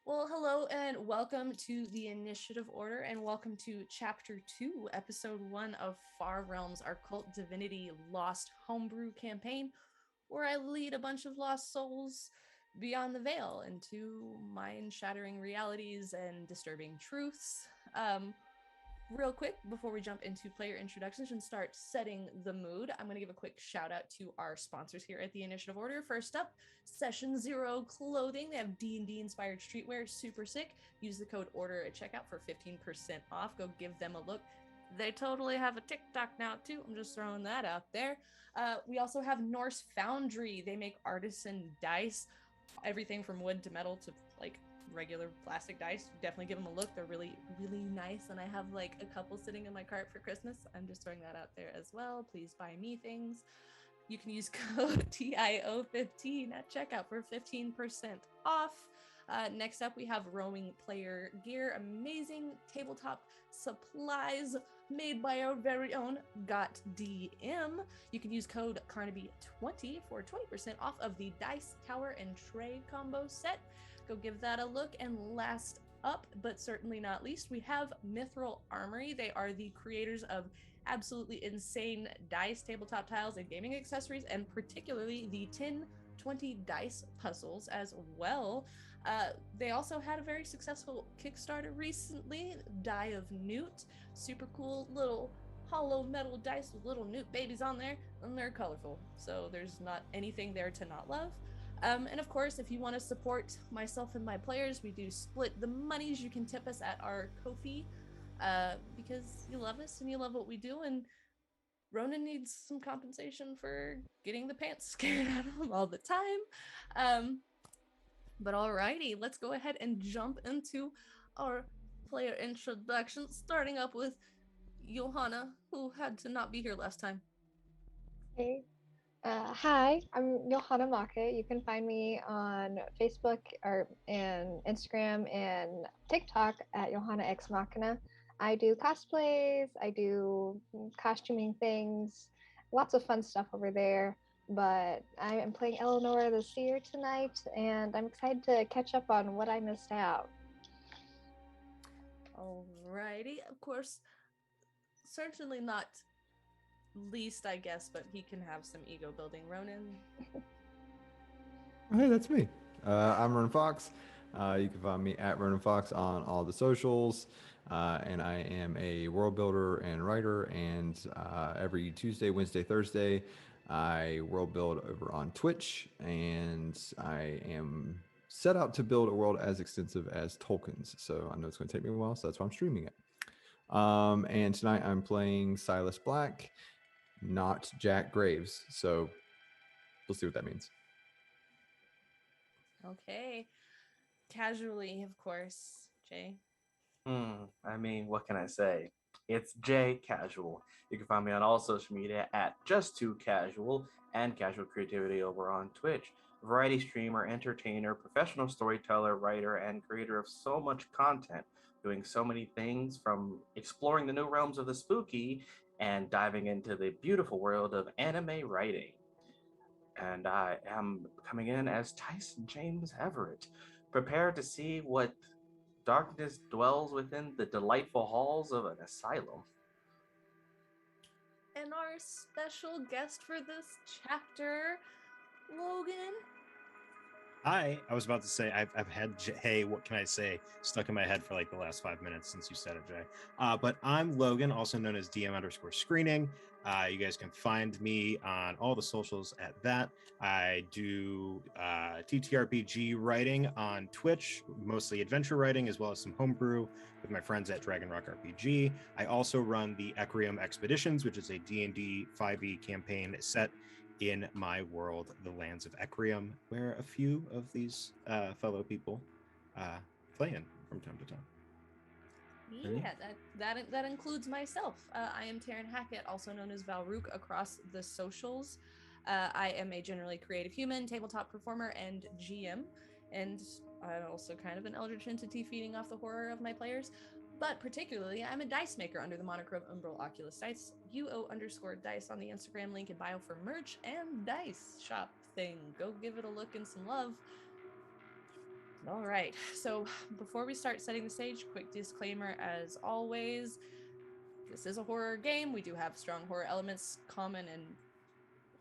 Well, hello and welcome to the Initiative Order, and welcome to Chapter 2, Episode 1 of Far Realms, our KULT Divinity Lost Homebrew campaign, where I lead a bunch of lost souls beyond the veil into mind-shattering realities and disturbing truths. Real quick, before we jump into player introductions and start setting the mood, I'm going to give a quick shout out to our sponsors here at the Initiative Order. First up, Session Zero Clothing. They have D&D inspired streetwear, super sick. Use the code ORDER at checkout for 15% off. Go give them a look. They totally have a TikTok now too. I'm just throwing that out there. We also have Norse Foundry. They make artisan dice, everything from wood to metal to like regular plastic dice. Definitely give them a look. They're really, really nice. And I have like a couple sitting in my cart for Christmas. I'm just throwing that out there as well. Please buy me things. You can use code TIO15 at checkout for 15% off. Next up, we have Roaming Player Gear, amazing tabletop supplies made by our very own Got DM. You can use code Carnaby20 for 20% off of the Dice Tower and Tray combo set. Go give that a look. And last up, but certainly not least, we have Mithril Armory. They are the creators of absolutely insane dice, tabletop tiles, and gaming accessories, and particularly the 10-20 dice puzzles as well. They also had a very successful Kickstarter recently, Die of Newt. Super cool little hollow metal dice with little newt babies on there, and they're colorful, so there's not anything there to not love. And of course, if you want to support myself and my players, we do split the monies. You can tip us at our Ko-fi, because you love us and you love what we do, and Ronan needs some compensation for getting the pants scared out of him all the time. But alrighty, let's go ahead and jump into our player introduction, starting up with Johanna, who had to not be here last time. Hey, hi, I'm Johanna Maka. You can find me on Facebook and Instagram and TikTok at johannaxmachina. I do cosplays, I do costuming things, lots of fun stuff over there. But I am playing Elenora The Seer tonight, and I'm excited to catch up on what I missed out. Alrighty, of course, certainly not least, I guess, but he can have some ego building. Ronan. Hey, that's me. I'm Ronan Fox. You can find me at Ronan Fox on all the socials. And I am a world builder and writer. And every Tuesday, Wednesday, Thursday, I world build over on Twitch. And I am set out to build a world as extensive as Tolkien's. So I know it's going to take me a while, so that's why I'm streaming it. And tonight I'm playing Sylas Black, not Jack Graves. So we'll see what that means. Okay. Casually, of course, Jay. I mean, what can I say? It's Jay Casual. You can find me on all social media at Just2Casual and Casual Creativity over on Twitch. Variety streamer, entertainer, professional storyteller, writer, and creator of so much content, doing so many things from exploring the new realms of the spooky and diving into the beautiful world of anime writing. And I am coming in as Tyson James Everett, prepared to see what darkness dwells within the delightful halls of an asylum. And our special guest for this chapter, Logan. Hi, I was about to say I've had hey, what can I say, stuck in my head for like the last 5 minutes since you said it, Jay. But I'm Logan, also known as DM_screening. You guys can find me on all the socials at that. I do TTRPG writing on Twitch, mostly adventure writing, as well as some homebrew with my friends at Dragon Rock RPG. I also run the Ecrium Expeditions, which is a D&D 5e campaign set in my world, the lands of Ecrium, where a few of these fellow people play in from time to time. Yeah, that includes myself. I am Taryn Hackett, also known as Valrook across the socials. I am a generally creative human, tabletop performer, and GM, and I'm also kind of an eldritch entity feeding off the horror of my players. But particularly, I'm a dice maker under the moniker of Umbral Oculus Dice, UO_dice on the Instagram link in bio for merch and dice shop thing. Go give it a look and some love. All right, so before we start setting the stage, quick disclaimer as always. This is a horror game. We do have strong horror elements common in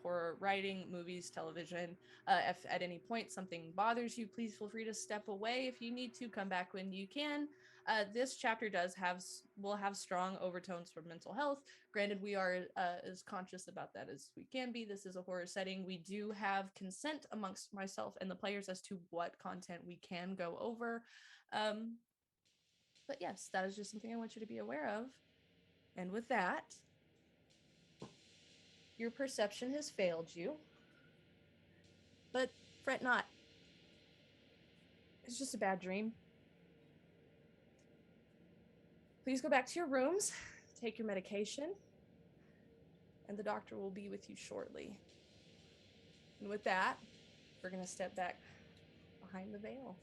horror writing, movies, television. If at any point something bothers you, please feel free to step away. If you need to, come back when you can. This chapter will have strong overtones for mental health. Granted, we are as conscious about that as we can be. This is a horror setting. We do have consent amongst myself and the players as to what content we can go over. But yes, that is just something I want you to be aware of. And with that, your perception has failed you. But fret not. It's just a bad dream. Please go back to your rooms, take your medication, and the doctor will be with you shortly. And with that, we're going to step back behind the veil.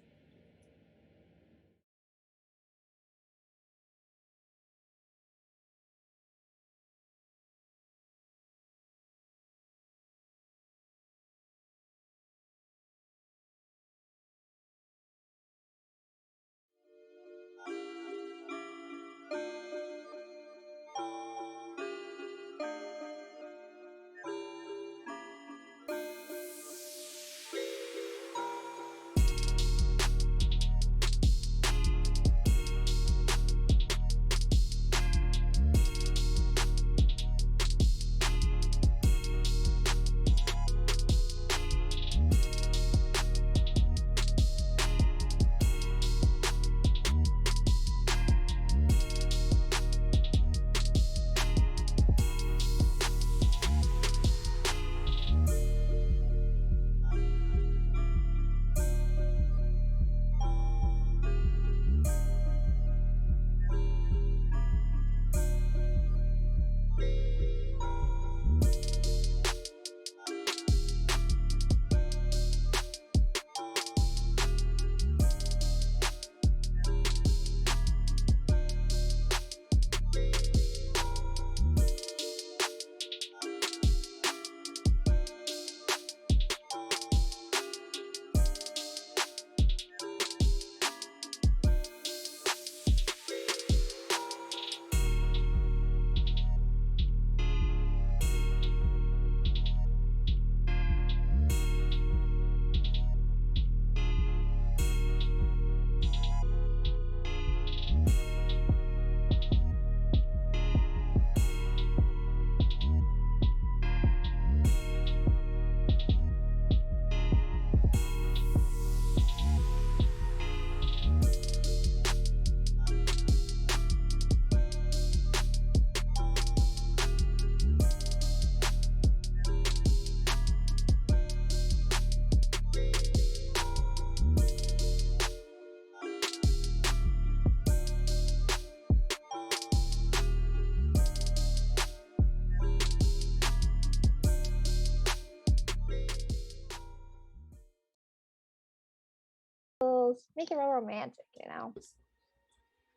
Make it real romantic, you know.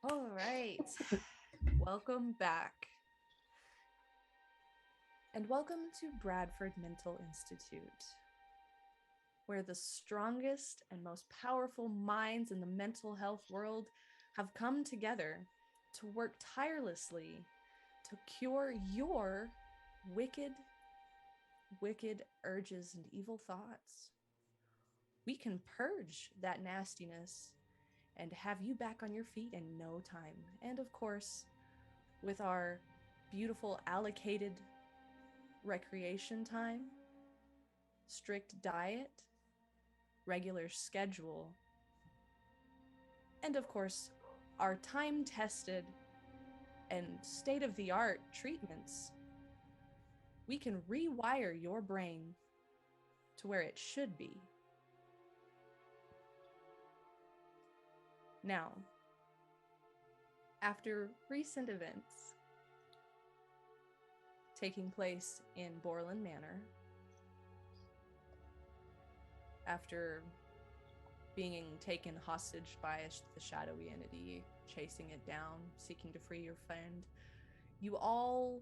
All right. Welcome back. And welcome to Bradford Mental Institute, where the strongest and most powerful minds in the mental health world have come together to work tirelessly to cure your wicked urges and evil thoughts. We can purge that nastiness and have you back on your feet in no time. And of course, with our beautiful allocated recreation time, strict diet, regular schedule, and of course, our time-tested and state-of-the-art treatments, we can rewire your brain to where it should be. Now, after recent events taking place in Borland Manor, after being taken hostage by the shadowy entity, chasing it down, seeking to free your friend, you all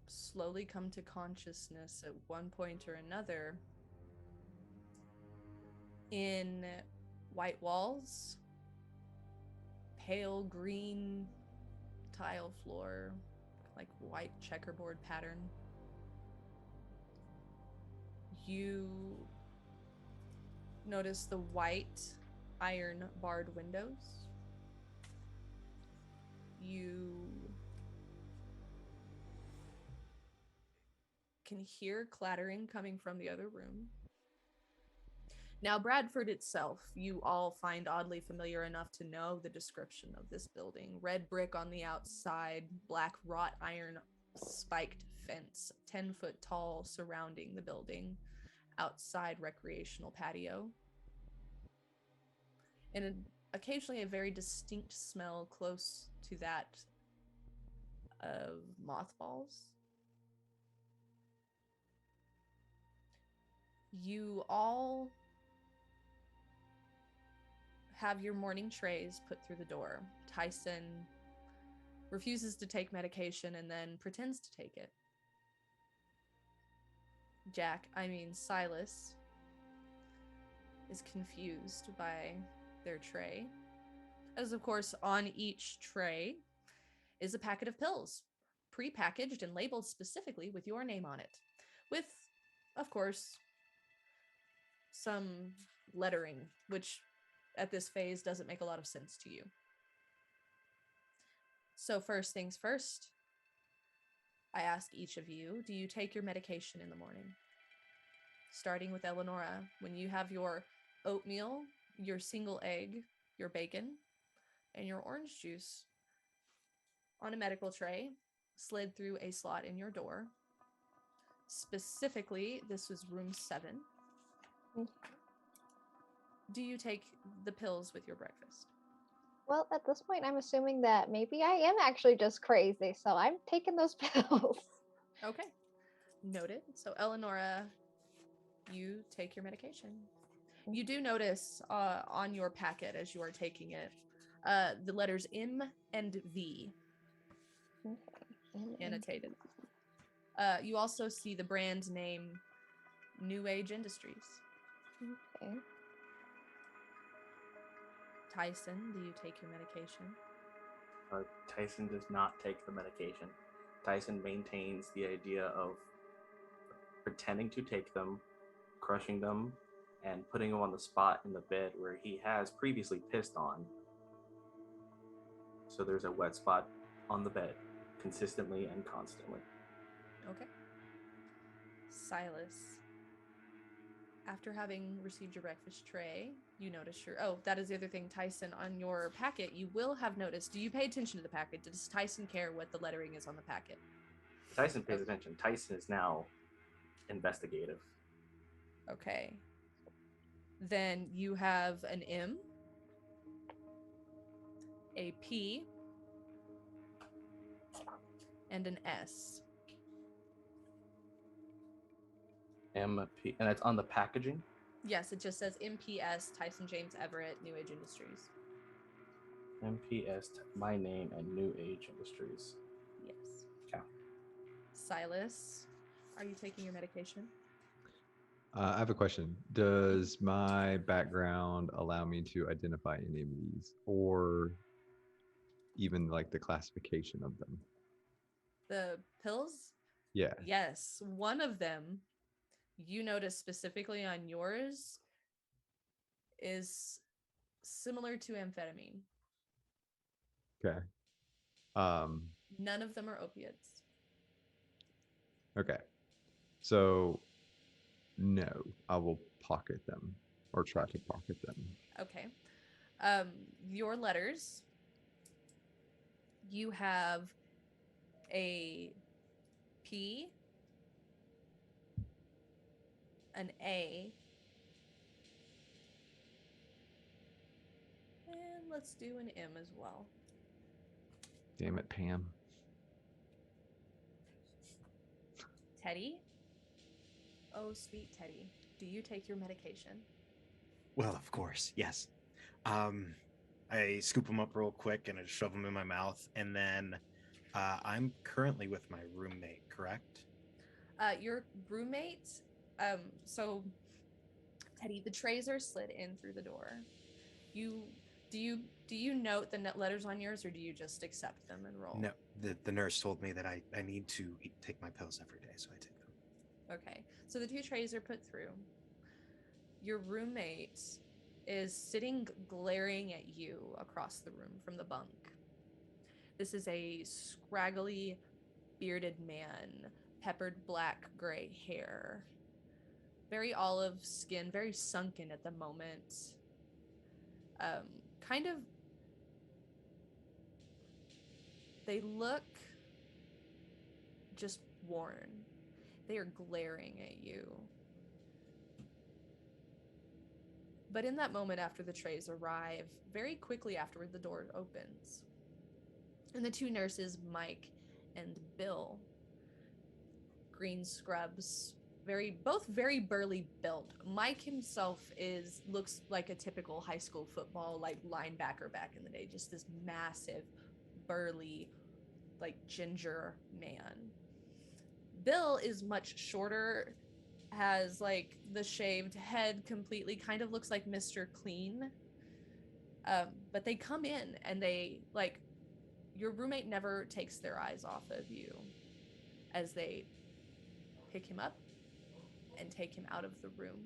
slowly come to consciousness at one point or another in white walls, pale green tile floor, like white checkerboard pattern. You notice the white iron barred windows. You can hear clattering coming from the other room. Now, Bradford itself, you all find oddly familiar enough to know the description of this building. Red brick on the outside, black wrought iron spiked fence, 10-foot tall surrounding the building, outside recreational patio. And occasionally a very distinct smell close to that of mothballs. You all have your morning trays put through the door. Tyson refuses to take medication and then pretends to take it. Sylas is confused by their tray, as of course on each tray is a packet of pills, pre-packaged and labeled specifically with your name on it, with, of course, some lettering, which at this phase doesn't make a lot of sense to you. So first things first, I ask each of you, do you take your medication in the morning? Starting with Elenora, when you have your oatmeal, your single egg, your bacon, and your orange juice on a medical tray, slid through a slot in your door. Specifically, this was room 7. Do you take the pills with your breakfast? Well, at this point, I'm assuming that maybe I am actually just crazy, so I'm taking those pills. Okay. Noted. So, Elenora, you take your medication. You do notice on your packet as you are taking it, the letters M and V annotated. You also see the brand name New Age Industries. Okay. Tyson, do you take your medication? Tyson does not take the medication. Tyson maintains the idea of pretending to take them, crushing them, and putting them on the spot in the bed where he has previously pissed on. So there's a wet spot on the bed, consistently and constantly. Okay. Sylas, after having received your breakfast tray, you notice that is the other thing, Tyson, on your packet, you will have noticed, do you pay attention to the packet? Does Tyson care what the lettering is on the packet? Tyson pays attention. Tyson is now investigative. Okay. Then you have an M, a P, and an S. MP, and it's on the packaging? Yes, it just says MPS, Tyson James Everett, New Age Industries. MPS, my name, and New Age Industries. Yes. Okay. Sylas, are you taking your medication? I have a question. Does my background allow me to identify any of these, or even like the classification of them? The pills? Yeah. Yes. One of them, you notice specifically on yours, is similar to amphetamine. Okay. None of them are opiates. Okay. So, no, I will pocket them or try to pocket them. Okay. Your letters, you have a P, an A, and let's do an M as well. Damn it, Pam. Teddy? Oh, sweet Teddy. do you take your medication? Well, of course, yes. I scoop them up real quick and I shove them in my mouth, and then I'm currently with my roommate, correct? Your roommate, so Teddy, the trays are slid in through the door. Do you note the letters on yours, or do you just accept them and roll? No, the nurse told me that I need to take my pills every day, so I take them. Okay, so the 2 trays are put through. Your roommate is sitting glaring at you across the room from the bunk. This is a scraggly, bearded man, peppered black gray hair, very olive skin, very sunken at the moment. Kind of, they look just worn. They are glaring at you. But in that moment after the trays arrive, very quickly afterward, the door opens. And the 2 nurses, Mike and Bill, green scrubs, both very burly built. Mike himself looks like a typical high school football linebacker back in the day, just this massive, burly, ginger man. Bill is much shorter, has the shaved head completely, kind of looks like Mr. Clean. But they come in and they your roommate never takes their eyes off of you as they pick him up and take him out of the room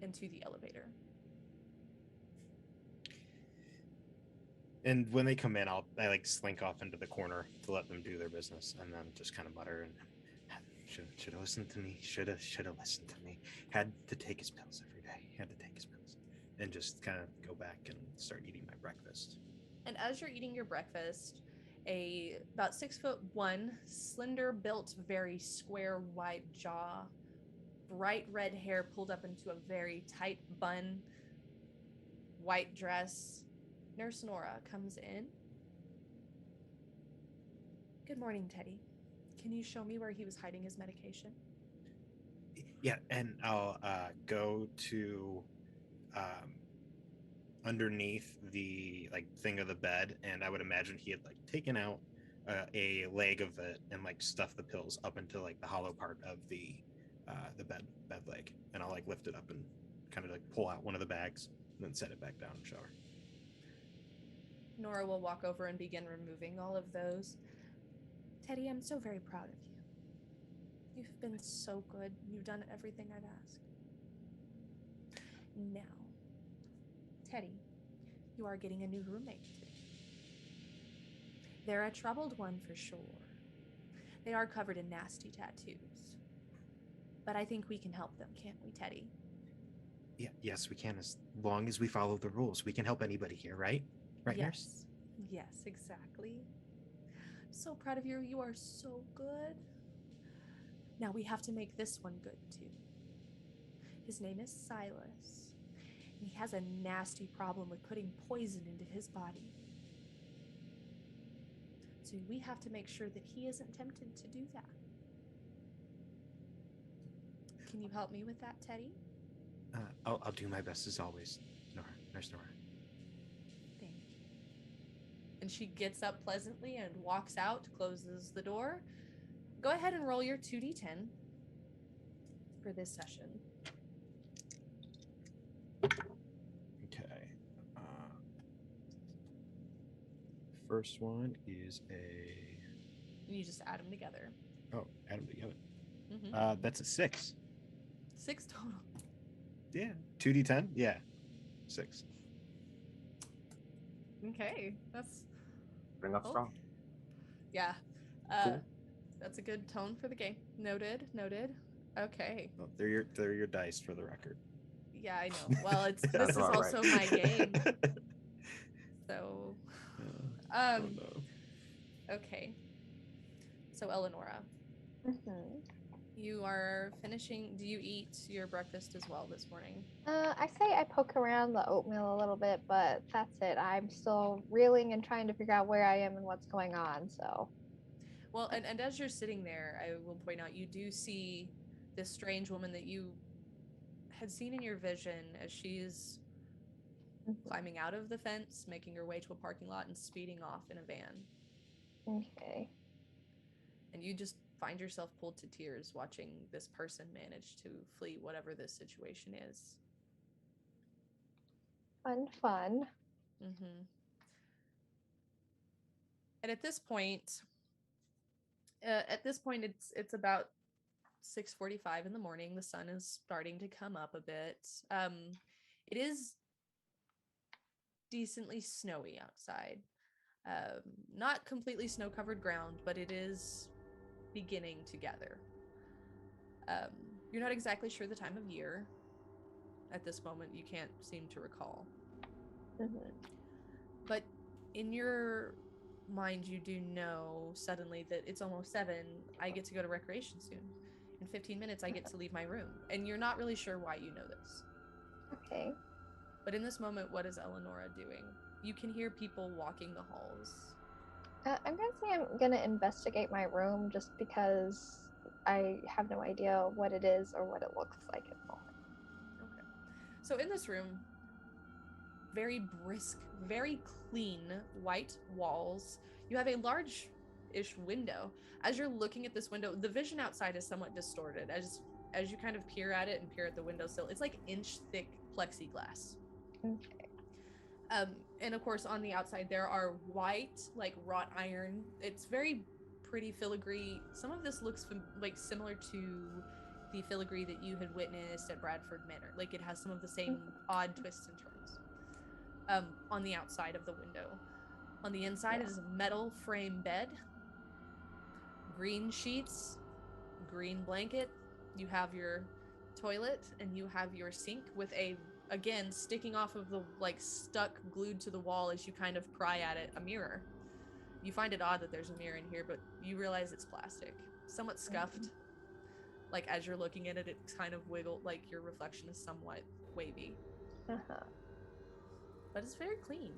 into the elevator. And when they come in, I slink off into the corner to let them do their business, and then just kind of mutter and should have listened to me. Should have listened to me. Had to take his pills every day. Had to take his pills, and just kind of go back and start eating my breakfast. And as you're eating your breakfast, a about 6'1", slender built, very square, wide jaw, bright red hair pulled up into a very tight bun, white dress, Nurse Nora comes in. Good morning, Teddy. Can you show me where he was hiding his medication? Yeah, and I'll go to underneath the thing of the bed, and I would imagine he had taken out a leg of it and stuffed the pills up into the hollow part of the bed leg, and I'll lift it up and kind of pull out one of the bags and then set it back down and show her. Nora will walk over and begin removing all of those. Teddy, I'm so very proud of you. You've been so good. You've done everything I've asked. Now, Teddy, you are getting a new roommate today. They're a troubled one for sure. They are covered in nasty tattoos. But I think we can help them, can't we, Teddy? Yeah, yes, we can, as long as we follow the rules. We can help anybody here, right? Right, yes. Nurse? Yes, exactly. So proud of you. You are so good. Now we have to make this one good, too. His name is Sylas. And he has a nasty problem with putting poison into his body. So we have to make sure that he isn't tempted to do that. Can you help me with that, Teddy? I'll do my best as always, Nurse Nora. Thank you. And she gets up pleasantly and walks out, closes the door. Go ahead and roll your 2d10 for this session. Okay. First one is You just add them together. add them together. Mm-hmm. That's a 6. 6 total. Yeah. 2d10? Yeah. 6. Okay, that's Bring up strong. Yeah. Cool. That's a good tone for the game. Noted. Okay. Oh, they're your dice for the record. Yeah, I know. Well, this That's is all also right. my game. So, Oh no. okay. So, Elenora, Mm-hmm. you are finishing. Do you eat your breakfast as well this morning? I say I poke around the oatmeal a little bit, but that's it. I'm still reeling and trying to figure out where I am and what's going on. So, Well, and as you're sitting there, I will point out you do see this strange woman that you had seen in your vision as she's climbing out of the fence, making her way to a parking lot, and speeding off in a van. Okay. And you just find yourself pulled to tears watching this person manage to flee whatever this situation is. Fun. Mm-hmm. And at this point, it's about 6:45 in the morning. The sun is starting to come up a bit. It is decently snowy outside. Not completely snow-covered ground, but it is beginning to gather. You're not exactly sure the time of year. At this moment, you can't seem to recall. Mm-hmm. But in your mind, you do know suddenly that it's almost 7. I get to go to recreation soon. In 15 minutes, I get to leave my room. And you're not really sure why you know this. Okay. But in this moment, what is Elenora doing? You can hear people walking the halls. I'm gonna say I'm gonna investigate my room just because I have no idea what it is or what it looks like at the moment. Okay. So in this room, very brisk, very clean white walls. You have a large-ish window. As you're looking at this window, the vision outside is somewhat distorted. As you kind of peer at it and peer at the windowsill, it's like inch-thick plexiglass. Okay. And of course, on the outside, there are white, like wrought iron. It's very pretty filigree. Some of this looks like similar to the filigree that you had witnessed at Bradford Manor. Like it has some of the same odd twists and turns. On the outside of the window. On the inside is a metal frame bed, green sheets, green blanket. You have your toilet and you have your sink with again, sticking off of the, like, stuck glued to the wall as you kind of pry at it, a mirror. You find it odd that there's a mirror in here, but you realize it's plastic. Somewhat scuffed. Like, as you're looking at it, it's kind of wiggled, like your reflection is somewhat wavy. Uh-huh. But it's very clean.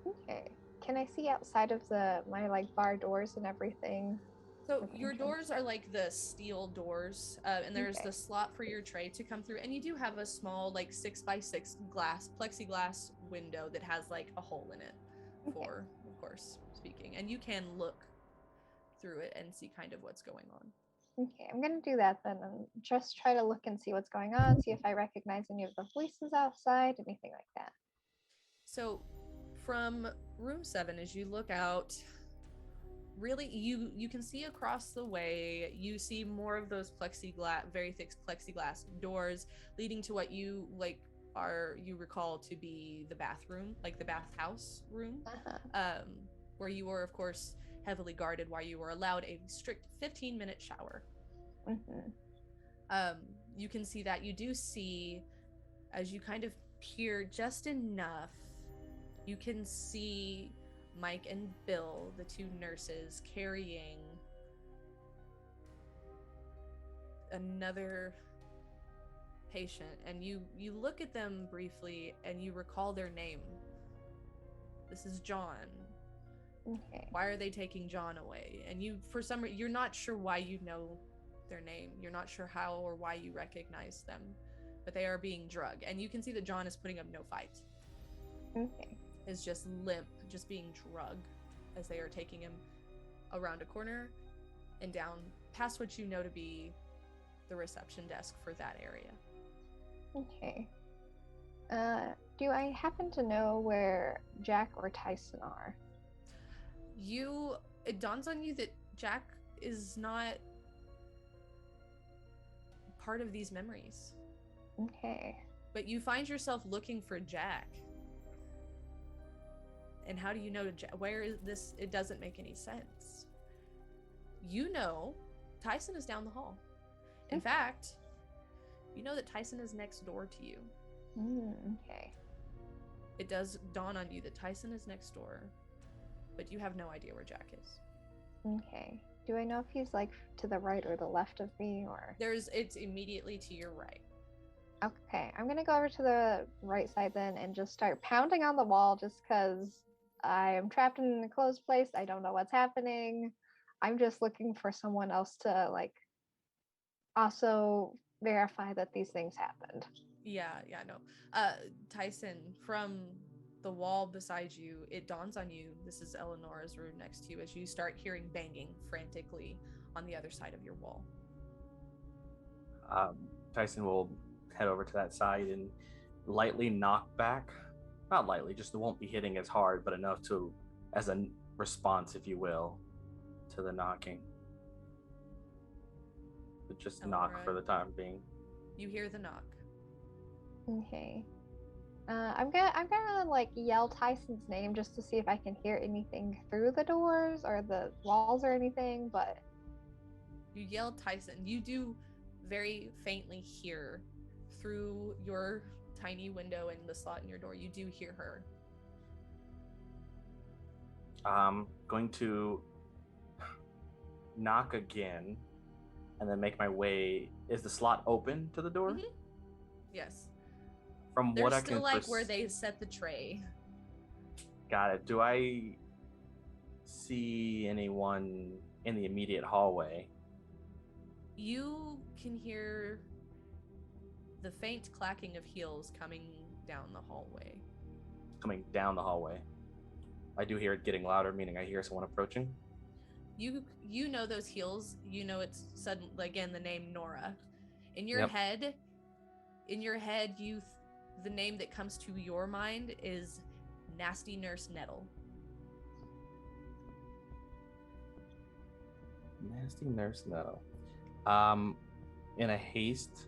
Okay. Can I see outside of my like bar doors and everything? So your doors are like the steel doors, and there's the slot for your tray to come through, and you do have a small, like 6x6 plexiglass window that has like a hole in it for, of course, speaking, and you can look through it and see kind of what's going on. Okay, I'm gonna do that then, and just try to look and see what's going on, see if I recognize any of the voices outside, anything like that. So from room 7, as you look out, really you can see across the way, you see more of those very thick plexiglass doors leading to what you recall to be the bathroom, like the bathhouse room, where you were, of course, heavily guarded while you were allowed a strict 15-minute shower. You can see that. You do see, as you kind of peer just enough, you can see Mike and Bill, the 2 nurses, carrying another patient, and you look at them briefly and you recall their name. This is John. Okay. Why are they taking John away? And you, for some reason, you're not sure why you know their name. You're not sure how or why you recognize them, but they are being drugged, and you can see that John is putting up no fight. Okay. Is just limp, just being drugged as they are taking him around a corner and down past what you know to be the reception desk for that area. Okay. Do I happen to know where Jack or Tyson are? It dawns on you that Jack is not part of these memories. Okay. But you find yourself looking for Jack. And how do you know where is this? It doesn't make any sense. You know Tyson is down the hall. In fact, you know that Tyson is next door to you. Okay. It does dawn on you that Tyson is next door, but you have no idea where Jack is. Okay. Do I know if he's like to the right or the left of me, or? It's immediately to your right. Okay, I'm gonna go over to the right side then and just start pounding on the wall just because I am trapped in a closed place. I don't know what's happening. I'm just looking for someone else to like also verify that these things happened. Yeah, no. Tyson, from the wall beside you, it dawns on you, this is Eleanor's room next to you, as you start hearing banging frantically on the other side of your wall. Tyson will head over to that side and lightly knock back. Not lightly, just it won't be hitting as hard, but enough to, as a response, if you will, to the knocking. But just knock for the time being. You hear the knock. Okay. I'm gonna like yell Tyson's name just to see if I can hear anything through the doors or the walls or anything, but You yell Tyson. You do very faintly hear through your tiny window and the slot in your door. You do hear her. I'm going to knock again and then make my way. Is the slot open to the door? Mm-hmm. Yes. From They're what I still can like where they set the tray. Got it. Do I see anyone in the immediate hallway? You can hear the faint clacking of heels coming down the hallway. Coming down the hallway. I do hear it getting louder, meaning I hear someone approaching. You know those heels. You know it's sudden again the name Nora. In your Yep. head, the name that comes to your mind is Nasty Nurse Nettle. Nasty Nurse Nettle. In a haste,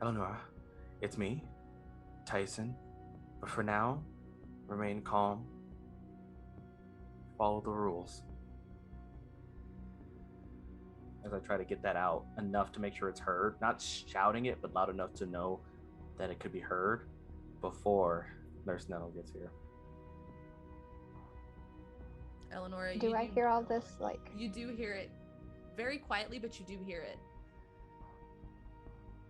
Elenora, it's me, Tyson. But for now, remain calm. Follow the rules. As I try to get that out enough to make sure it's heard, not shouting it, but loud enough to know that it could be heard before Nurse Nettle gets here. Elenora, do I hear all this? Like, you do hear it very quietly, but you do hear it.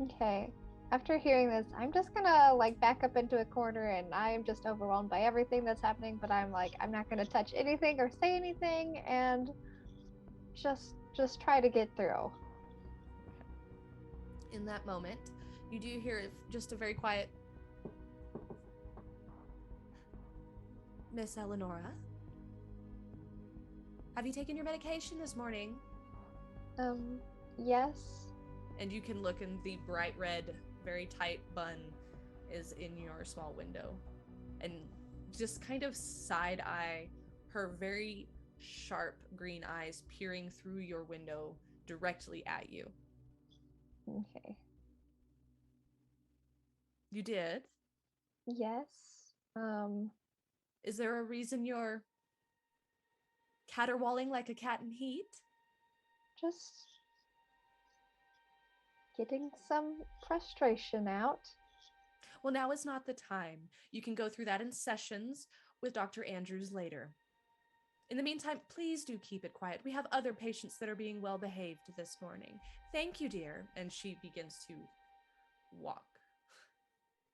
okay. After hearing this, I'm just gonna like back up into a corner, and I'm just overwhelmed by everything that's happening. But I'm like, I'm not gonna touch anything or say anything, and just try to get through. In that moment, you do hear just a very quiet, Miss Elenora, have you taken your medication this morning? Yes. And you can look, and the bright red, very tight bun is in your small window. And just kind of side eye her very sharp green eyes peering through your window directly at you. Okay. You did? Yes. Is there a reason you're caterwauling like a cat in heat? Just getting some frustration out. Well, now is not the time. You can go through that in sessions with Dr. Andrews later. In the meantime, please do keep it quiet. We have other patients that are being well behaved this morning. Thank you, dear. And she begins to walk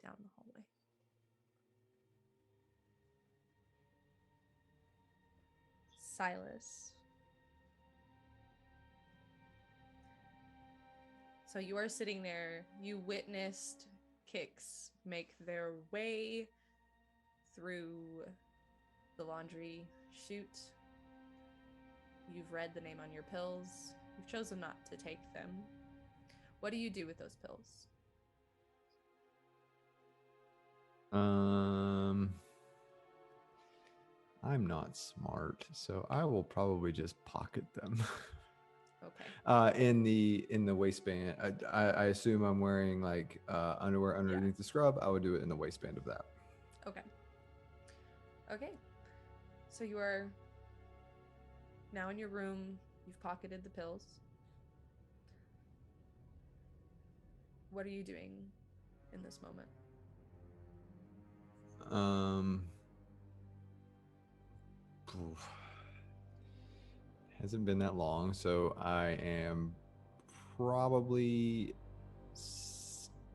down the hallway. Sylas. So you are sitting there. You witnessed Kix make their way through the laundry chute. You've read the name on your pills. You've chosen not to take them. What do you do with those pills? I'm not smart, so I will probably just pocket them. Okay. In the waistband. I assume I'm wearing like underwear underneath the scrub. I would do it in the waistband of that. Okay. So you are now in your room. You've pocketed the pills. What are you doing in this moment? Hasn't been that long, so I am probably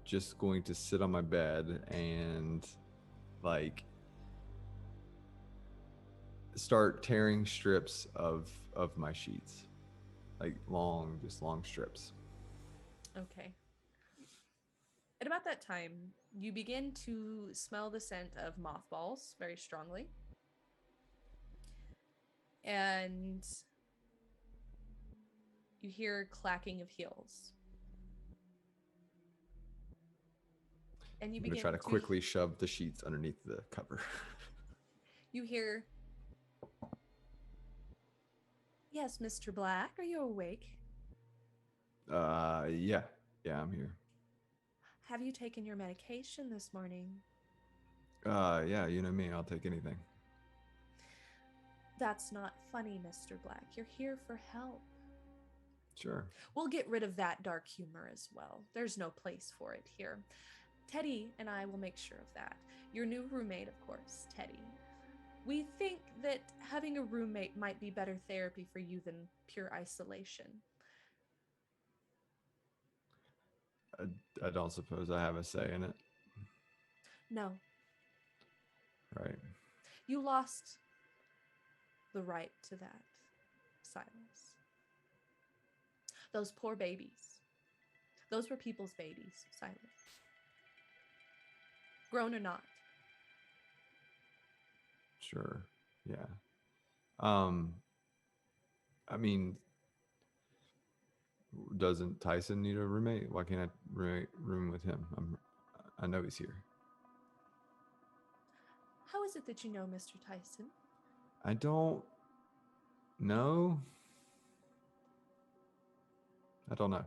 just going to sit on my bed and like start tearing strips of my sheets, like long strips. Okay. At about that time, you begin to smell the scent of mothballs very strongly. And you hear clacking of heels. And you I'm gonna begin try to quickly shove the sheets underneath the cover. You hear, "Yes, Mr. Black, are you awake? Yeah, I'm here. Have you taken your medication this morning?" Yeah, you know me, I'll take anything. "That's not funny, Mr. Black. You're here for help." Sure. We'll get rid of that dark humor as well. There's no place for it here. Teddy and I will make sure of that. Your new roommate, of course, Teddy. We think that having a roommate might be better therapy for you than pure isolation. I don't suppose I have a say in it. No, Right. you lost the right to that, Sylas. Those poor babies. Those were people's babies, Sylas. Grown or not. Sure. Yeah. I mean, doesn't Tyson need a roommate? Why can't I room with him? I know he's here. How is it that you know Mr. Tyson? I don't know. I don't know.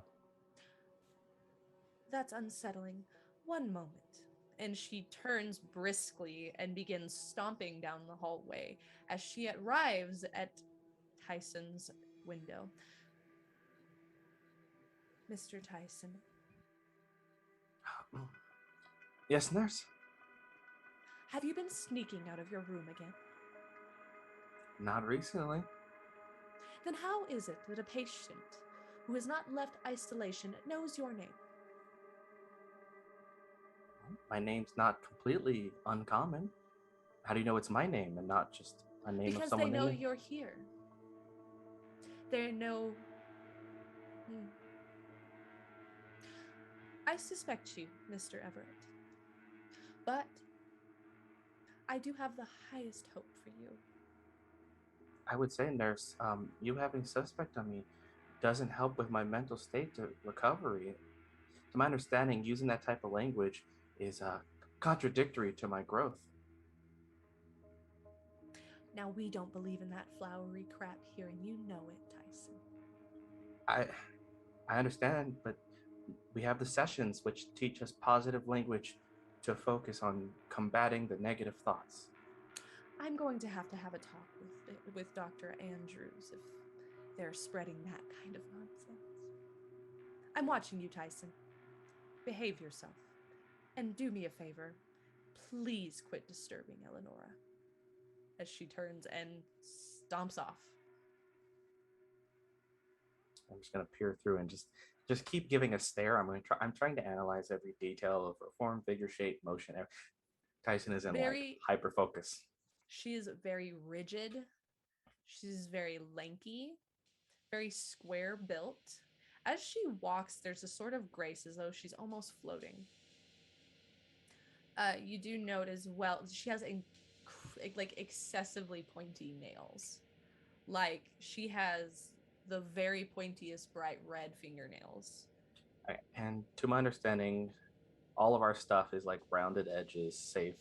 That's unsettling. One moment. And she turns briskly and begins stomping down the hallway as she arrives at Tyson's window. "Mr. Tyson, Yes, nurse? have you been sneaking out of your room again? Not recently. Then how is it that a patient who has not left isolation knows your name?" My name's not completely uncommon. How do you know it's my name and not just a name of Because someone they know in the... you're here. They know... I suspect you, Mr. Everett. But I do have the highest hope for you. I would say, nurse, you having suspect on me doesn't help with my mental state to recovery. To my understanding, using that type of language is contradictory to my growth. Now, we don't believe in that flowery crap here, and you know it, Tyson. I understand, but we have the sessions which teach us positive language to focus on combating the negative thoughts. I'm going to have a talk with Dr. Andrews if they're spreading that kind of nonsense. I'm watching you, Tyson. Behave yourself. And do me a favor. Please quit disturbing Elenora. As she turns and stomps off. I'm just gonna peer through and just keep giving a stare. I'm trying to analyze every detail of her form, figure, shape, motion. Tyson is in like hyper focus. She is very rigid. She's very lanky, very square built. As she walks, there's a sort of grace as though she's almost floating. You do note as well, she has like excessively pointy nails. Like she has the very pointiest bright red fingernails. Right. And to my understanding, all of our stuff is like rounded edges, safe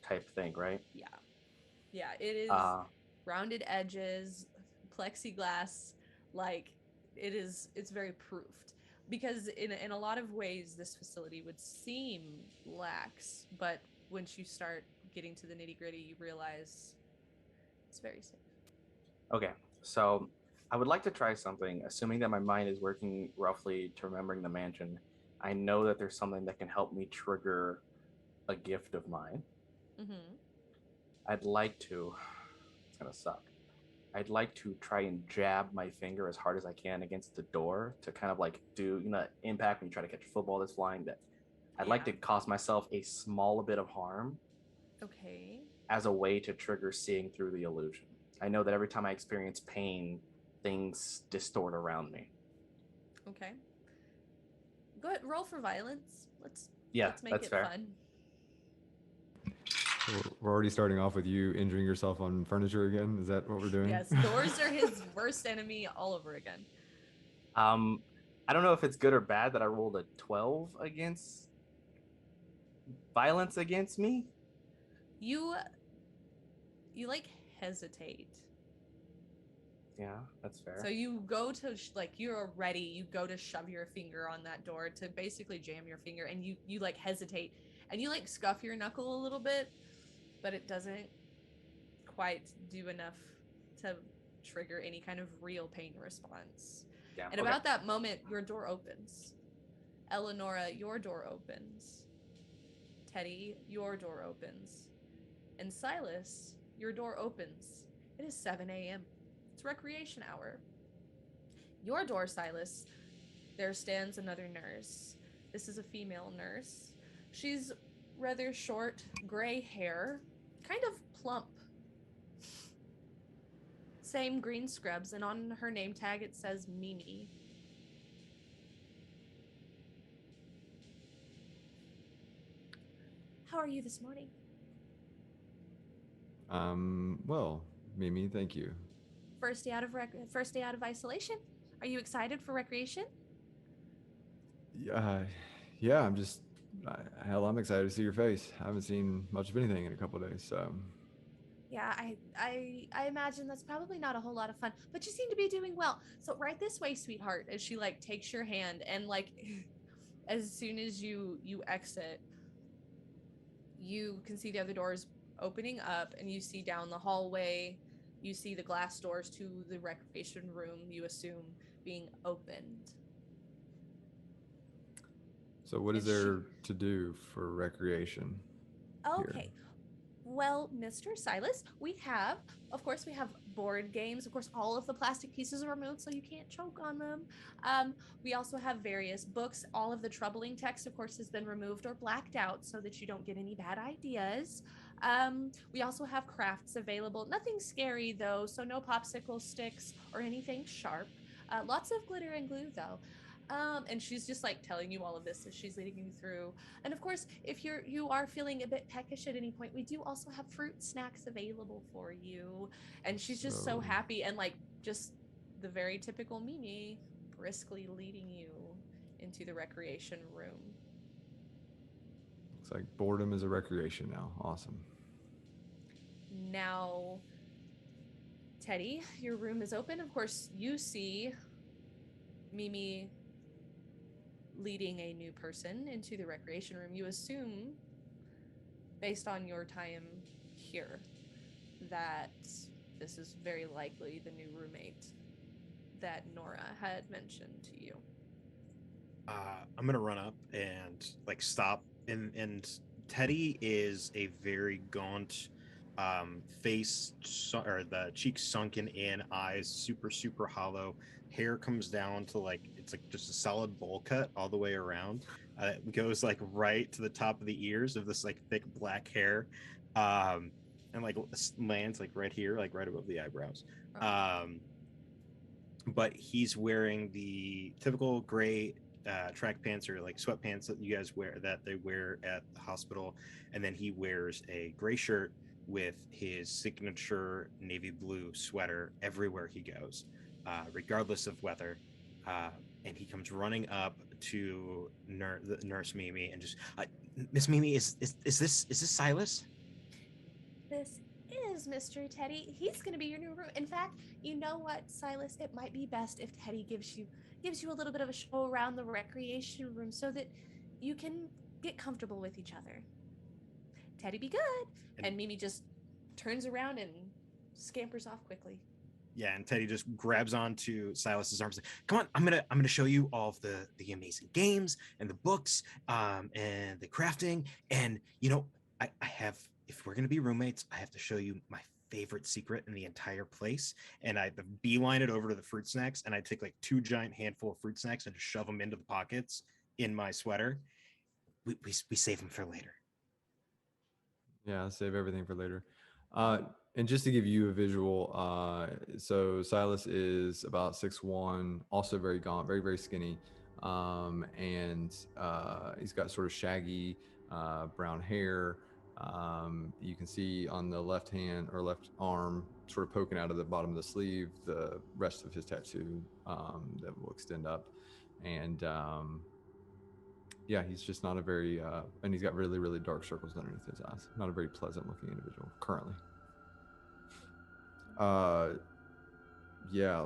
type thing, right? Yeah, it is rounded edges, plexiglass, like it's very proofed. Because in a lot of ways this facility would seem lax, but once you start getting to the nitty-gritty, you realize it's very safe. Okay, so I would like to try something, assuming that my mind is working roughly to remembering the mansion. I know that there's something that can help me trigger a gift of mine. I'd like to, it's gonna suck. I'd like to try and jab my finger as hard as I can against the door to kind of like do, impact when you try to catch a football that's flying. That I'd like to cause myself a small bit of harm. Okay. As a way to trigger seeing through the illusion. I know that every time I experience pain, things distort around me. Okay. Go ahead, roll for violence. Yeah, Let's make that's it fair. fun. We're already starting off with you injuring yourself on furniture again. Is that what we're doing? Yes, doors are his worst enemy all over again. I don't know if it's good or bad that I rolled a 12 against violence against me. You like hesitate. Yeah, that's fair. So you go to like you're ready. You go to shove your finger on that door to basically jam your finger, and you like hesitate, and you like scuff your knuckle a little bit, but it doesn't quite do enough to trigger any kind of real pain response. Yeah. And Okay. about that moment, your door opens. Elenora, your door opens. Teddy, your door opens. And Sylas, your door opens. It is 7 a.m. It's recreation hour. Your door, Sylas, there stands another nurse. This is a female nurse. She's rather short, gray hair, kind of plump. Same green scrubs, and on her name tag it says Mimi. How are you this morning? Well, Mimi, thank you. First day out of isolation. Are you excited for recreation? Yeah, I'm excited to see your face. I haven't seen much of anything in a couple of days, so. Yeah, I imagine that's probably not a whole lot of fun, but you seem to be doing well. So right this way, sweetheart, as she like takes your hand, and like as soon as you exit, you can see the other doors opening up, and you see down the hallway, you see the glass doors to the recreation room, you assume, being opened. So what is there to do for recreation? Okay. Here? Well, Mr. Sylas, we have board games. Of course, all of the plastic pieces are removed so you can't choke on them. We also have various books. All of the troubling text, of course, has been removed or blacked out so that you don't get any bad ideas. We also have crafts available. Nothing scary, though, so no popsicle sticks or anything sharp. Lots of glitter and glue, though. And she's just like telling you all of this as she's leading you through. And of course, if you are feeling a bit peckish at any point, we do also have fruit snacks available for you. And she's just so happy, and like just the very typical Mimi, briskly leading you into the recreation room. Looks like boredom is a recreation now. Awesome. Now, Teddy, your room is open. Of course, you see Mimi leading a new person into the recreation room. You assume, based on your time here, that this is very likely the new roommate that Nora had mentioned to you. I'm gonna run up and like stop, and Teddy is a very gaunt face, or the cheeks sunken in, eyes super hollow, hair comes down to like it's like just a solid bowl cut all the way around. It goes like right to the top of the ears of this like thick black hair, and like lands like right here, like right above the eyebrows. But he's wearing the typical gray track pants or like sweatpants that you guys wear, that they wear at the hospital, and then he wears a gray shirt with his signature navy blue sweater everywhere he goes, regardless of weather. And he comes running up to nurse Mimi and just, Miss Mimi, is this Sylas? This is Mr. Teddy. He's going to be your new room. In fact, you know what, Sylas? It might be best if Teddy gives you a little bit of a show around the recreation room so that you can get comfortable with each other. Teddy, be good. And Mimi just turns around and scampers off quickly. Yeah, and Teddy just grabs onto Sylas's arms. Like, come on, I'm gonna show you all of the amazing games and the books, and the crafting. And you know, I have, if we're gonna be roommates, I have to show you my favorite secret in the entire place. And I beeline it over to the fruit snacks, and I take like 2 giant handful of fruit snacks and just shove them into the pockets in my sweater. We save them for later. Yeah, I'll save everything for later. And just to give you a visual, so Sylas is about 6'1", also very gaunt, very skinny. and he's got sort of shaggy brown hair. You can see on the left hand or left arm, sort of poking out of the bottom of the sleeve, the rest of his tattoo that will extend up. And yeah, he's just not a very, and he's got really, really dark circles underneath his eyes. Not a very pleasant looking individual currently. Yeah,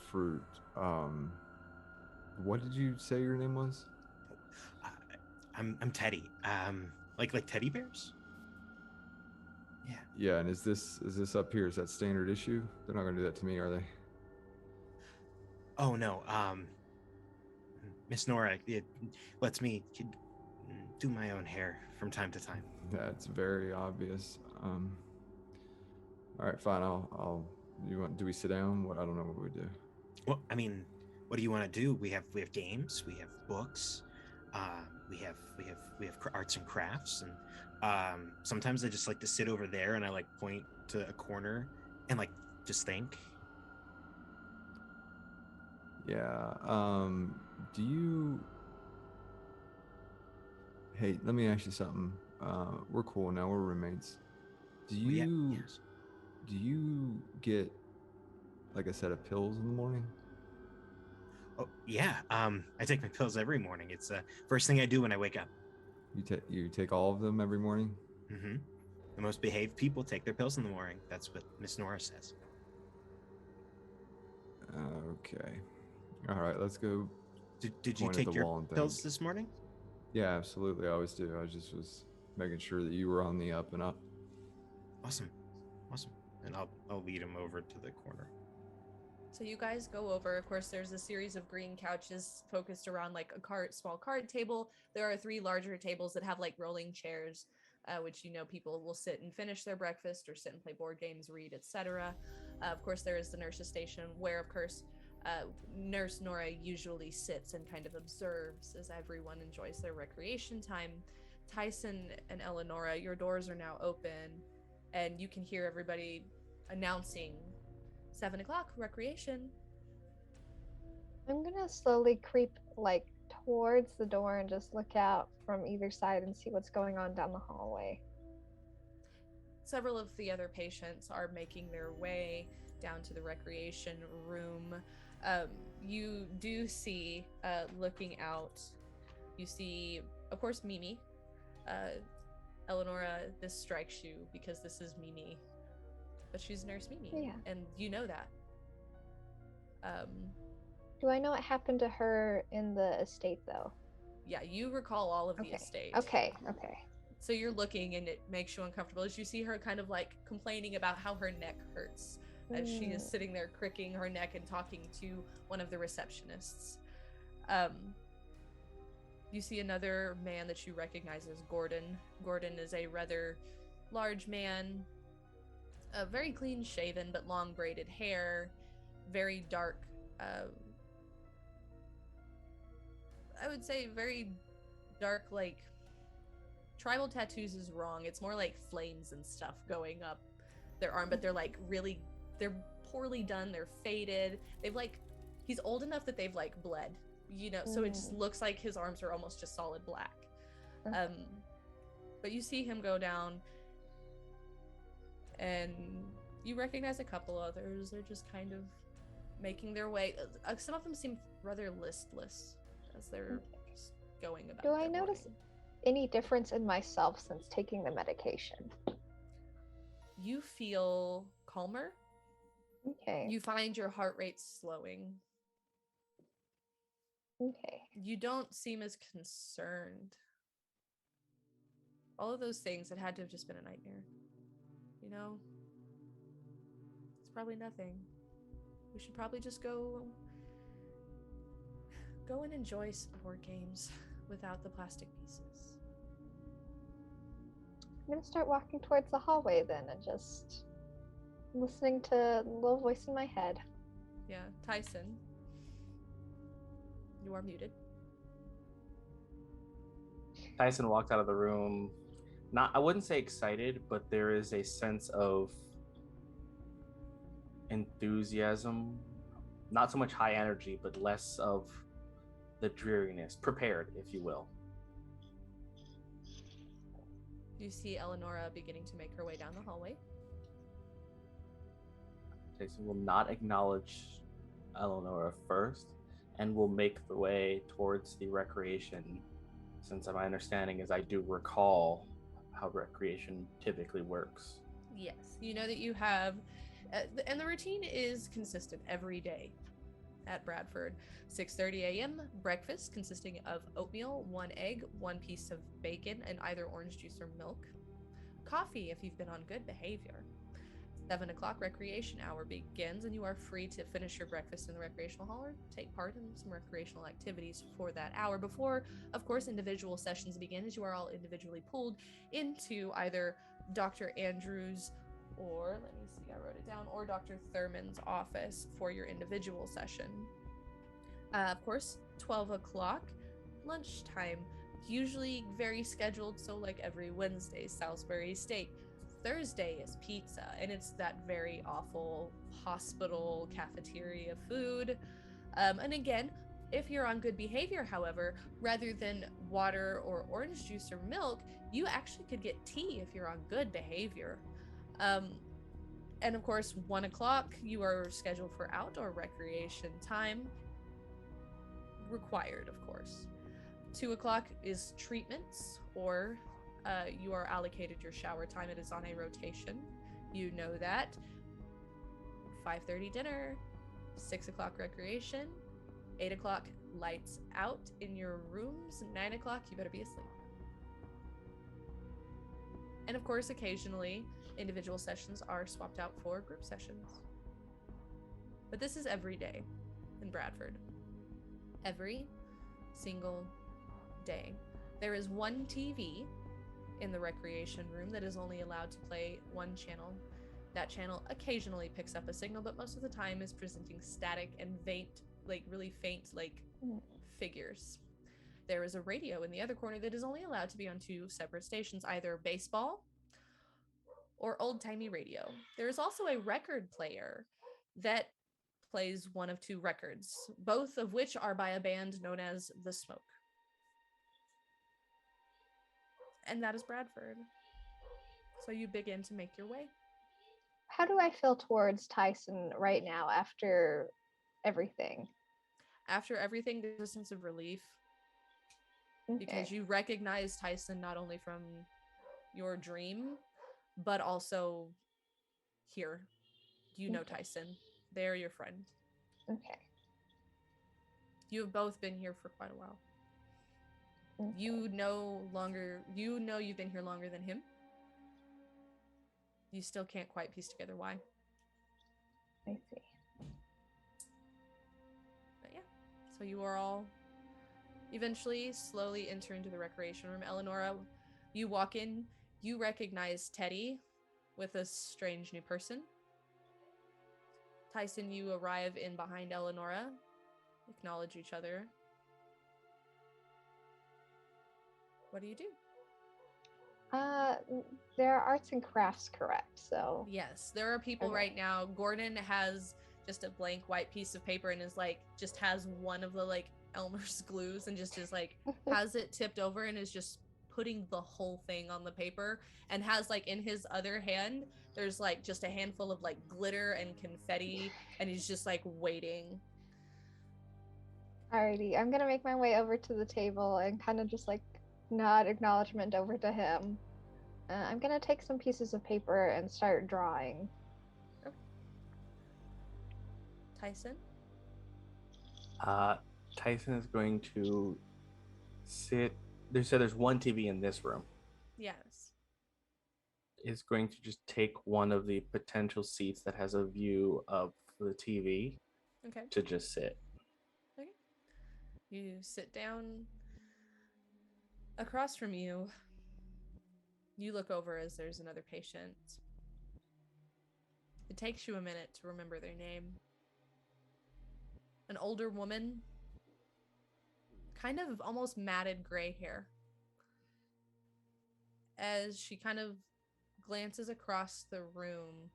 fruit. What did you say your name was? I'm Teddy. Like teddy bears? Yeah. Yeah, and is this up here? Is that standard issue? They're not gonna do that to me, are they? Oh no. Miss Nora, it lets me do my own hair from time to time. That's very obvious. All right, fine. Do we sit down? I don't know what we do. Well, I mean, what do you want to do? We have games, we have books, we have arts and crafts, and sometimes I just like to sit over there and I like point to a corner and like just think. Yeah. Do you? Hey, let me ask you something. We're cool now. We're roommates. Do you? Yes. Do you get like a set of pills in the morning? Oh yeah. I take my pills every morning. It's the first thing I do when I wake up. You take all of them every morning? Mm-hmm. The most behaved people take their pills in the morning. That's what Miss Nora says. Okay. All right, let's go. Did you take your pills this morning? Yeah, absolutely. I always do. I just was making sure that you were on the up and up. Awesome. And I'll lead him over to the corner. So you guys go over. Of course, there's a series of green couches focused around like a small card table. There are 3 larger tables that have like rolling chairs, which people will sit and finish their breakfast or sit and play board games, read, etc. Of course, there is the nurse's station where, of course, Nurse Nora usually sits and kind of observes as everyone enjoys their recreation time. Tyson and Elenora, your doors are now open, and you can hear everybody announcing 7 o'clock recreation. I'm gonna slowly creep like towards the door and just look out from either side and see what's going on down the hallway. Several of the other patients are making their way down to the recreation room. You do see, looking out, you see, of course, Mimi. Elenora, this strikes you because this is Mimi, but she's Nurse Mimi, Yeah. and you know that. Do I know what happened to her in the estate, though? Yeah, you recall all of the estate. Okay. So you're looking, and it makes you uncomfortable as you see her kind of like complaining about how her neck hurts as she is sitting there cricking her neck and talking to one of the receptionists. You see another man that you recognize as Gordon. Gordon is a rather large man, very clean shaven but long braided hair, very dark, I would say very dark, like tribal tattoos is wrong. It's more like flames and stuff going up their arm, but they're poorly done. They're faded. He's old enough that they've like bled, so it just looks like his arms are almost just solid black. But you see him go down, and you recognize a couple others. They're just kind of making their way. Some of them seem rather listless as they're just going about. Do I notice any difference in myself since taking the medication? You feel calmer. Okay. You find your heart rate slowing. Okay. You don't seem as concerned. All of those things, it had to have just been a nightmare. It's probably nothing. We should probably just go and enjoy some board games without the plastic pieces. I'm gonna start walking towards the hallway then and just listening to the little voice in my head. Yeah, Tyson, you are muted. Tyson walked out of the room, I wouldn't say excited, but there is a sense of enthusiasm, not so much high energy, but less of the dreariness, prepared, if you will. You see Elenora beginning to make her way down the hallway. Tyson will not acknowledge Elenora first and will make the way towards the recreation, since my understanding is I do recall how recreation typically works. Yes, you know that you have, and the routine is consistent every day at Bradford. 6:30 a.m. breakfast consisting of oatmeal, 1 egg, 1 piece of bacon, and either orange juice or milk. Coffee if you've been on good behavior. 7 o'clock recreation hour begins, and you are free to finish your breakfast in the recreational hall or take part in some recreational activities for that hour before, of course, individual sessions begin, as you are all individually pulled into either Dr. Andrews or, let me see, I wrote it down, or Dr. Thurman's office for your individual session. Of course, 12 o'clock, lunchtime, usually very scheduled, so like every Wednesday, Salisbury steak. Thursday is pizza, and it's that very awful hospital cafeteria food. And again, if you're on good behavior, however, rather than water or orange juice or milk, you actually could get tea if you're on good behavior. And of course, 1 o'clock, you are scheduled for outdoor recreation time. Required, of course. 2 o'clock is treatments, or you are allocated your shower time. It is on a rotation. You know that. 5:30 dinner, 6 o'clock recreation, 8 o'clock lights out in your rooms, 9 o'clock you better be asleep. And of course, occasionally, individual sessions are swapped out for group sessions. But this is every day in Bradford. Every single day. There is 1 TV in the recreation room that is only allowed to play 1 channel. That channel occasionally picks up a signal, but most of the time is presenting static and faint, like really faint, like figures. There is a radio in the other corner that is only allowed to be on 2 separate stations, either baseball or old-timey radio. There is also a record player that plays 1 of 2 records, both of which are by a band known as The Smoke. And that is Bradford. So you begin to make your way. How do I feel towards Tyson right now after everything? After everything, there's a sense of relief. Okay. Because you recognize Tyson not only from your dream, but also here. You know Tyson. They're your friend. Okay. You've both been here for quite a while. Okay. You know you've been here longer than him. You still can't quite piece together why. I see. But yeah, so you are all eventually slowly enter into the recreation room. Elenora, you walk in, you recognize Teddy with a strange new person. Tyson, you arrive in behind Elenora, acknowledge each other. What do you do? There are arts and crafts, correct? So Yes, there are people right now. Gordon has just a blank white piece of paper and is like, just has one of the like Elmer's glues and just is like, has it tipped over and is just putting the whole thing on the paper, and has like in his other hand, there's like just a handful of like glitter and confetti, and he's just like waiting. Alrighty, I'm gonna make my way over to the table and kind of just like nod acknowledgement over to him. I'm gonna take some pieces of paper and start drawing. Okay. Tyson? Tyson is going to sit. There's 1 TV in this room. Yes. Is going to just take one of the potential seats that has a view of the TV. Okay. To just sit. Okay. You sit down. Across from you, you look over as there's another patient. It takes you a minute to remember their name. An older woman, kind of almost matted gray hair. As she kind of glances across the room,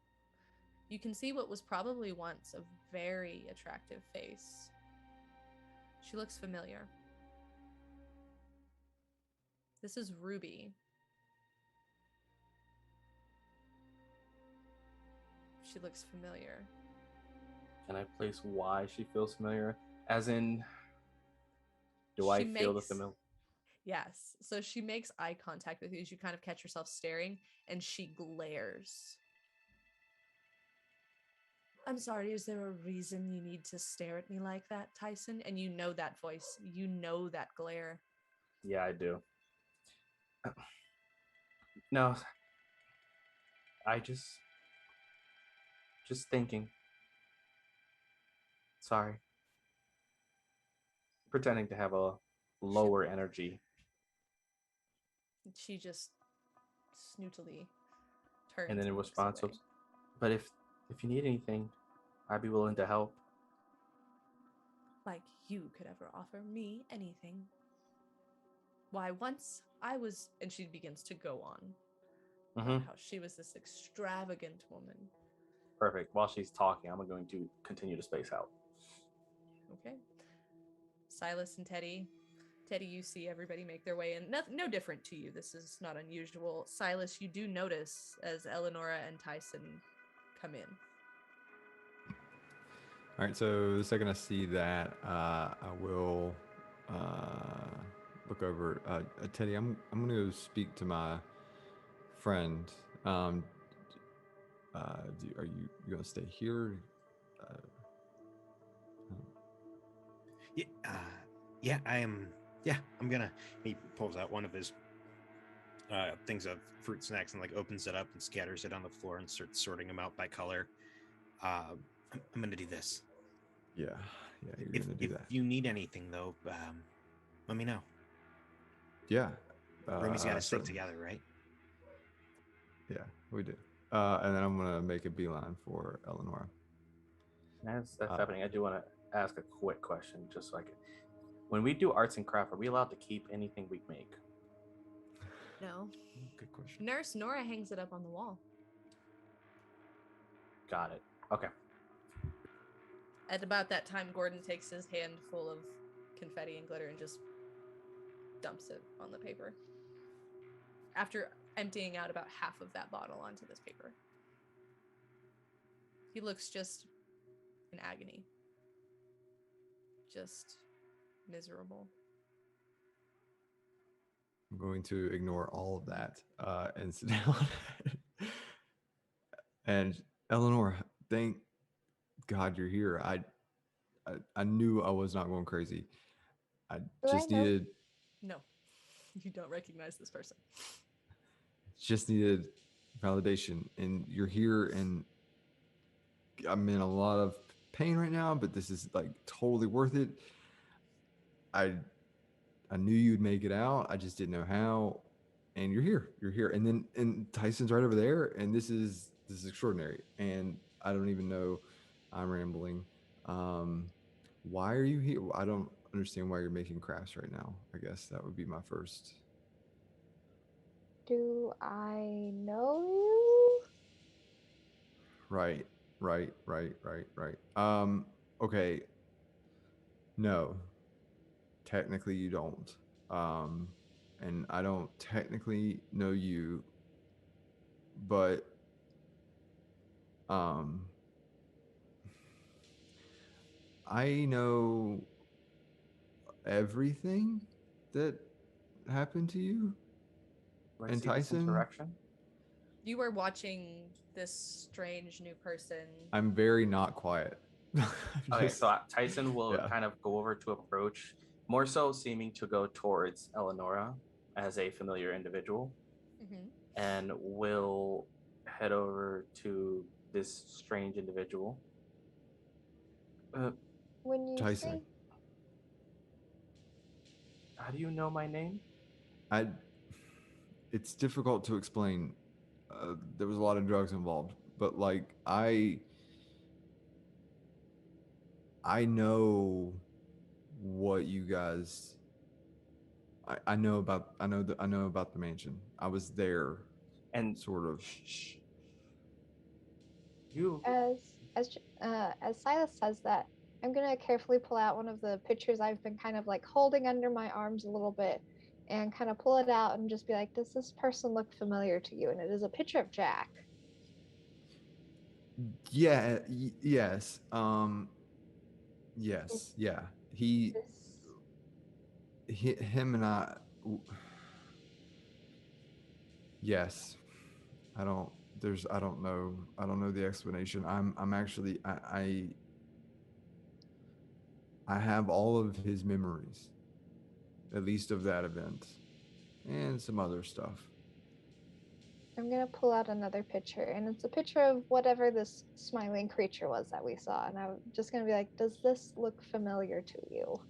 you can see what was probably once a very attractive face. She looks familiar. This is Ruby. She looks familiar. Can I place why she feels familiar? As in, do I feel the familiar? Yes. So she makes eye contact with you as you kind of catch yourself staring, and she glares. I'm sorry, is there a reason you need to stare at me like that, Tyson? And you know that voice. You know that glare. Yeah, I do. No, I just thinking. Sorry. Pretending to have a lower energy. She just snootily turns. And then in looks response, away. but if you need anything, I'd be willing to help. Like you could ever offer me anything. Why, once I was, and she begins to go on about how she was this extravagant woman. Perfect. While she's talking, I'm going to continue to space out. Okay. Sylas and Teddy. Teddy, you see everybody make their way in. No different to you. This is not unusual. Sylas, you do notice as Elenora and Tyson come in. All right, so the second I see that, I will look over. Teddy, I'm going to go speak to my friend. Are you going to stay here? Yeah, I am. Yeah, I'm gonna. He pulls out one of his things of fruit snacks and like opens it up and scatters it on the floor and starts sorting them out by color. I'm gonna do this. Yeah, you're gonna do that. If you need anything though, let me know. Yeah, Roomies got to stick certainly. together, right? Yeah, we do. And then I'm gonna make a beeline for Elenora. As that's happening, I do want to ask a quick question, just so I can. When we do arts and craft, are we allowed to keep anything we make? No. Good question. Nurse Nora hangs it up on the wall. Got it. Okay. At about that time, Gordon takes his hand full of confetti and glitter and just dumps it on the paper. After emptying out about half of that bottle onto this paper. He looks just in agony. Just miserable. I'm going to ignore all of that and sit down. And Eleanor, thank God you're here. I knew I was not going crazy. I just needed. No, you don't recognize this person. Just needed validation, and you're here, and I'm in a lot of pain right now, but this is like totally worth it. I knew you'd make it out. I just didn't know how. And you're here. And Tyson's right over there. And this is extraordinary. And I don't even know. I'm rambling. Why are you here? I don't understand why you're making crafts right now. I guess that would be my first. Do I know you? Right. Okay. No. Technically you don't. And I don't technically know you, but I know everything that happened to you and Tyson. You were watching this strange new person. I'm very not quiet. Okay, so Tyson will kind of go over to approach, more so seeming to go towards Elenora as a familiar individual, and will head over to this strange individual. When you Tyson, how do you know my name? It's difficult to explain. There was a lot of drugs involved, but like I know what you guys. I know about the mansion. I was there, and sort of. As Sylas says that, I'm gonna carefully pull out one of the pictures I've been kind of like holding under my arms a little bit and kind of pull it out and just be like, does this person look familiar to you? And it is a picture of Jack. Yeah, yes. Yes, yeah. Him and I. Yes. I don't. I don't know. I don't know the explanation. I'm actually. I have all of his memories, at least of that event, and some other stuff. I'm gonna pull out another picture, and it's a picture of whatever this smiling creature was that we saw, and I'm just gonna be like, does this look familiar to you?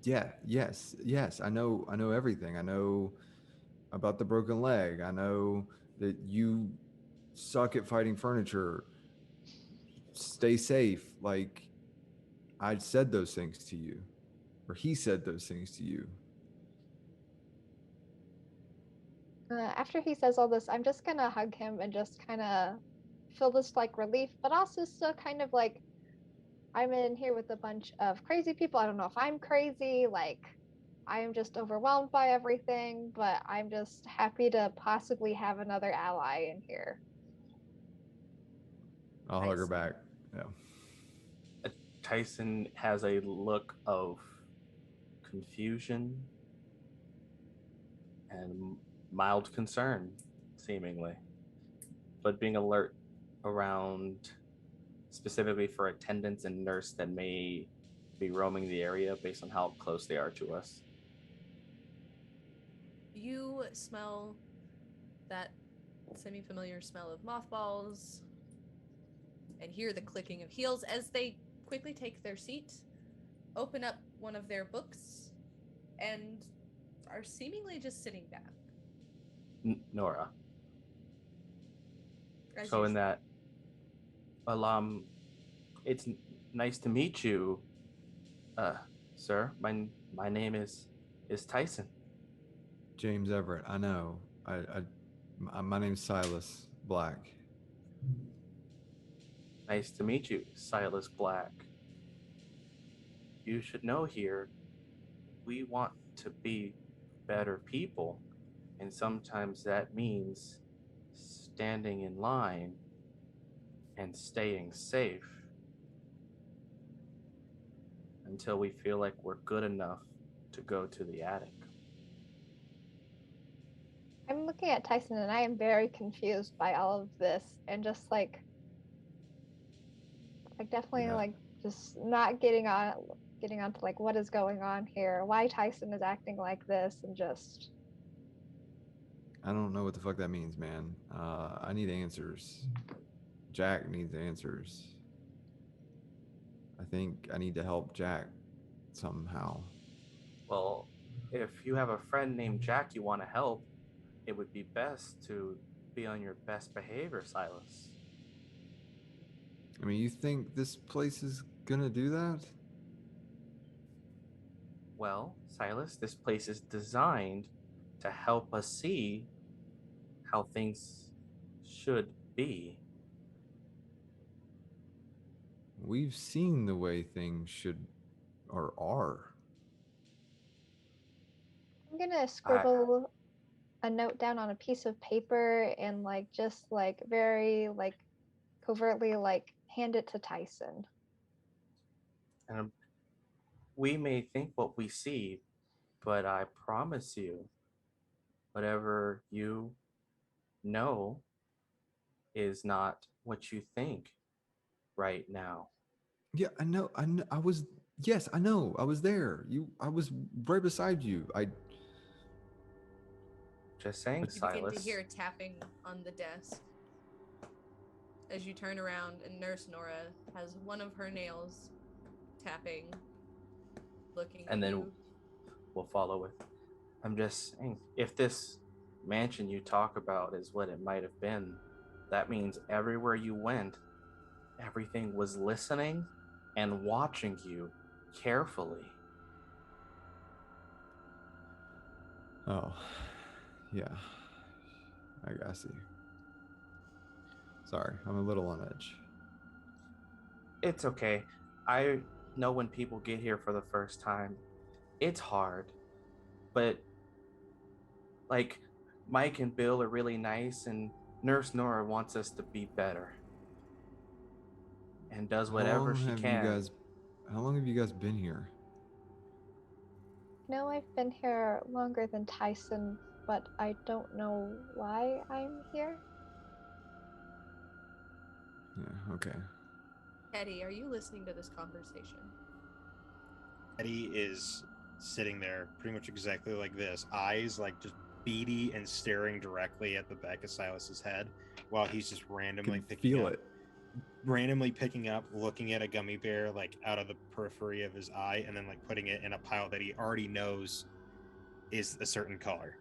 Yeah. Yes. I know everything. I know about the broken leg. I know that you suck at fighting furniture. Stay safe. Like, I said those things to you, or he said those things to you. After he says all this, I'm just gonna hug him and just kind of feel this like relief, but also still kind of like, I'm in here with a bunch of crazy people. I don't know if I'm crazy. Like, I am just overwhelmed by everything, but I'm just happy to possibly have another ally in here. I'll hug her back. Yeah. Tyson has a look of confusion and mild concern, seemingly, but being alert around specifically for attendants and nurse that may be roaming the area based on how close they are to us. You smell that semi-familiar smell of mothballs and hear the clicking of heels as they quickly take their seat, open up one of their books, and are seemingly just sitting back. Nora. As so usual. In that, it's nice to meet you, sir. My name is Tyson. James Everett. I know. My name's Sylas Black. Nice to meet you, Sylas Black. You should know here, we want to be better people, and sometimes that means standing in line and staying safe until we feel like we're good enough to go to the attic. I'm looking at Tyson and I am very confused by all of this and just like definitely Yeah. like just not getting onto like what is going on here, why Tyson is acting like this, and just I don't know what the fuck that means, man. I need answers. Jack needs answers. I think I need to help Jack somehow. Well, if you have a friend named Jack you want to help, it would be best to be on your best behavior, Sylas. I mean, you think this place is gonna do that? Well, Sylas, this place is designed to help us see how things should be. We've seen the way things should or are. I'm gonna scribble a note down on a piece of paper and like just like very like covertly like hand it to Tyson. And we may think what we see, but I promise you, whatever you know is not what you think right now. Yeah, I know. I was. Yes, I know. I was there. I was right beside you. Just saying, You begin to Sylas. hear tapping on the desk as you turn around, and Nurse Nora has one of her nails tapping, looking And at then you. we'll follow with, I'm just saying, if this mansion you talk about is what it might have been, that means everywhere you went, everything was listening and watching you carefully. Oh, yeah. I see. Sorry, I'm a little on edge. It's okay. I know when people get here for the first time, it's hard. But, like, Mike and Bill are really nice, and Nurse Nora wants us to be better. And does whatever she can. How long have you guys been here? No, I've been here longer than Tyson, but I don't know why I'm here. Yeah, okay. Eddie, are you listening to this conversation? Eddie is sitting there pretty much exactly like this, eyes like just beady and staring directly at the back of Silas's head while he's just randomly picking up, looking at a gummy bear like out of the periphery of his eye, and then like putting it in a pile that he already knows is a certain color.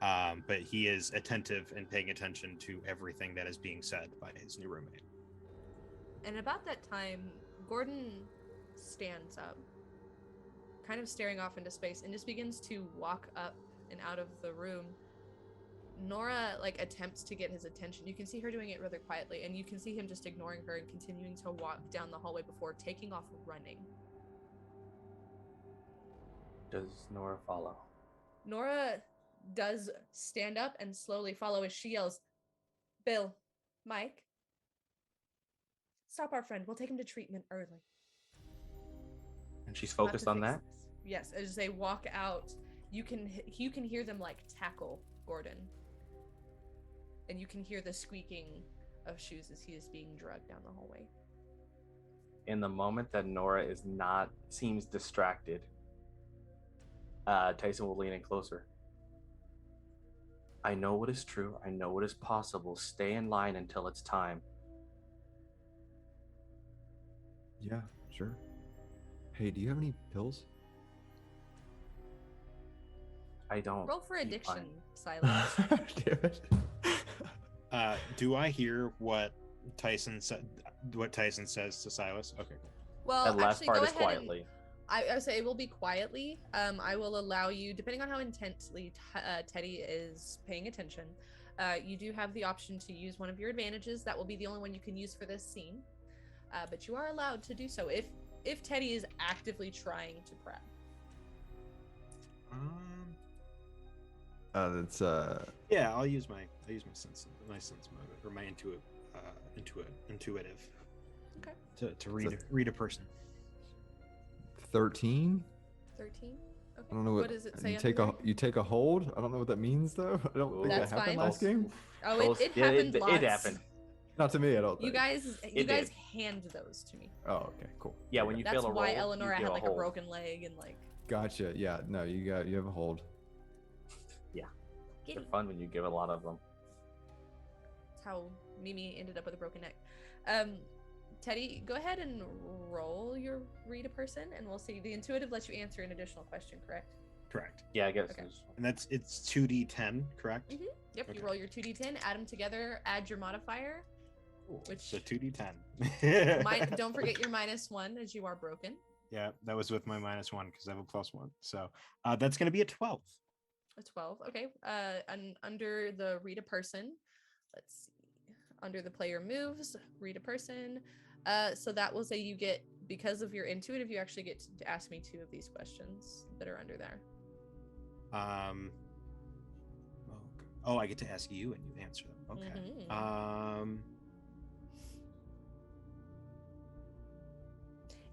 But he is attentive and paying attention to everything that is being said by his new roommate. And about that time, Gordon stands up, kind of staring off into space, and just begins to walk up and out of the room. Nora like attempts to get his attention. You can see her doing it rather quietly, and you can see him just ignoring her and continuing to walk down the hallway before taking off running. Does Nora follow? Nora does stand up and slowly follow as she yells, "Bill, Mike, stop our friend. We'll take him to treatment early." And she's focused on that? Yes, as they walk out, you can hear them like tackle Gordon. And you can hear the squeaking of shoes as he is being dragged down the hallway. In the moment that Nora seems distracted, Tyson will lean in closer. I know what is true. I know what is possible. Stay in line until it's time. Yeah, sure. Hey, do you have any pills? I don't. Roll for addiction, Silas. Damn it. Do I hear what Tyson said? What Tyson says to Silas? Okay. Well, That last actually, part go is ahead quietly. I would say it will be quietly. I will allow you, depending on how intensely Teddy is paying attention, you do have the option to use one of your advantages. That will be the only one you can use for this scene. But you are allowed to do so if Teddy is actively trying to prep. That's Yeah, I'll use my sense motive or my intuitive. Okay. To read a person. 13. 13. Okay. I don't know what does it say? You take a hold. I don't know what that means though. I don't think That's that happened fine. last game. Oh, it happened lots. It happened. Not to me, I don't You think. guys did. hand those to me. Oh, okay, cool. Yeah, when you That's fail a roll, why Elenora you had give like hold. a broken leg and like. Gotcha. Yeah, no, you have a hold. Yeah, Giddy. they're fun when you give a lot of them. That's how Mimi ended up with a broken neck. Teddy, go ahead and roll your read a person, and we'll see. The intuitive lets you answer an additional question, correct? Correct. Yeah, I guess. Okay. And it's 2d10, correct? Mm-hmm. Yep. Okay. You roll your 2d10, add them together, add your modifier. Cool. Which So 2d10. Don't forget your -1 as you are broken. Yeah, that was with my -1 because I have a +1. So that's going to be a 12. A 12. Okay. And under the read a person, let's see. Under the player moves, read a person. So that will say you get, because of your intuitive, you actually get to ask me 2 of these questions that are under there. Oh, I get to ask you and you answer them. Okay. Mm-hmm.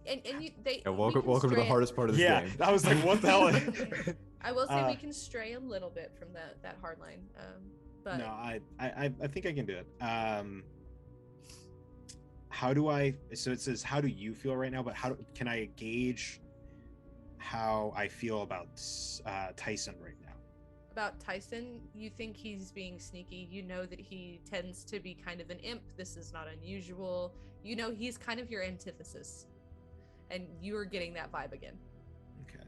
And you, Yeah, welcome to the hardest part of this game. I was like, what the hell? I will say we can stray a little bit from that hard line. But no, I think I can do it. How do I? So it says, how do you feel right now? But can I gauge how I feel about Tyson right now? About Tyson, you think he's being sneaky. You know that he tends to be kind of an imp. This is not unusual. You know he's kind of your antithesis, and you are getting that vibe again. Okay.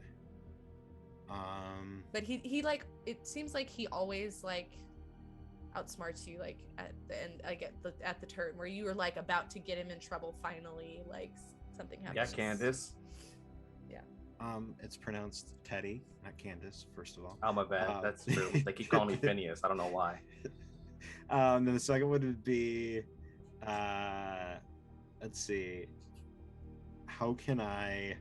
But he like, it seems like he always like outsmarts you, like at the end, like at the turn where you were like about to get him in trouble finally, like something happens. Yeah, Candace. Yeah. It's pronounced Teddy, not Candace, first of all. Oh, my bad. That's true. They keep calling me Phineas. I don't know why. Then the second one would be let's see. how can I,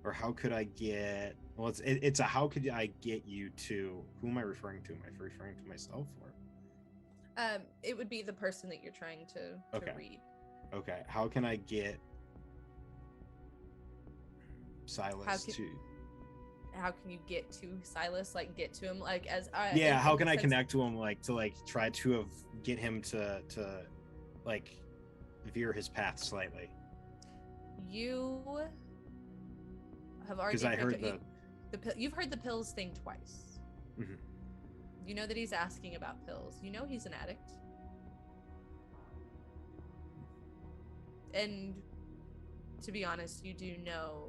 or how could I get? Well, it's a how could I get you to? Who am I referring to? Am I referring to myself or? It would be the person that you're trying to Okay. read. Okay. How can I get Sylas to? How can you get to Sylas? Like get to him? Like as Yeah. How in can the I sense- connect to him? Like to try to get him to like veer his path slightly. You have already. Because I heard you've heard the pills thing twice. Mhm. You know that he's asking about pills. You know he's an addict. And to be honest, you do know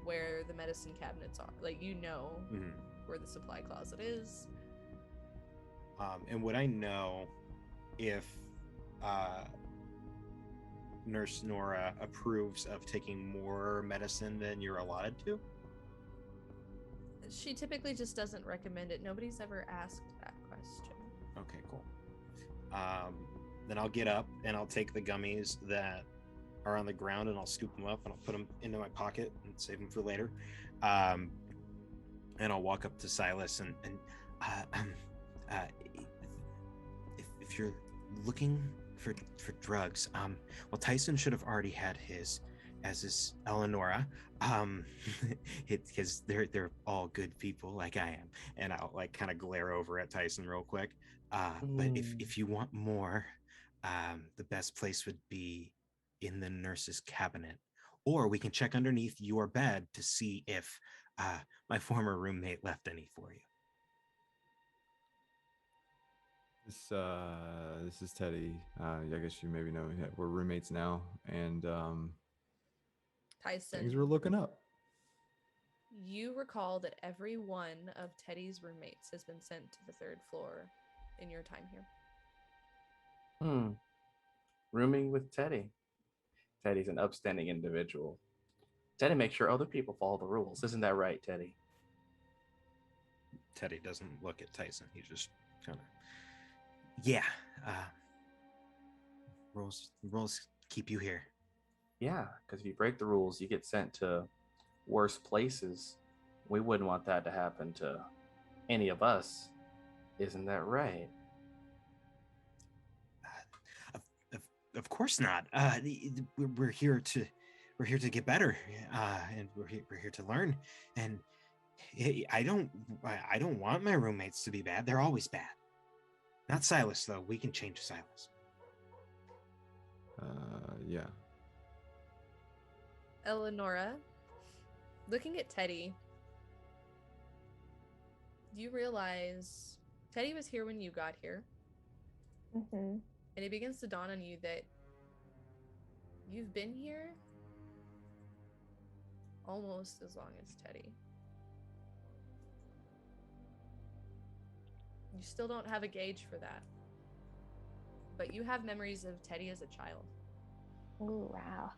where the medicine cabinets are. Like, you know where the supply closet is. And would I know if Nurse Nora approves of taking more medicine than you're allotted to? She typically just doesn't recommend it. Nobody's ever asked that question. Okay, cool. Then I'll get up and I'll take the gummies that are on the ground and I'll scoop them up and I'll put them into my pocket and save them for later. And I'll walk up to Sylas and if you're looking for drugs, well, Tyson should have already had his, as is Elenora. Because they're all good people like I am, and I'll like kind of glare over at Tyson real quick. But if you want more, the best place would be in the nurse's cabinet, or we can check underneath your bed to see if my former roommate left any for you. This is Teddy. I guess you maybe know we're roommates now, and Tyson, things were looking up. You recall that every one of Teddy's roommates has been sent to the 3rd floor in your time here. Rooming with Teddy. Teddy's an upstanding individual. Teddy makes sure other people follow the rules. Isn't that right, Teddy? Teddy doesn't look at Tyson. He just kind of, yeah. Rules keep you here. Yeah, because if you break the rules, you get sent to worse places. We wouldn't want that to happen to any of us. Isn't that right? Of course not. We're here to get better, and we're here to learn. And I don't want my roommates to be bad. They're always bad. Not Sylas though. We can change Sylas. Yeah. Elenora, looking at Teddy, you realize Teddy was here when you got here. Mm-hmm. And it begins to dawn on you that you've been here almost as long as Teddy. You still don't have a gauge for that. But you have memories of Teddy as a child. Ooh, wow.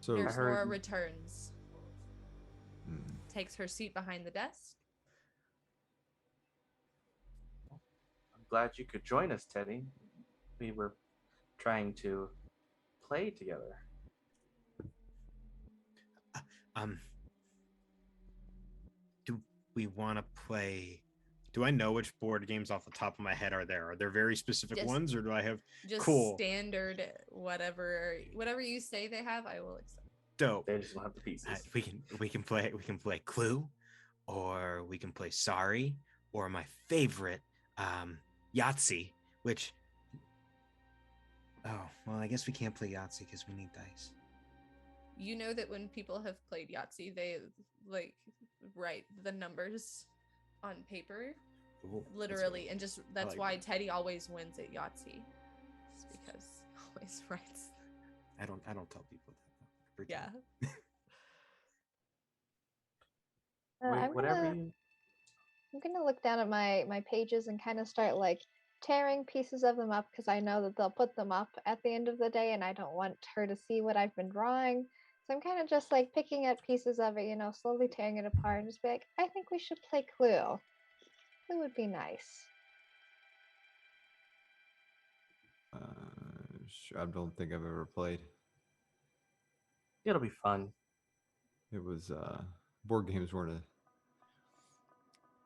So Nurse I heard- Nora returns, takes her seat behind the desk. I'm glad you could join us, Teddy. We were trying to play together. Do we want to play? Do I know which board games off the top of my head are there? Are there very specific Just- ones, or do I have Just cool? standard whatever you say they have, I will accept. Dope. They just don't have the pieces. We can play Clue, or we can play Sorry, or my favorite, Yahtzee. Which, oh well, I guess we can't play Yahtzee because we need dice. You know that when people have played Yahtzee, they like write the numbers on paper, Ooh, literally, and just that's like why that. Teddy always wins at Yahtzee, just because he always writes. I don't tell people that. Yeah. Whatever I'm you. gonna look down at my pages and kind of start like tearing pieces of them up because I know that they'll put them up at the end of the day, and I don't want her to see what I've been drawing. So I'm kind of just like picking at pieces of it, slowly tearing it apart, and just be like, I think we should play Clue. Clue would be nice. I don't think I've ever played. It'll be fun. It was board games weren't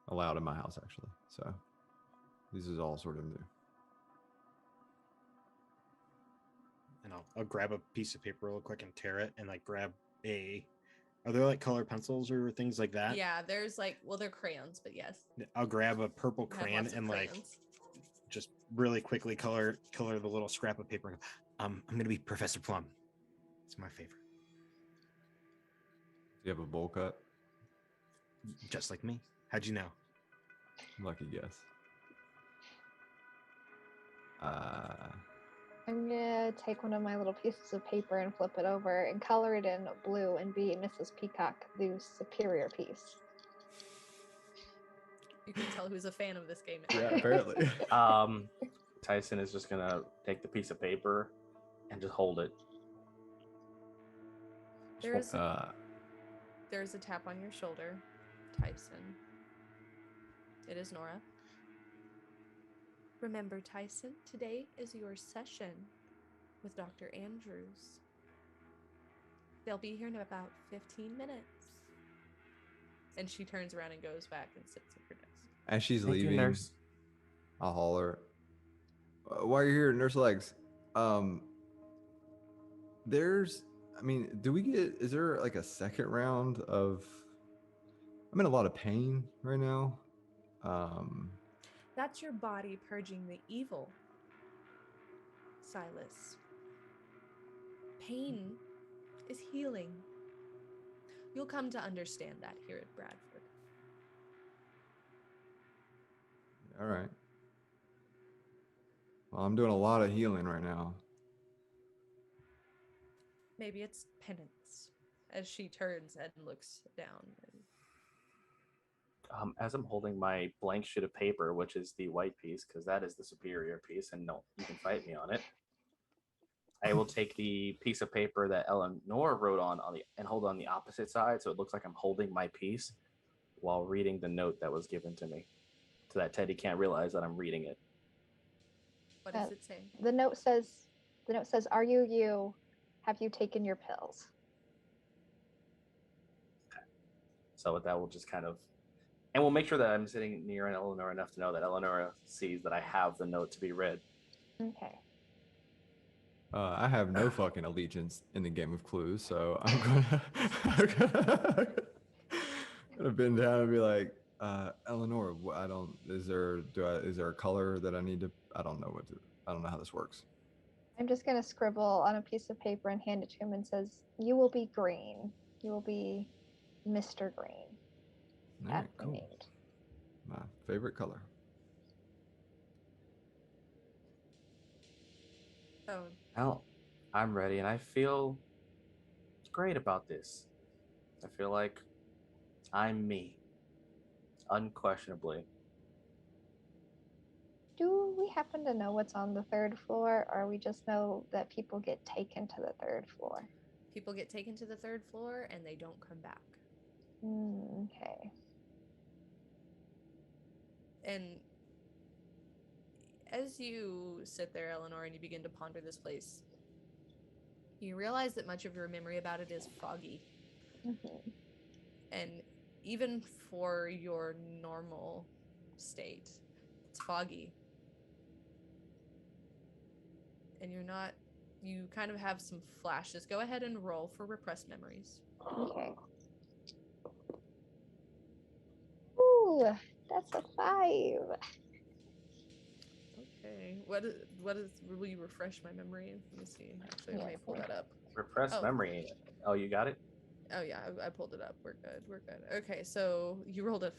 allowed in my house actually, so this is all sort of new. And I'll grab a piece of paper real quick and tear it, and like grab a. Are there like color pencils or things like that? Yeah, there's like, well, they're crayons, but yes. I'll grab a purple I have crayon lots of and like crayons. just really quickly color the little scrap of paper. I'm gonna be Professor Plum. It's my favorite. Do you have a bowl cut? Just like me. How'd you know? Lucky guess. I'm gonna take one of my little pieces of paper and flip it over and color it in blue and be Mrs. Peacock, the superior piece. You can tell who's a fan of this game. Yeah, apparently. Tyson is just gonna take the piece of paper and just hold it. There's a tap on your shoulder, Tyson. It is Nora. Remember, Tyson, today is your session with Dr. Andrews. They'll be here in about 15 minutes. And she turns around and goes back and sits at her desk. As she's Thank you, leaving, nurse. I'll holler. While you're here, Nurse Legs, is there like a second round of, I'm in a lot of pain right now. That's your body purging the evil, Sylas. Pain is healing. You'll come to understand that here at Bradford. All right. Well, I'm doing a lot of healing right now. Maybe it's penance, as she turns and looks down. As I'm holding my blank sheet of paper, which is the white piece, because that is the superior piece, and no, you can fight me on it. I will take the piece of paper that Elenora wrote on the and hold it on the opposite side, so it looks like I'm holding my piece while reading the note that was given to me, so that Teddy can't realize that I'm reading it. What does it say? The note says, "Are you you? Have you taken your pills?" Okay. So with that, we'll just kind of, and we'll make sure that I'm sitting near Elenora enough to know that Elenora sees that I have the note to be read. Okay. I have no fucking allegiance in the game of Clues, so I'm gonna bend down and be like, Elenora, is there a color that I need to? I don't know how this works. I'm just gonna scribble on a piece of paper and hand it to him and says, "You will be green. You will be Mr. Green." All right, cool. Named. My favorite color. Oh. Well, I'm ready, and I feel great about this. I feel like I'm me, unquestionably. Do we happen to know what's on the third floor, or we just know that people get taken to the third floor? People get taken to the third floor and they don't come back. Okay. And as you sit there, Elenora, and you begin to ponder this place, you realize that much of your memory about it is foggy. Mm-hmm. And even for your normal state, it's foggy. And you kind of have some flashes. Go ahead and roll for repressed memories. Okay. Ooh, that's a 5. Okay. What is will you refresh my memory? Let me see. Actually, I may pull that up. Repressed memory. Oh, you got it? Oh yeah, I pulled it up. We're good. Okay, so you rolled a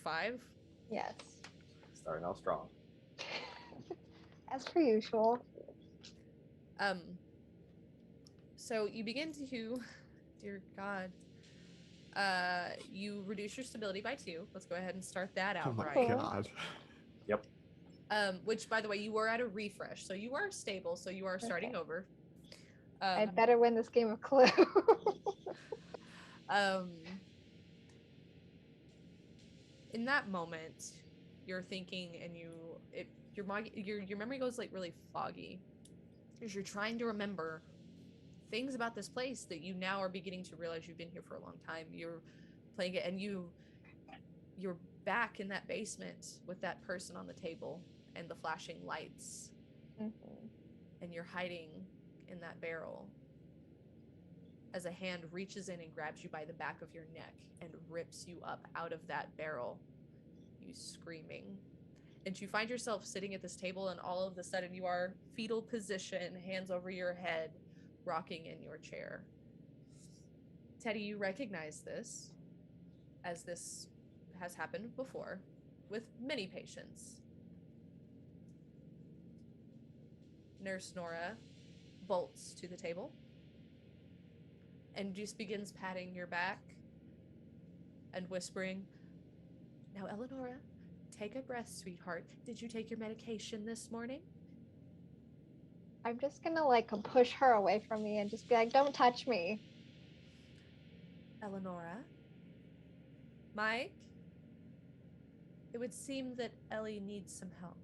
5? Yes. Starting off strong. As per usual. So you begin to, dear God, you reduce your stability by 2. Let's go ahead and start that out. Oh my right. God. Yep. Which, by the way, you were at a refresh, so you are stable, so you are starting over. I better win this game of Clue. In that moment, you're thinking, and your memory goes like really foggy as you're trying to remember things about this place that you now are beginning to realize you've been here for a long time. You're playing it, and you're back in that basement with that person on the table and the flashing lights, and you're hiding in that barrel as a hand reaches in and grabs you by the back of your neck and rips you up out of that barrel, you screaming. And you find yourself sitting at this table, and all of a sudden you are fetal position, hands over your head, rocking in your chair. Teddy, you recognize this, as this has happened before with many patients. Nurse Nora bolts to the table and just begins patting your back and whispering, "Now, Elenora, take a breath, sweetheart. Did you take your medication this morning?" I'm just gonna like push her away from me and just be like, "Don't touch me." Elenora? Mike? It would seem that Ellie needs some help.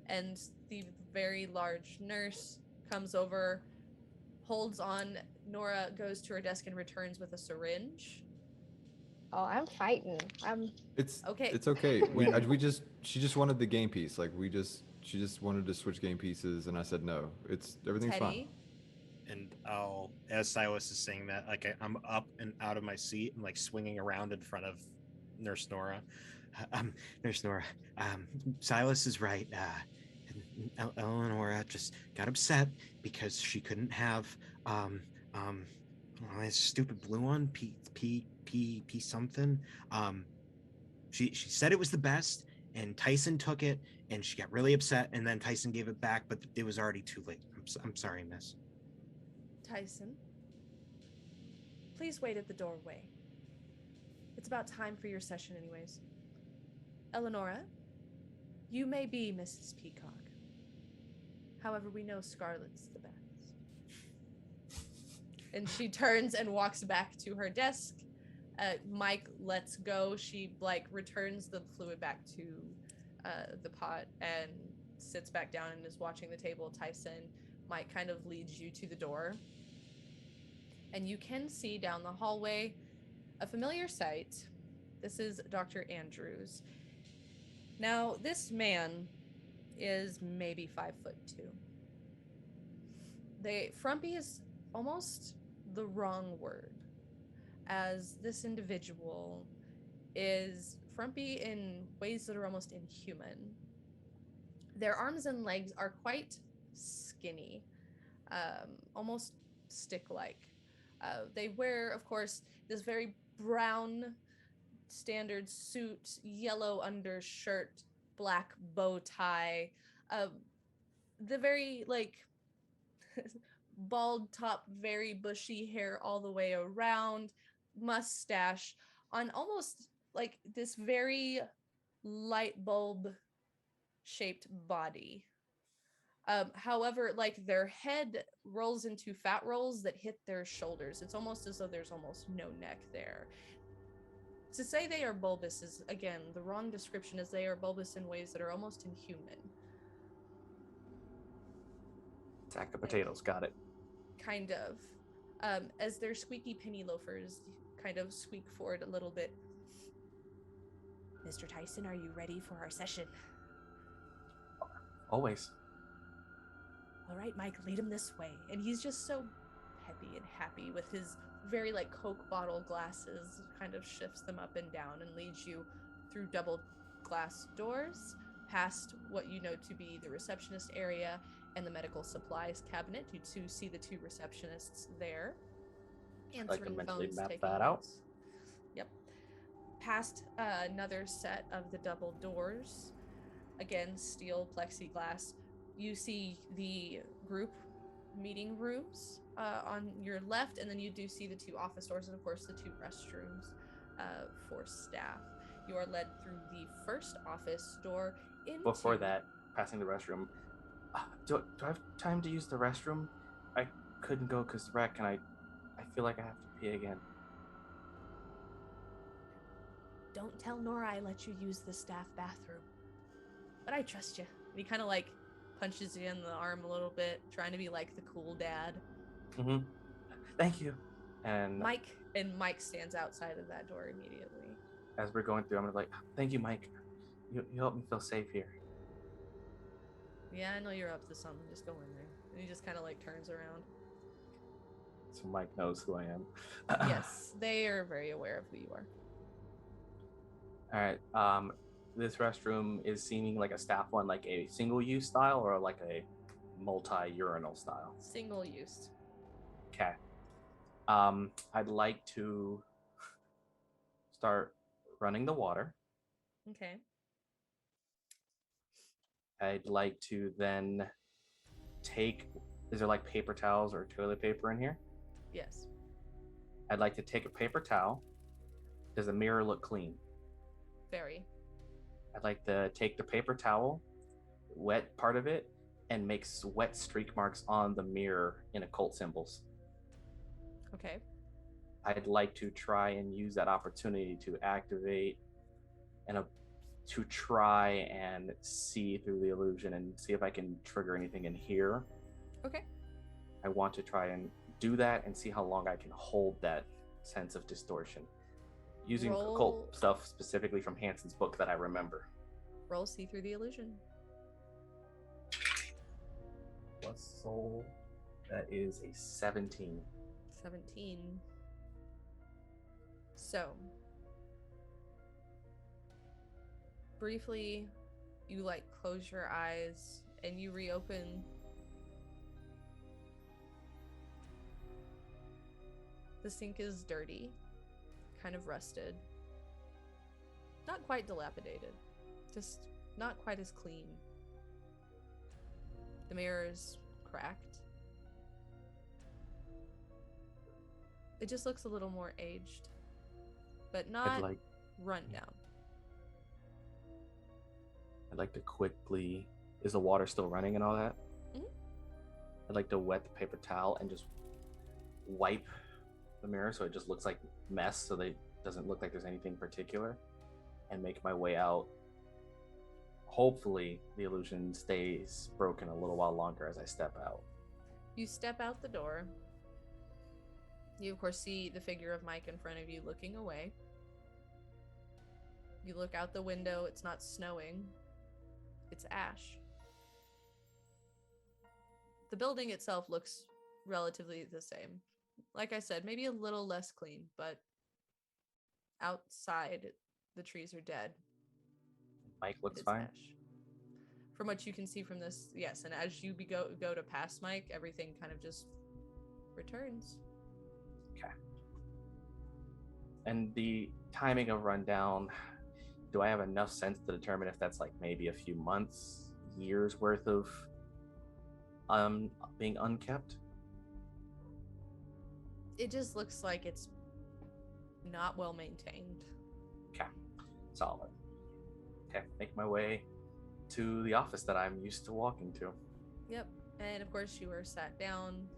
And the very large nurse comes over, holds on. Nora goes to her desk and returns with a syringe. Oh, I'm fighting. It's Okay. It's okay. She just wanted the game piece. Like she just wanted to switch game pieces, and I said no. Everything's fine. Teddy? And I'll, as Sylas is saying that, like I'm up and out of my seat and like swinging around in front of Nurse Nora. Nurse Nora, Sylas is right. Elenora just got upset because she couldn't have this stupid blue one, P something. She said it was the best, and Tyson took it, and she got really upset, and then Tyson gave it back, but it was already too late. I'm sorry, miss. Tyson, please wait at the doorway. It's about time for your session anyways. Elenora, you may be Mrs. Peacock. However, we know Scarlet's the best. And she turns and walks back to her desk. Mike lets go. She returns the fluid back to the pot and sits back down and is watching the table. Tyson, Mike kind of leads you to the door. And you can see down the hallway a familiar sight. This is Dr. Andrews. Now, this man is maybe 5'2". Frumpy is almost the wrong word, as this individual is frumpy in ways that are almost inhuman. Their arms and legs are quite skinny, almost stick-like. They wear, of course, this very brown standard suit, yellow undershirt, black bow tie, the very bald top, very bushy hair all the way around, mustache on almost like this very light bulb shaped body. However, their head rolls into fat rolls that hit their shoulders. It's almost as though there's almost no neck there. To say they are bulbous is, again, the wrong description, as they are bulbous in ways that are almost inhuman. Sack of potatoes, got it. Kind of. As their squeaky penny loafers kind of squeak forward a little bit. Mr. Tyson, are you ready for our session? Always. All right, Mike, lead him this way. And he's just so peppy and happy with his very Coke bottle glasses, kind of shifts them up and down and leads you through double glass doors, past what you know to be the receptionist area and the medical supplies cabinet. You two see the two receptionists there, answering phones, taking that out. notes. Yep. Past another set of the double doors, again, steel plexiglass. You see the group meeting rooms on your left, and then you do see the two office doors and, of course, the two restrooms for staff. You are led through the first office door into... Before that, passing the restroom, do I have time to use the restroom? I couldn't go because the wreck, and I feel like I have to pee again. don't tell Nora I let you use the staff bathroom. But I trust you. And he kind of like punches you in the arm a little bit, trying to be like the cool dad. Mm-hmm. Thank you. And Mike stands outside of that door immediately. as we're going through, I'm like, thank you, Mike. You help me feel safe here. Yeah, I know you're up to something. Just go in there. And he just kind of like turns around. So Mike knows who I am. Yes, they are very aware of who you are. All right. This restroom is seeming like a staff one, like a single-use style or like a multi-urinal style. Single use. Okay. I'd like to start running the water. Okay. I'd like to then is there like paper towels or toilet paper in here? Yes. I'd like to take a paper towel. Does the mirror look clean? Very. I'd like to take the paper towel, wet part of it, and make wet streak marks on the mirror in occult symbols. Okay. I'd like to try and use that opportunity to activate and to try and see through the illusion and see if I can trigger anything in here. Okay. I want to try and do that and see how long I can hold that sense of distortion. Using occult stuff specifically from Hanson's book that I remember. Roll see through the illusion. Plus soul. That is a 17. 17. So, briefly, you like close your eyes and you reopen. The sink is dirty, kind of rusted. Not quite dilapidated, just not quite as clean. The mirror is cracked. It just looks a little more aged, but not run down. I'd like to quickly... Is the water still running and all that? Mm-hmm. I'd like to wet the paper towel and just wipe the mirror so it just looks like mess, so that it doesn't look like there's anything particular, and make my way out. Hopefully the illusion stays broken a little while longer as I step out. You step out the door. You of course see the figure of Mike in front of you looking away. You look out the window. It's not snowing. It's ash. The building itself looks relatively the same. Like I said, maybe a little less clean, but outside the trees are dead. Mike looks It's fine. ash. From what you can see from this, yes, and as you go to pass Mike, everything kind of just returns. Okay. And the timing of rundown, do I have enough sense to determine if that's like maybe a few months, years worth of being unkept? It just looks like it's not well maintained. Okay, solid. Okay, make my way to the office that I'm used to walking to. Yep, and of course you are sat down,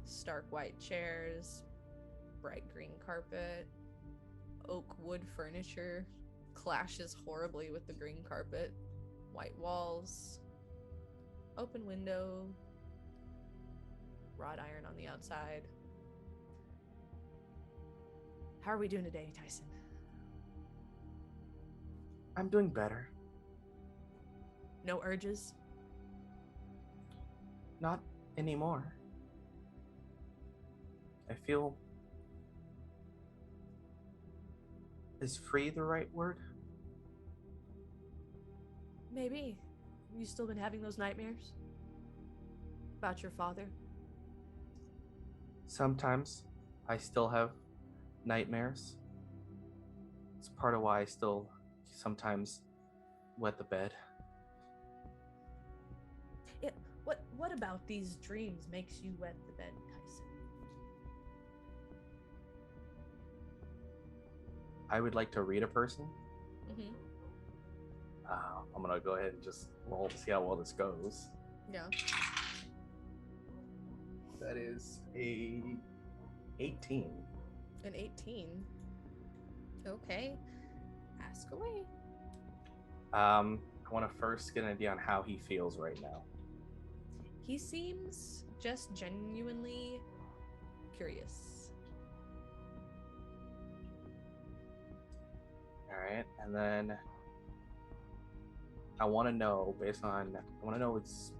stark white chairs, bright green carpet, oak wood furniture clashes horribly with the green carpet, white walls, open window, wrought iron on the outside. How are we doing today, Tyson? I'm doing better. No urges? Not anymore. I feel... Is free the right word? Maybe. You still been having those nightmares? About your father? Sometimes I still have nightmares. It's part of why I still sometimes wet the bed. Yeah, what about these dreams makes you wet the bed, Tyson? I would like to read a person. Mm-hmm. I'm gonna go ahead and just roll to see how well this goes. Yeah. That is a 18. An 18. Okay. Ask away. I want to first get an idea on how he feels right now. He seems just genuinely curious. All right, and then I want to know it's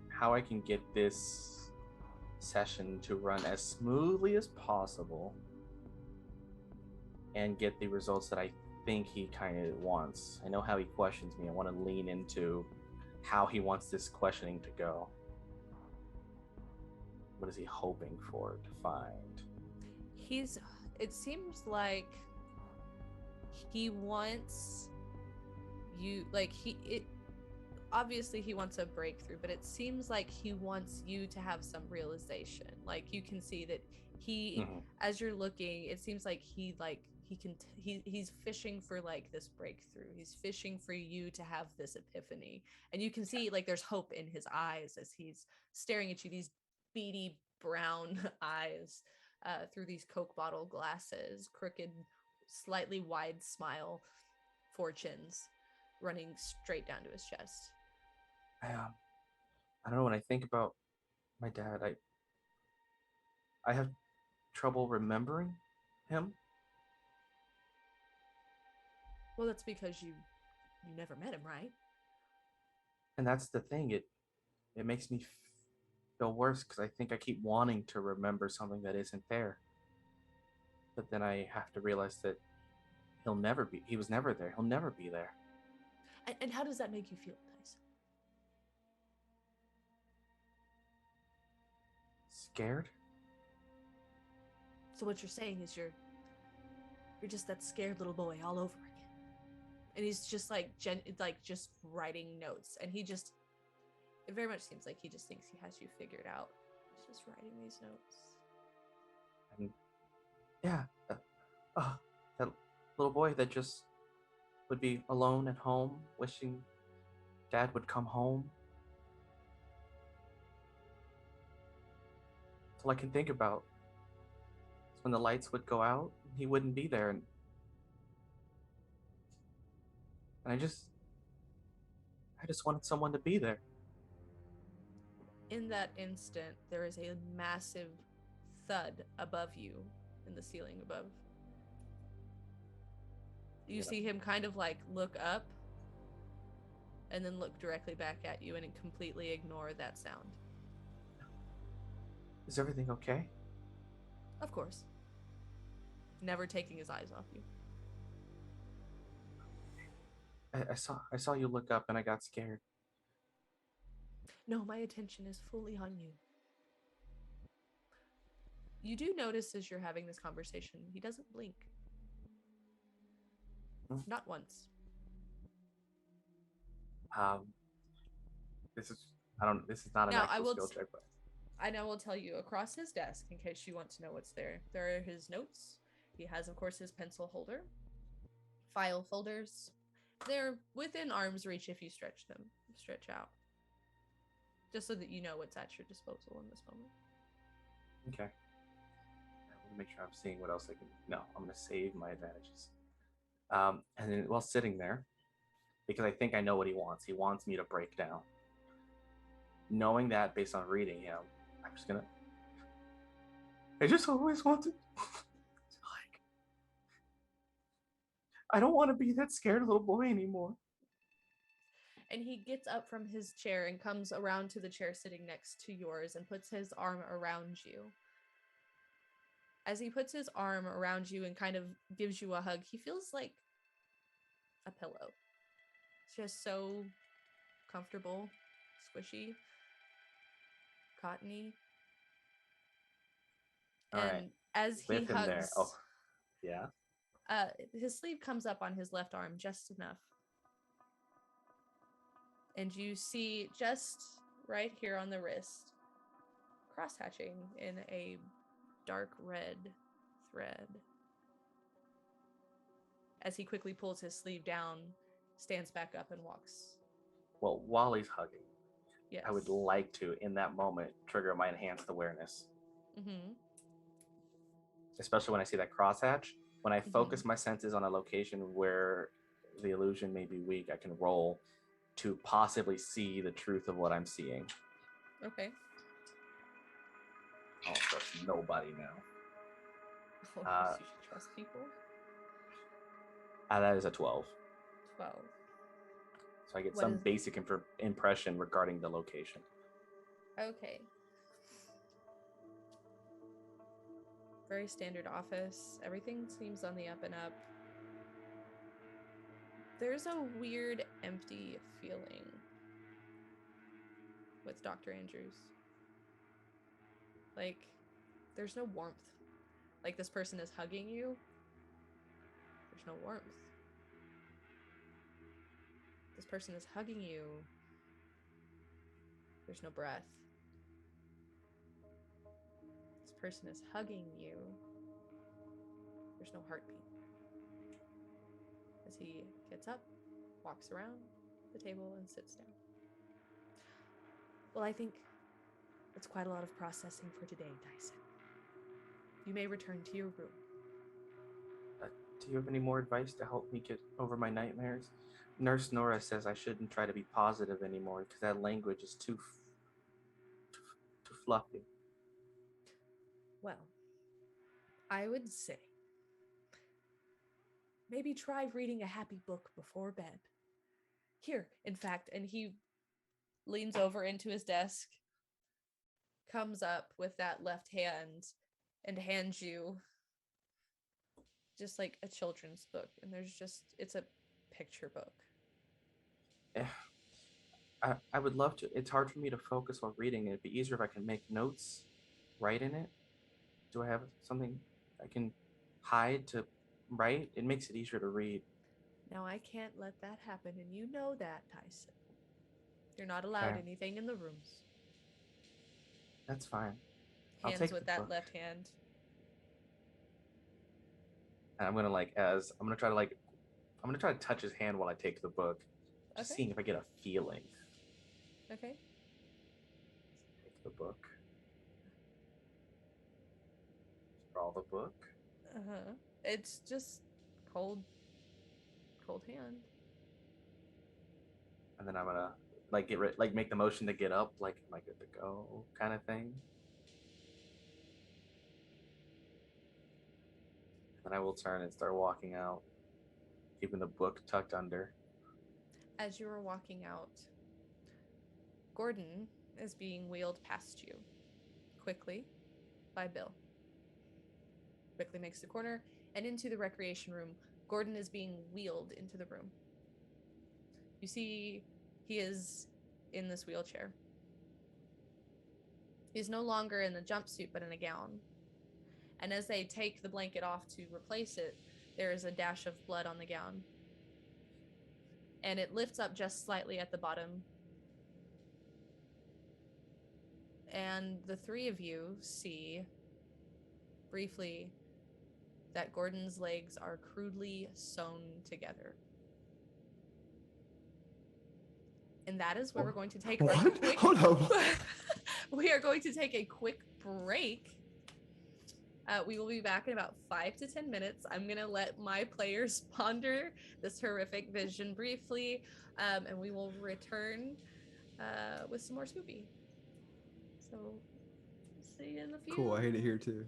how I can get this session to run as smoothly as possible and get the results that I think he kind of wants. I know how he questions me. I want to lean into how he wants this questioning to go. What is he hoping for to find? It seems like he wants you, like obviously he wants a breakthrough, but it seems like he wants you to have some realization. Like you can see that he, as you're looking, it seems like he's fishing for like this breakthrough. He's fishing for you to have this epiphany, and you can see like there's hope in his eyes as he's staring at you, these beady brown eyes through these Coke bottle glasses, crooked, slightly wide smile, fortunes running straight down to his chest. I don't know, when I think about my dad, I have trouble remembering him. Well, that's because you never met him, right? And that's the thing. It makes me feel worse because I think I keep wanting to remember something that isn't there. But then I have to realize that he was never there. He'll never be there. And how does that make you feel, Tyson? Scared? So what you're saying is you're just that scared little boy all over again. And he's just like just writing notes, and it very much seems like he just thinks he has you figured out. He's just writing these notes. And yeah, that little boy that just would be alone at home, wishing Dad would come home. That's all I can think about. It's when the lights would go out, he wouldn't be there, and I just wanted someone to be there. In that instant, there is a massive thud above you in the ceiling above. You see him kind of like look up and then look directly back at you and completely ignore that sound. Is everything okay? Of course. Never taking his eyes off you. I saw you look up and I got scared. No, my attention is fully on you. You do notice as you're having this conversation, he doesn't blink. Not once. This is not an Now, actual skill check, but I will tell you, across his desk, in case you want to know what's there, there are his notes. He has, of course, his pencil holder, file folders. They're within arm's reach if you stretch out. Just so that you know what's at your disposal in this moment. okay. I want to make sure I'm seeing what else I can. No, I'm going to save my advantages. And then while sitting there, because I think I know what he wants. He wants me to break down. Knowing that based on reading him, I'm just gonna. I just always wanted. Like, I don't want to be that scared little boy anymore. And he gets up from his chair and comes around to the chair sitting next to yours and puts his arm around you. As he puts his arm around you and kind of gives you a hug, he feels like a pillow. It's just so comfortable, squishy, cottony. All and right. as he With him hugs, there. Oh, yeah. His sleeve comes up on his left arm just enough. And you see just right here on the wrist, cross-hatching in a dark red thread. As he quickly pulls his sleeve down, stands back up and walks. Well, while he's hugging, Yes. I would like to, in that moment, trigger my enhanced awareness. Mm-hmm. Especially when I see that crosshatch. When I focus my senses on a location where the illusion may be weak, I can roll to possibly see the truth of what I'm seeing. Okay. I don't trust nobody now. Oh, you should trust people. That is a 12. 12. So I get What some is- basic impression regarding the location. Okay. Very standard office. Everything seems on the up and up. There's a weird, empty feeling with Dr. Andrews. Like, there's no warmth. Like, this person is hugging you. There's no warmth. This person is hugging you. There's no breath. This person is hugging you. There's no heartbeat. As he gets up, walks around the table, and sits down. Well, I think it's quite a lot of processing for today, Tyson. You may return to your room. Do you have any more advice to help me get over my nightmares? Nurse Nora says I shouldn't try to be positive anymore because that language is too fluffy. Well, I would say maybe try reading a happy book before bed. Here, in fact, and he leans over into his desk, comes up with that left hand, and hands you just like a children's book. And it's a picture book. I would love to. It's hard for me to focus while reading it. It'd be easier if I can make notes, write in it. Do I have something I can hide to write? It makes it easier to read. Now, I can't let that happen, and you know that, Tyson. You're not allowed Okay. anything in the rooms. That's fine. I'll Hands take with the that book. left hand. And I'm gonna try to touch his hand while I take the book, just Okay. seeing if I get a feeling. Okay. Take the book. Draw the book. Uh-huh. It's just cold hand. And then I'm gonna make the motion to get up, like am I good to go kind of thing. And I will turn and start walking out, keeping the book tucked under. As you are walking out, Gordon is being wheeled past you quickly by Bill. Quickly makes the corner and into the recreation room. Gordon is being wheeled into the room. You see, he is in this wheelchair. He's no longer in the jumpsuit, but in a gown. And as they take the blanket off to replace it, there is a dash of blood on the gown. And it lifts up just slightly at the bottom. And the three of you see briefly that Gordon's legs are crudely sewn together. And that is where we're going to take our quick... Hold up. We are going to take a quick break. We will be back in about 5 to 10 minutes. I'm going to let my players ponder this horrific vision briefly, and we will return with some more Spoopy. So, see you in a few. Cool. I hate it here too.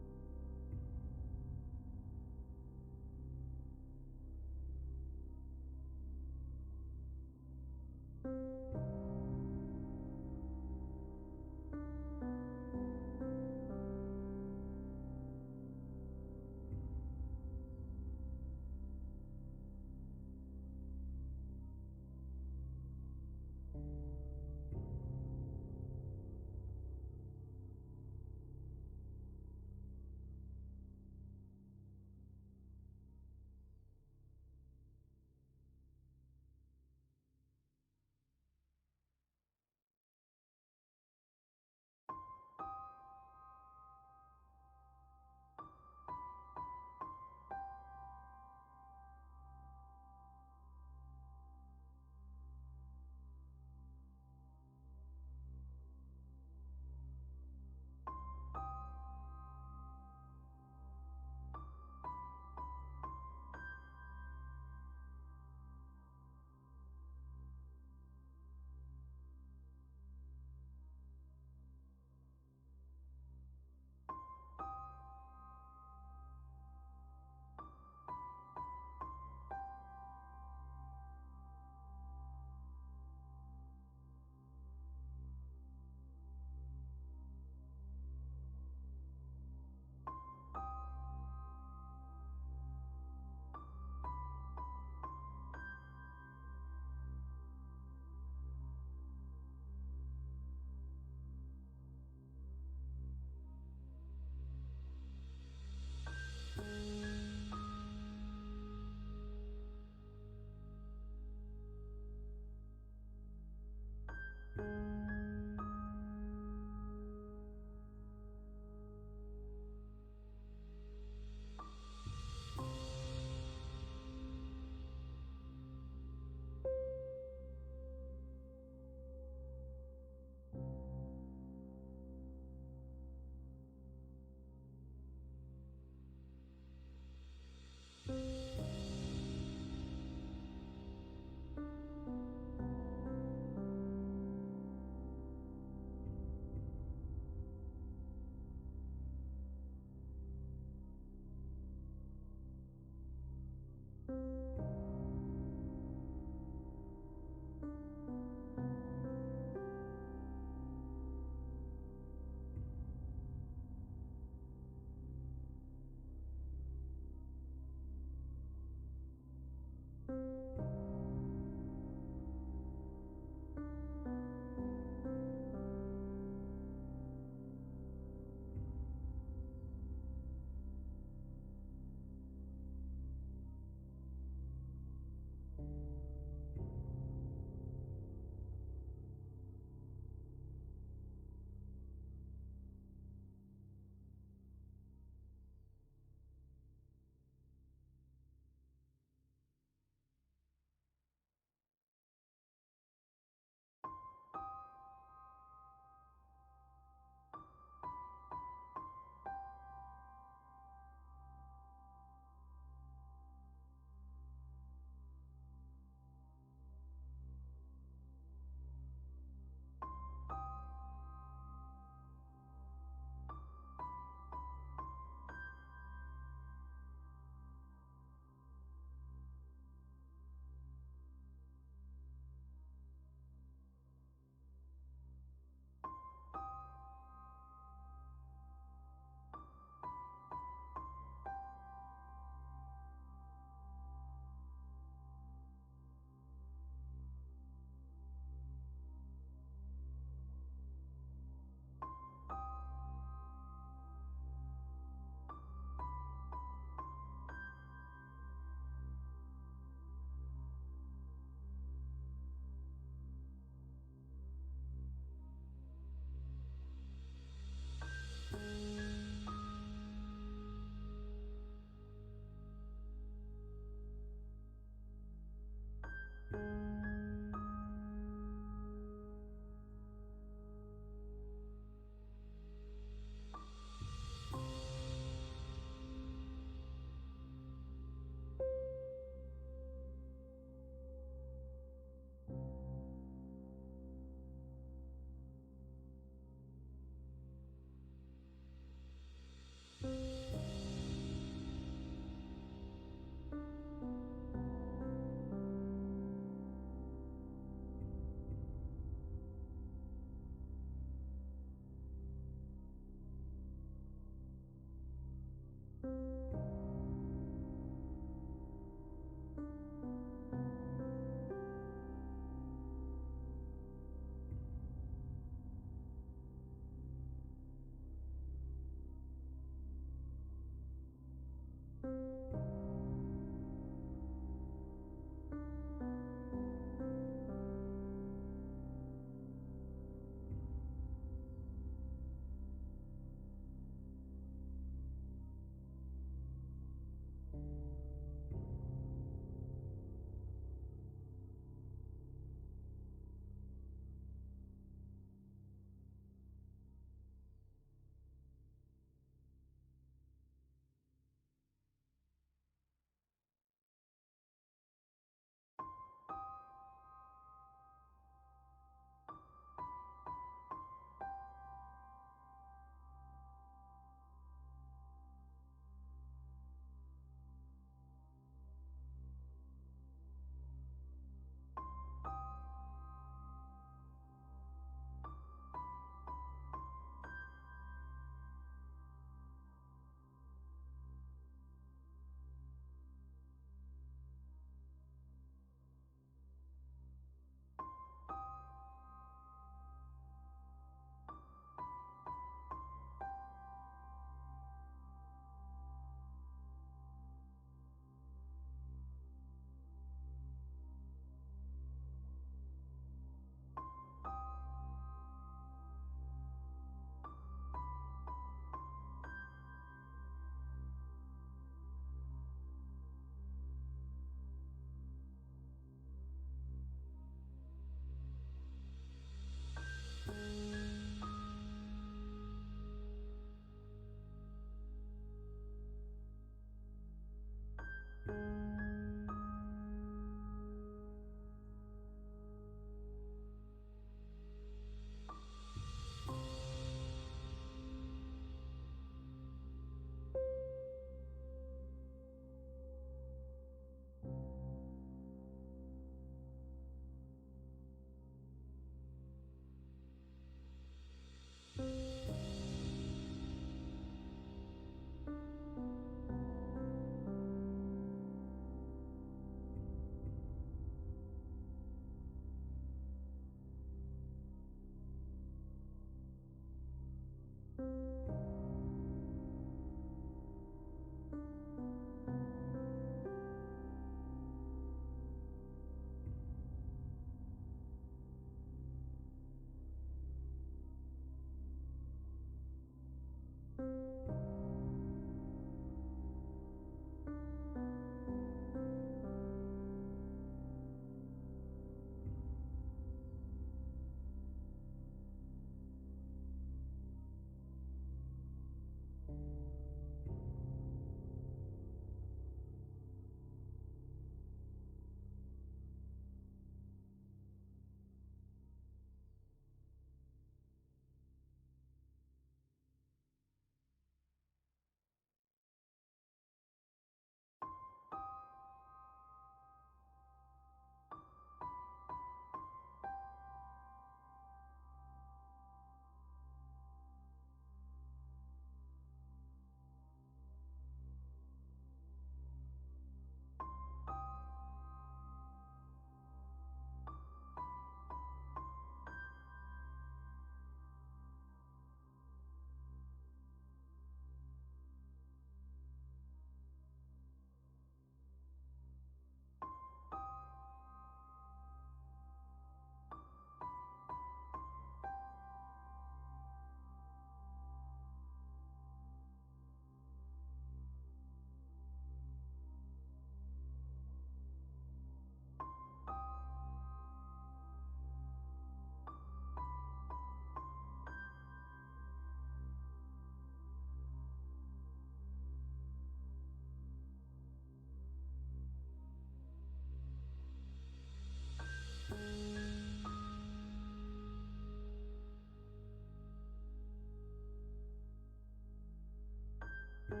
Help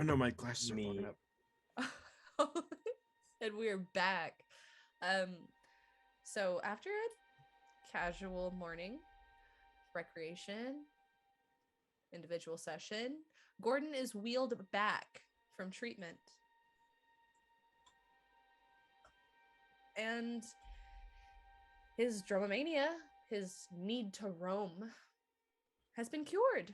Oh no, my glasses are me. fogging up. And we're back. So after a casual morning recreation individual session, Gordon is wheeled back from treatment. And his dromomania, his need to roam, has been cured.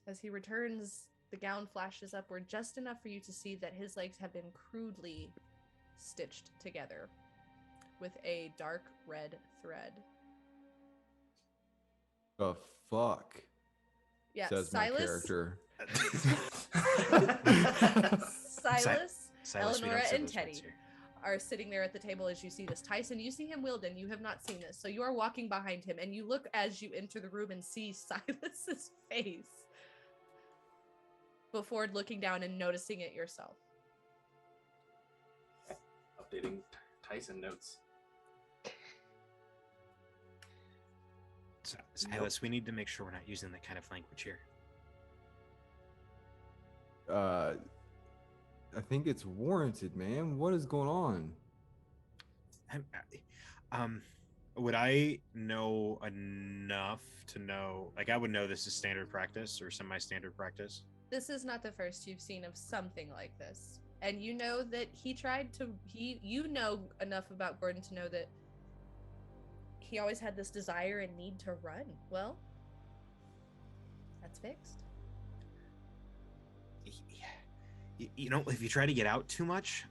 As he returns, the gown flashes upward just enough for you to see that his legs have been crudely stitched together with a dark red thread. The fuck? Yeah, Says my Sylas, character. Sylas, Sylas, we don't Elenora, say and those words Teddy here. are sitting there at the table as you see this. Tyson, you see him wheeled in. You have not seen this. So you are walking behind him, and you look as you enter the room and see Sylas's face before looking down and noticing it yourself. Updating Tyson notes. Sylas, we need to make sure we're not using that kind of language here. I think it's warranted, man. What is going on? Would I know enough to know, like I would know this is standard practice or semi-standard practice? This is not the first you've seen of something like this. And you know that you know enough about Gordon to know that he always had this desire and need to run. Well, that's fixed. You know, if you try to get out too much,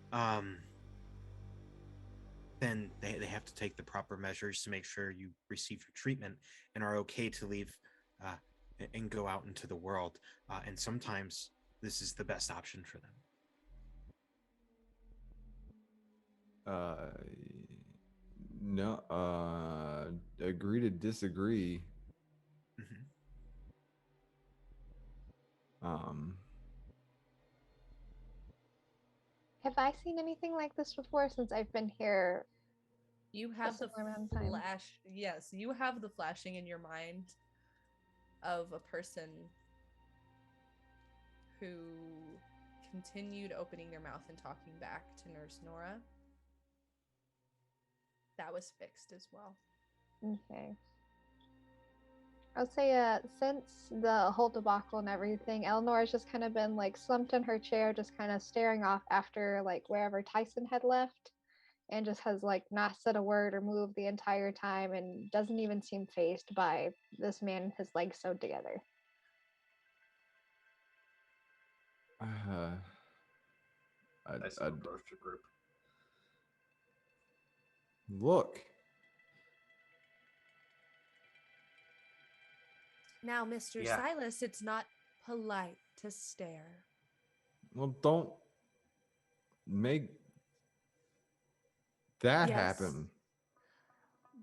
then they have to take the proper measures to make sure you receive your treatment and are okay to leave and go out into the world. And sometimes this is the best option for them. No, agree to disagree. Mm-hmm. Have I seen anything like this before since I've been here? You have the similar amount of time. flash. Yes, you have the flashing in your mind of a person who continued opening their mouth and talking back to Nurse Nora. That was fixed as well. Okay. I'll say, since the whole debacle and everything, Eleanor's just kind of been like slumped in her chair, just kind of staring off after like wherever Tyson had left, and just has like not said a word or moved the entire time, and doesn't even seem fazed by this man and his legs sewed together. Tyson approached the group. Look. Now, Mr. Yeah. Sylas, it's not polite to stare. Well, don't make that Yes. happen.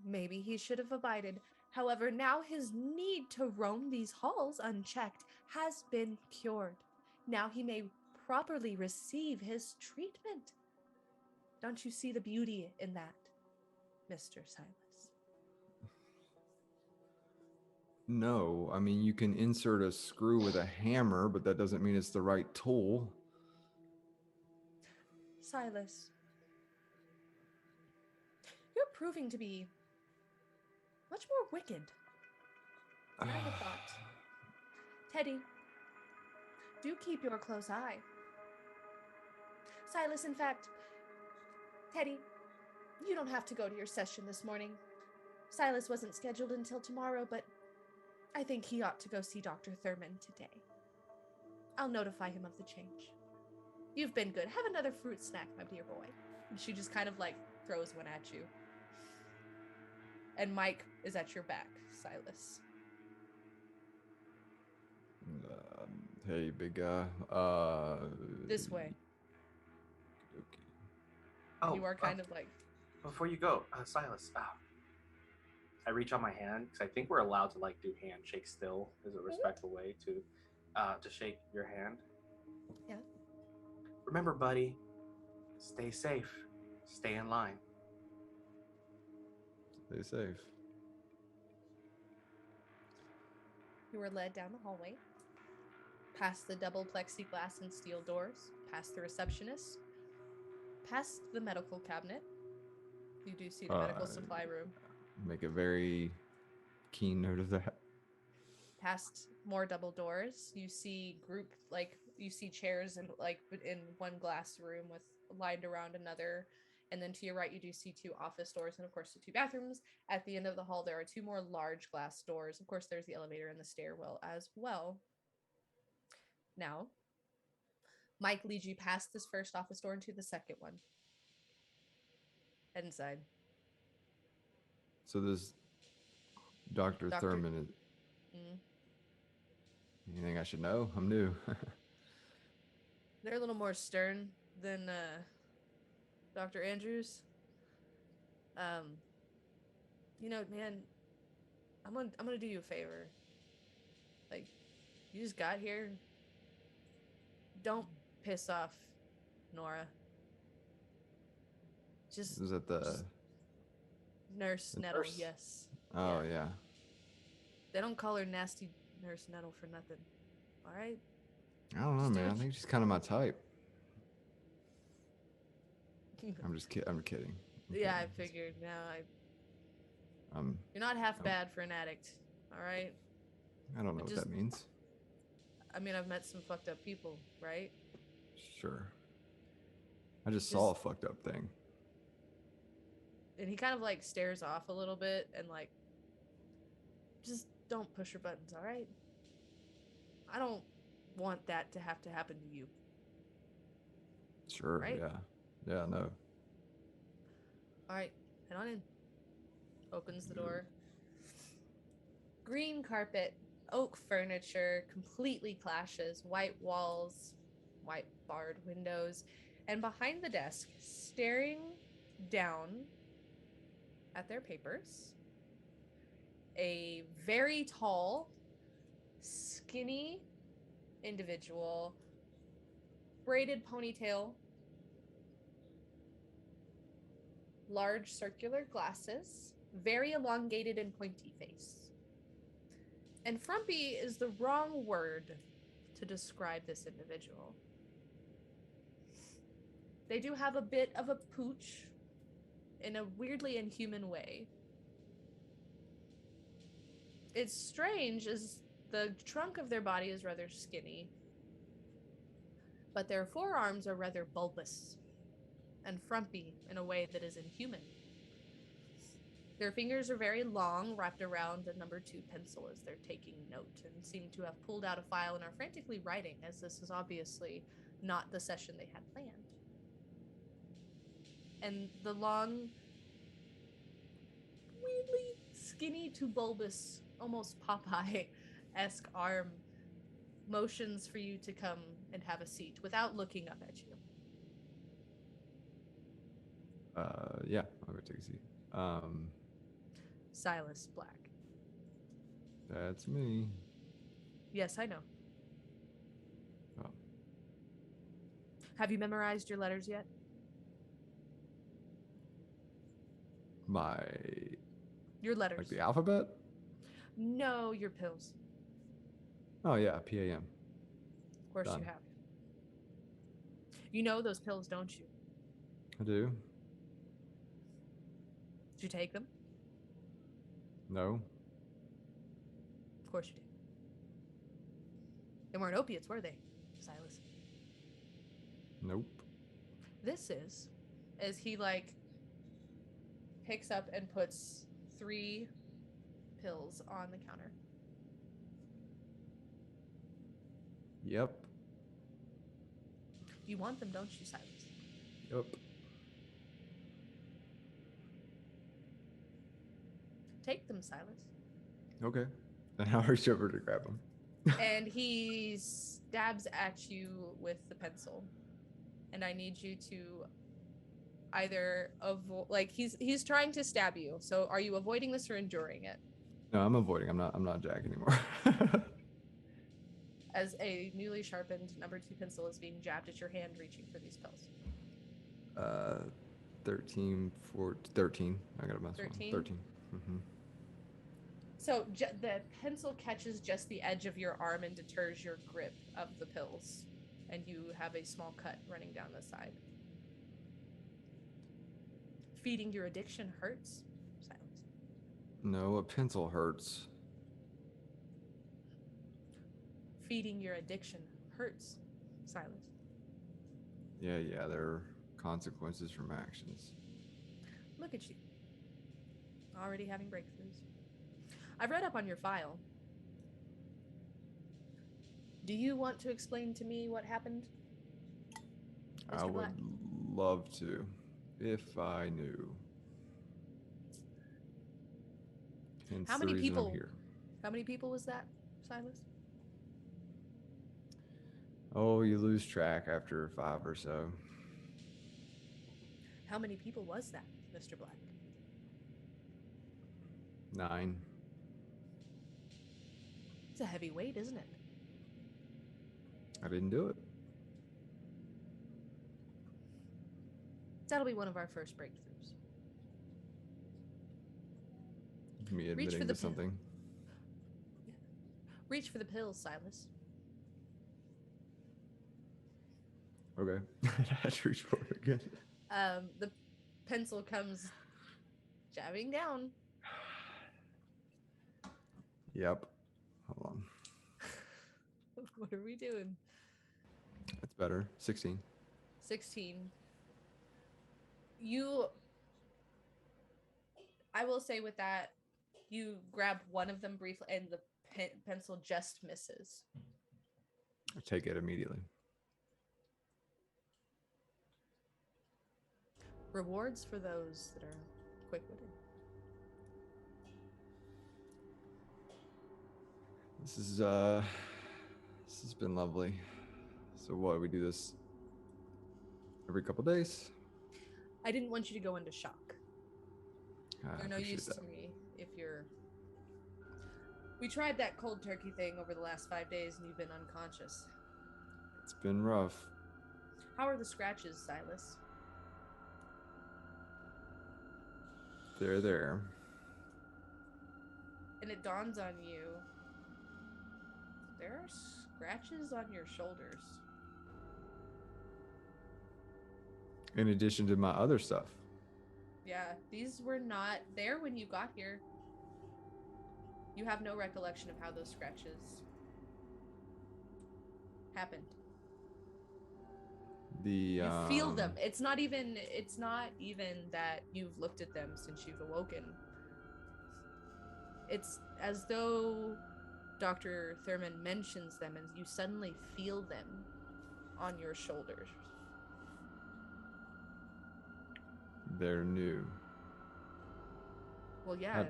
Maybe he should have abided. However, now his need to roam these halls unchecked has been cured. Now he may properly receive his treatment. Don't you see the beauty in that, Mr. Sylas? No, I mean, you can insert a screw with a hammer, but that doesn't mean it's the right tool. Sylas, you're proving to be much more wicked than I had thought. Teddy, do keep your close eye. Sylas, in fact, Teddy, you don't have to go to your session this morning. Sylas wasn't scheduled until tomorrow, but I think he ought to go see Dr. Thurman today. I'll notify him of the change. You've been good. Have another fruit snack, my dear boy. And she just kind of like throws one at you. And Mike is at your back, Sylas. Hey, big guy. This way. Okay. Oh, You are kind of like... Before you go, Sylas, I reach out my hand because I think we're allowed to like do handshake still as a respectful way to shake your hand. Yeah. Remember, buddy, stay safe, stay in line. Stay safe. You were led down the hallway, past the double plexiglass and steel doors, past the receptionist, past the medical cabinet. You do see the medical supply room. Make a very keen note of that. Past more double doors, you see chairs and like in one glass room with lined around another. And then to your right, you do see 2 office doors and, of course, the 2 bathrooms. At the end of the hall, there are 2 more large glass doors. Of course, there's the elevator and the stairwell as well. Now, Mike leads you past this first office door into the second one. Head inside. So this Dr. Thurman is... Anything I should know? I'm new. They're a little more stern than Dr. Andrews. You know, man, I'm gonna do you a favor. Like, you just got here. Don't piss off Nora. Just Was that the Nurse Nettle? nurse? Yes. Oh yeah. They don't call her Nasty Nurse Nettle for nothing. All right. I don't know, Just man. I don't- think she's kind of my type. I'm just kidding. I'm kidding. Yeah, I figured. Now you're not half bad for an addict. All right. I don't know what that means. I mean, I've met some fucked up people, right? Sure. I just saw a fucked up thing. And he kind of like stares off a little bit and like, just don't push your buttons, all right? I don't want that to happen to you. Sure. Right? Yeah. Yeah. No. All right, head on in. Opens the door. Green carpet, oak furniture, completely clashes, white walls, white barred windows, and behind the desk, staring down at their papers, a very tall, skinny individual, braided ponytail, large circular glasses, very elongated and pointy face. And frumpy is the wrong word to describe this individual. They do have a bit of a pooch in a weirdly inhuman way. It's strange as the trunk of their body is rather skinny, but their forearms are rather bulbous and frumpy in a way that is inhuman. Their fingers are very long, wrapped around a number 2 pencil as they're taking note, and seem to have pulled out a file and are frantically writing, as this is obviously not the session they had planned. And the long, weirdly skinny to bulbous, almost Popeye-esque arm motions for you to come and have a seat without looking up at you. Yeah, I'll go take a seat. Sylas Black. That's me. Yes, I know. Oh. Have you memorized your letters yet? Your letters. Like the alphabet? No, your pills. Oh yeah, PAM. Of course Done. you have. You know those pills, don't you? I do. Did you take them? No. Of course you did. They weren't opiates, were they, Sylas? Nope. This is, as he like picks up and puts 3 pills on the counter. Yep. You want them, don't you, Sylas? Yep. Take them, Sylas. Okay. And I'll reach over to grab them. And he stabs at you with the pencil. And I need you to either avoid, like he's trying to stab you. So are you avoiding this or enduring it? No, I'm avoiding. I'm not Jack anymore. As a newly sharpened number 2 pencil is being jabbed at your hand, reaching for these pills. 13. I got a mess. 13? 13. Mm-hmm. So the pencil catches just the edge of your arm and deters your grip of the pills. And you have a small cut running down the side. Feeding your addiction hurts, Sylas. No, a pencil hurts. Feeding your addiction hurts, Sylas. Yeah, there are consequences from actions. Look at you. Already having breakthroughs. I've read up on your file. Do you want to explain to me what happened, Mr. I Black? would love to, if I knew. Hence How the many reason people? I'm here. How many people was that, Sylas? Oh, you lose track after 5 or so. How many people was that, Mr. Black? 9. It's a heavy weight, isn't it? I didn't do it. That'll be one of our first breakthroughs. Me Reach for admitting the to something. Reach for the pills, Sylas. Okay. I had to reach for it again. The pencil comes jabbing down. Yep. Hold on. What are we doing? That's better. 16. 16. I will say with that, you grab one of them briefly and the pencil just misses. I take it immediately. Rewards for those that are quick-witted. This has been lovely. So what, we do this every couple days? I didn't want you to go into shock. I You're no appreciate use that. to me if you're... We tried that cold turkey thing over the last 5 days and you've been unconscious. It's been rough. How are the scratches, Sylas? They're there. And it dawns on you, there are scratches on your shoulders. In addition to my other stuff. Yeah, these were not there when you got here. You have no recollection of how those scratches happened. You feel them. It's not even that you've looked at them since you've awoken. It's as though Dr. Thurman mentions them and you suddenly feel them on your shoulders. They're new. Well, yeah.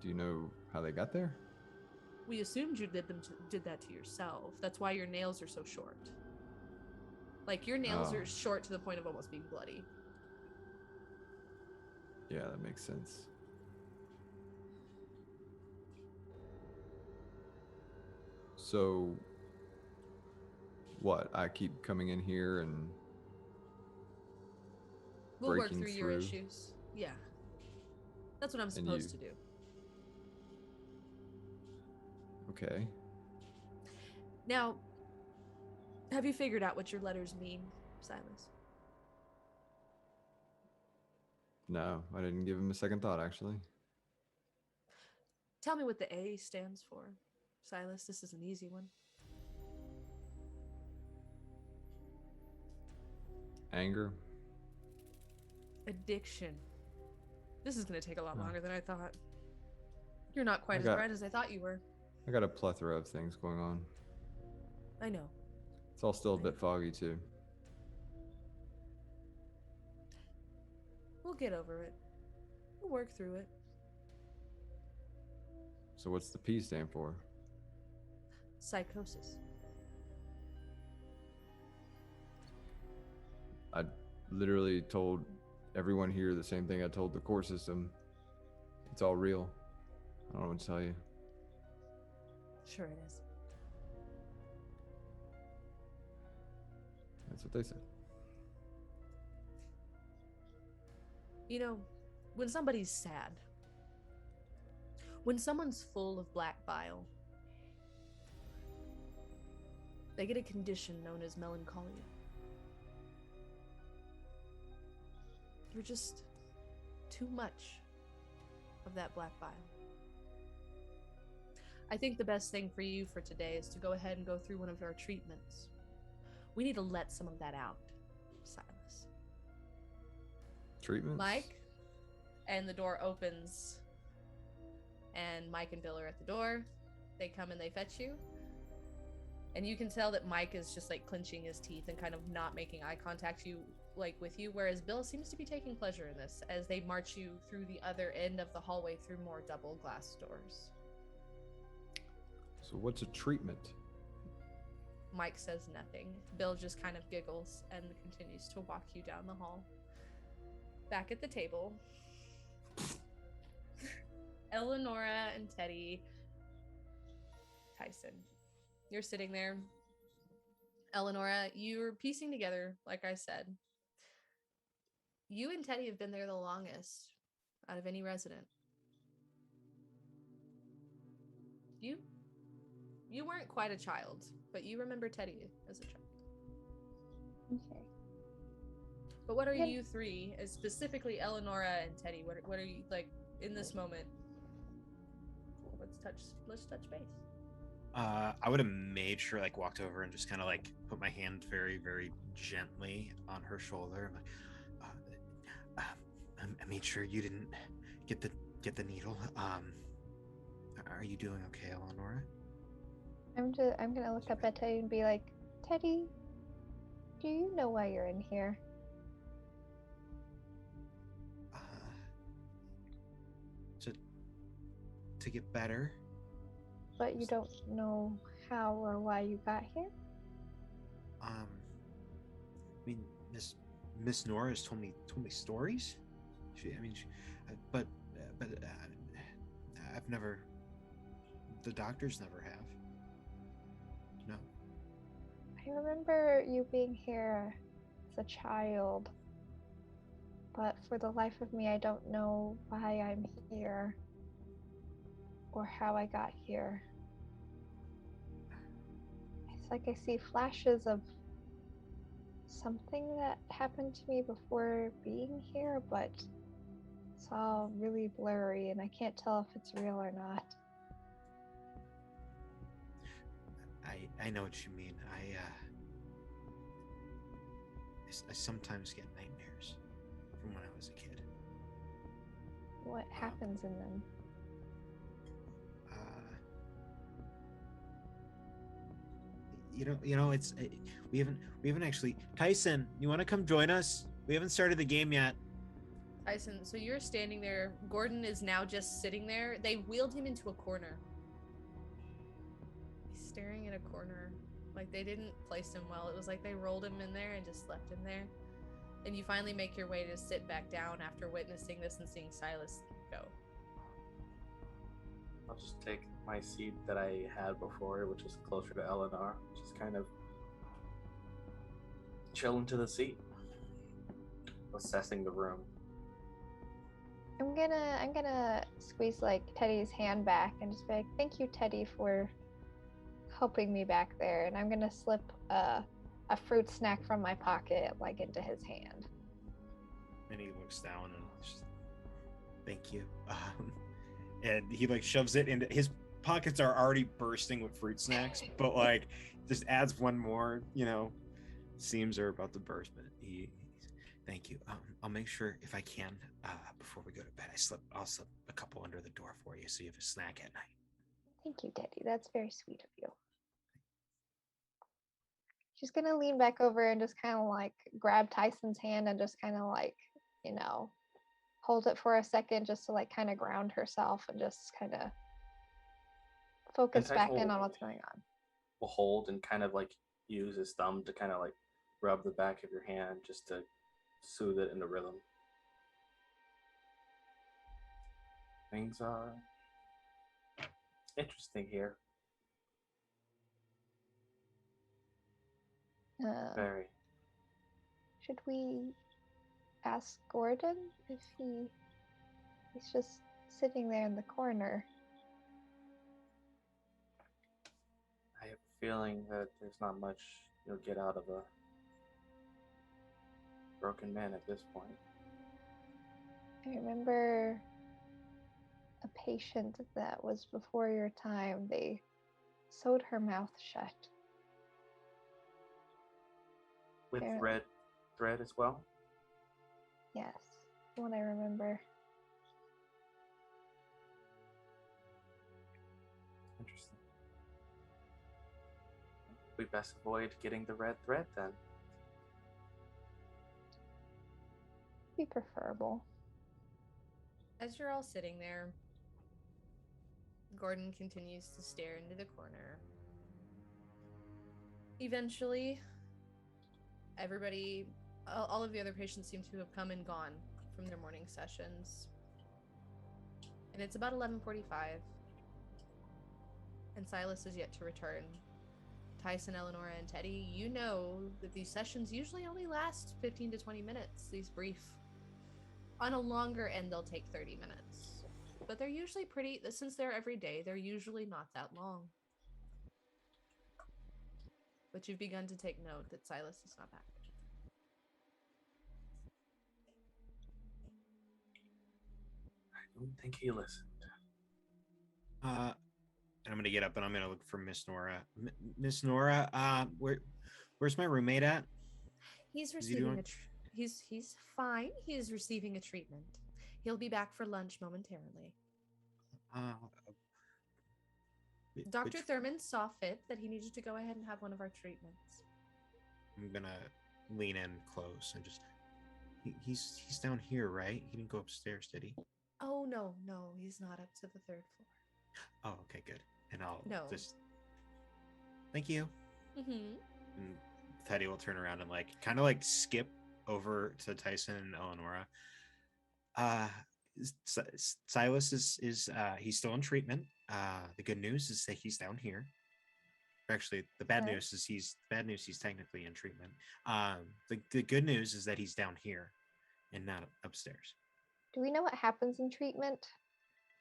Do you know how they got there? We assumed you did that to yourself. That's why your nails are so short. Like, your nails are short to the point of almost being bloody. Yeah, that makes sense. So, what? I keep coming in here and we'll work breaking through your issues. Yeah. That's what I'm supposed to do. Okay. Now, have you figured out what your letters mean, Sylas? No, I didn't give him a second thought, actually. Tell me what the A stands for, Sylas. This is an easy one. Anger. Addiction. This is going to take a lot longer than I thought. You're not quite as bright as I thought you were. I got a plethora of things going on. I know. It's all still a bit foggy too. We'll get over it. We'll work through it. So what's the P stand for? Psychosis. I literally told everyone here the same thing I told the core system. It's all real. I don't know what to tell you. Sure it is. That's what they said. You know, when somebody's sad, when someone's full of black bile, they get a condition known as melancholia. You're just too much of that black bile. I think the best thing for you for today is to go ahead and go through one of our treatments. We need to let some of that out, Sylas. Treatments? Mike? And the door opens, and Mike and Bill are at the door. They come and they fetch you. And you can tell that Mike is just like clenching his teeth and kind of not making eye contact with you, whereas Bill seems to be taking pleasure in this as they march you through the other end of the hallway through more double glass doors. So what's a treatment? Mike says nothing. Bill just kind of giggles and continues to walk you down the hall. Back at the table, Elenora and Teddy, Tyson, you're sitting there. Elenora, you're piecing together, like I said. You and Teddy have been there the longest out of any resident. You weren't quite a child, but you remember Teddy as a child. Okay. But what are you three, specifically Elenora and Teddy? What are you like in this moment? Let's touch base. I would have made sure, like, walked over and just kind of like put my hand very, very gently on her shoulder. I made sure you didn't get the needle. Are you doing okay, Elenora? I'm gonna look up at Teddy and be like, Teddy, do you know why you're in here? To get better. But you don't know how or why you got here? I mean, Miss Nora has told me stories. But I've never. The doctors never have. No. I remember you being here as a child, but for the life of me, I don't know why I'm here or how I got here. It's like I see flashes of something that happened to me before being here, but it's all really blurry and I can't tell if it's real or not. I know what you mean. I sometimes get nightmares from when I was a kid. What happens in them? We haven't actually. Tyson, you want to come join us? We haven't started the game yet. Tyson, so you're standing there. Gordon is now just sitting there. They wheeled him into a corner. He's staring at a corner. Like they didn't place him well. It was like they rolled him in there and just left him there. And you finally make your way to sit back down after witnessing this and seeing Sylas go. I'll just take my seat that I had before, which is closer to Elenor. Just kind of chill into the seat, assessing the room. I'm gonna squeeze like Teddy's hand back and just be like, "Thank you, Teddy, for helping me back there." And I'm gonna slip a fruit snack from my pocket like into his hand. And he looks down and just, thank you. And he like shoves it into his pockets are already bursting with fruit snacks, but like just adds one more, seams are about to burst, but he's thank you. I'll make sure if I can, before we go to bed, I'll slip a couple under the door for you so you have a snack at night. Thank you, Teddy. That's very sweet of you. she's gonna lean back over and just kind of like grab Tyson's hand and just kind of like, hold it for a second just to like kind of ground herself and just kind of focus Tyson back in on what's going on. Will hold and kind of like use his thumb to kind of like rub the back of your hand just to soothe it into rhythm. Things are interesting here. Very. Should we ask Gordon if he's just sitting there in the corner? I have a feeling that there's not much you'll get out of a broken man at this point. I remember a patient that was before your time. They sewed her mouth shut. With red thread as well? Yes, the one I remember. Interesting. We best avoid getting the red thread then. Be preferable. As you're all sitting there, Gordon continues to stare into the corner. Eventually, everybody, all of the other patients seem to have come and gone from their morning sessions. And it's about 11:45. And Sylas is yet to return. Tyson, Elenora, and Teddy, you know that these sessions usually only last 15 to 20 minutes, these brief. On a longer end, they'll take 30 minutes. But they're usually since they're every day, they're usually not that long. But you've begun to take note that Sylas is not back. I don't think he listened. And I'm gonna get up and I'm gonna look for Miss Nora. Miss Nora, where's my roommate at? He's receiving he's fine. He is receiving a treatment. He'll be back for lunch momentarily. Dr. Thurman saw fit that he needed to go ahead and have one of our treatments. I'm gonna lean in close and just. He's down here, right? He didn't go upstairs, did he? Oh no, he's not up to the 3rd floor. Oh, okay, good. And I'll just. Thank you. Mm-hmm. And Teddy will turn around and kind of skip over to Tyson and Elenora. Sylas is he's still in treatment. The good news is that he's down here. Actually, the bad news is he's technically in treatment. The good news is that he's down here and not upstairs. Do we know what happens in treatment?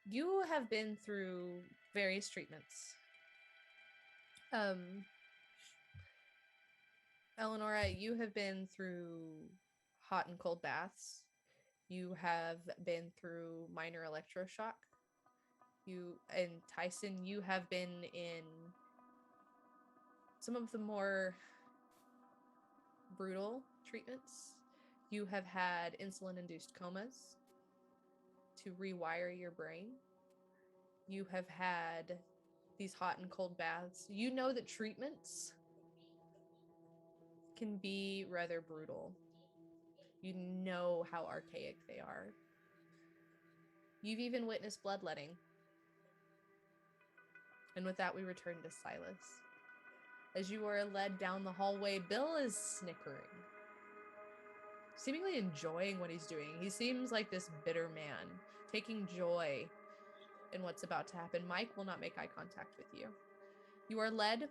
You have been through various treatments. Elenora, you have been through hot and cold baths. You have been through minor electroshock. And Tyson, you have been in some of the more brutal treatments. You have had insulin-induced comas to rewire your brain. You have had these hot and cold baths. You know that treatments can be rather brutal. You know how archaic they are. You've even witnessed bloodletting. And with that, we return to Sylas. As you are led down the hallway, Bill is snickering, seemingly enjoying what he's doing. He seems like this bitter man, taking joy in what's about to happen. Mike will not make eye contact with you. You are led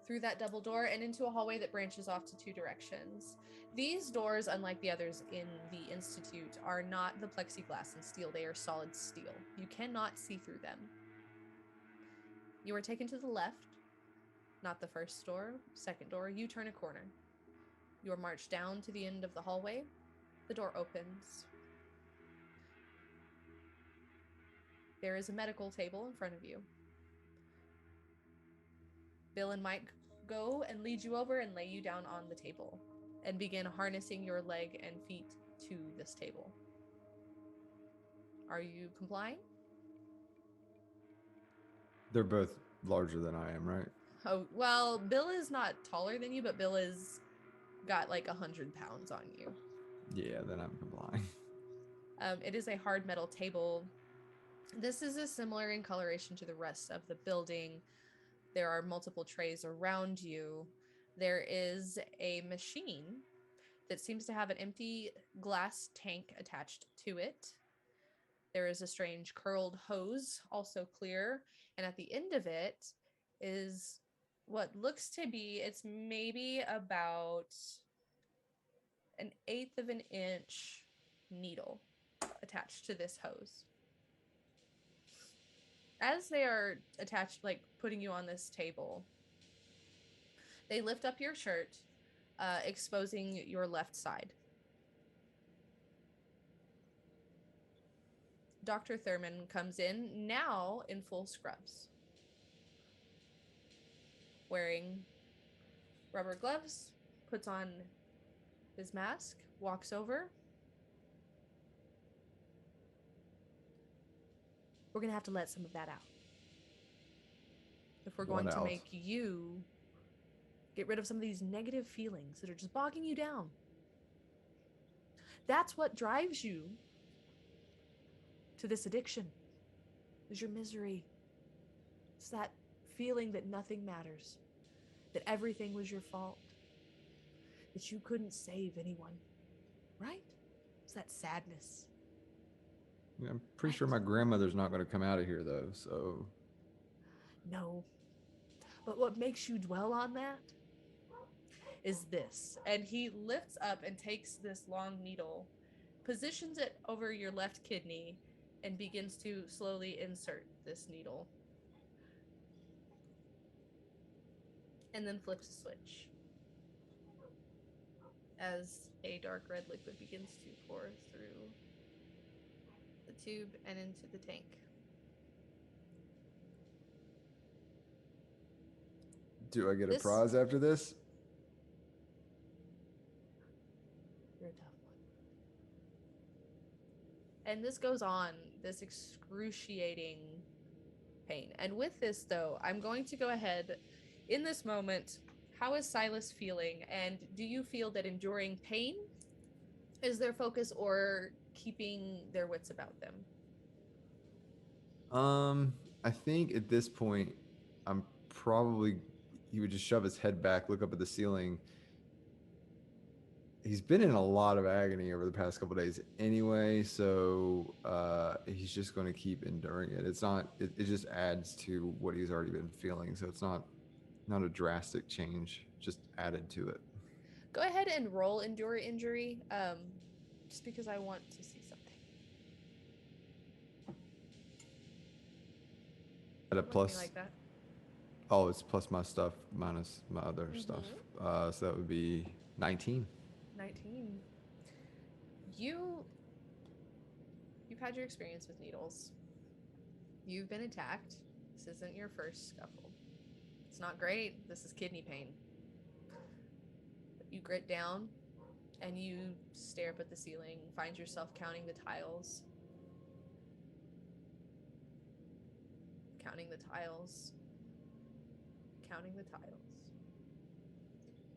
through that double door and into a hallway that branches off to 2 directions. These doors, unlike the others in the Institute, are not the plexiglass and steel. They are solid steel. You cannot see through them. You are taken to the left, not the first door, second door. You turn a corner. You are marched down to the end of the hallway. The door opens. There is a medical table in front of you. Bill and Mike go and lead you over and lay you down on the table and begin harnessing your leg and feet to this table. Are you complying? They're both larger than I am, right? Oh, well, Bill is not taller than you, but Bill is got like 100 pounds on you. Yeah, then I'm complying. It is a hard metal table. This is a similar in coloration to the rest of the building. There are multiple trays around you. There is a machine that seems to have an empty glass tank attached to it. There is a strange curled hose, also clear, and at the end of it is what looks to be, it's maybe about an eighth of an inch needle attached to this hose. As they are attached, like putting you on this table, they lift up your shirt, exposing your left side. Dr. Thurman comes in, now in full scrubs, wearing rubber gloves, puts on his mask, walks over. We're going to have to let some of that out. If we're going to make you get rid of some of these negative feelings that are just bogging you down. That's what drives you to this addiction, is your misery. It's that feeling that nothing matters, that everything was your fault, that you couldn't save anyone, right? It's that sadness. Yeah, I'm pretty sure my grandmother's not going to come out of here, though, so... No. But what makes you dwell on that is this. And he lifts up and takes this long needle, positions it over your left kidney, and begins to slowly insert this needle. And then flips a switch as a dark red liquid begins to pour through the tube and into the tank. Do I get a prize after this? You're a tough one. And this goes on, this excruciating pain. And with this, though, I'm going to go ahead in this moment. How is Sylas feeling? And do you feel that enduring pain is their focus, or keeping their wits about them? I think at this point, he would just shove his head back, look up at the ceiling. He's been in a lot of agony over the past couple of days anyway, so he's just going to keep enduring it. It just adds to what he's already been feeling, so it's not a drastic change, just added to it. Go ahead and roll endure injury, just because I want to see something. At a plus, like that. Oh, it's plus my stuff minus my other stuff. So that would be 19. 19. You've had your experience with needles. You've been attacked. This isn't your first scuffle. It's not great. This is kidney pain. But you grit down and you stare up at the ceiling, find yourself counting the tiles. Counting the tiles. Counting the tiles.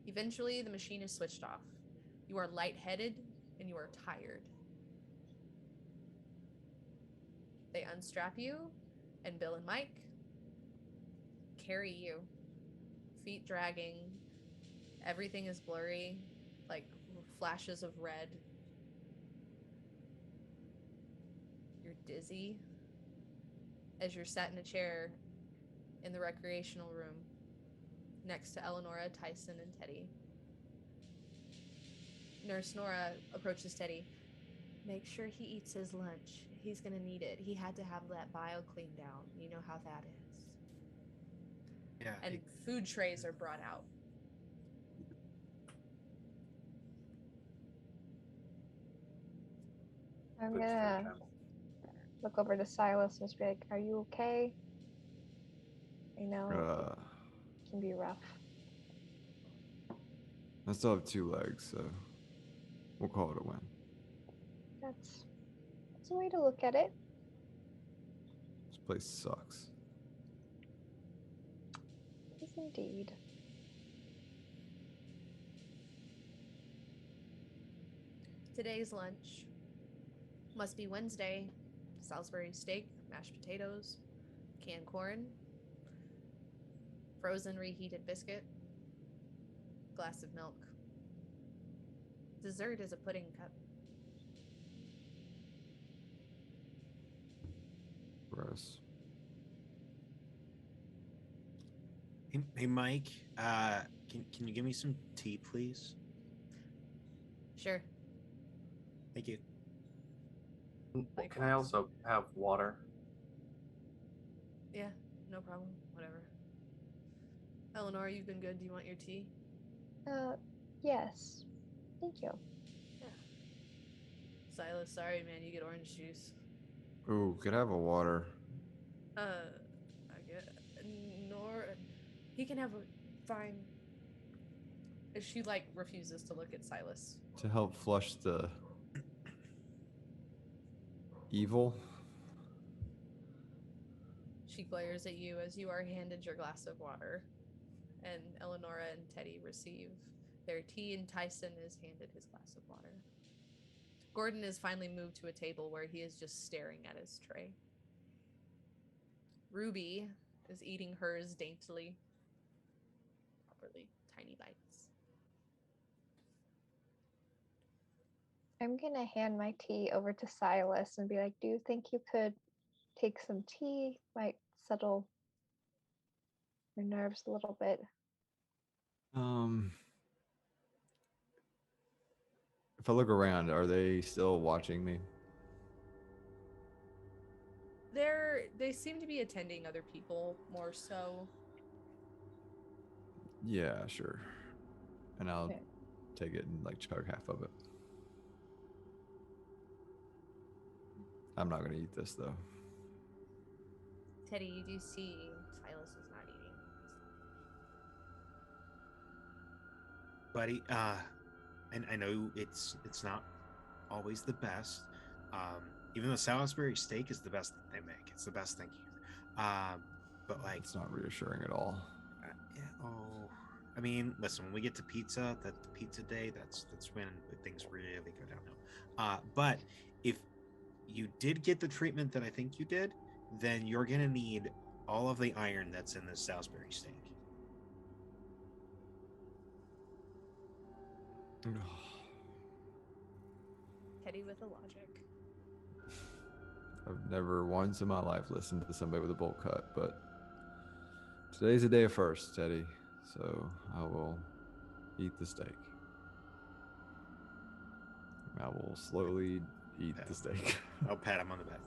Eventually, the machine is switched off. You are lightheaded and you are tired. They unstrap you, and Bill and Mike carry you, feet dragging. Everything is blurry, like flashes of red. You're dizzy as you're sat in a chair in the recreational room next to Elenora, Tyson, and Teddy. Nurse Nora approaches Teddy. Make sure he eats his lunch. He's gonna need it. He had to have that bile cleaned down. You know how that is. Yeah. And food trays are brought out. I'm gonna look over to Sylas and just be like, "Are you okay? I know it can be rough." I still have 2 legs, so we'll call it a win. That's a way to look at it. This place sucks. Is Indeed. Today's lunch must be Wednesday. Salisbury steak, mashed potatoes, canned corn, frozen reheated biscuit, glass of milk. Dessert is a pudding cup. Gross. Hey Mike, can you give me some tea, please? Sure. Thank you. Like Can I Fox. also have water? Yeah, no problem. Whatever. Elenora, you've been good. Do you want your tea? Yes. Thank you. Yeah. Sylas, sorry, man. You get orange juice. Ooh, could I have a water? I get. Nor. He can have a. Fine. She, like, refuses to look at Sylas. To help flush the evil? She glares at you as you are handed your glass of water. And Elenora and Teddy receive their tea, and Tyson is handed his glass of water. Gordon is finally moved to a table where he is just staring at his tray. Ruby is eating hers daintily. Properly. Tiny bites. I'm gonna hand my tea over to Silas and be like, do you think you could take some tea? Might settle your nerves a little bit. If I look around, are they still watching me? They seem to be attending other people more so. Yeah, sure. And I'll Okay. take it and like chug half of it. I'm not gonna eat this though. Teddy, you do see Silas is not eating. Buddy, and I know it's not always the best. Even though Salisbury steak is the best that they make, it's the best thing here. But like, It's not reassuring at all. yeah, I mean, listen, when we get to pizza, the pizza day, that's when things really go downhill. But if you did get the treatment that I think you did, then you're gonna need all of the iron that's in this Salisbury steak. Teddy with a logic. I've never once in my life listened to somebody with a bowl cut, but today's a day of first, Teddy. So I will eat the steak. I will slowly eat the steak. I'll pat him on the back.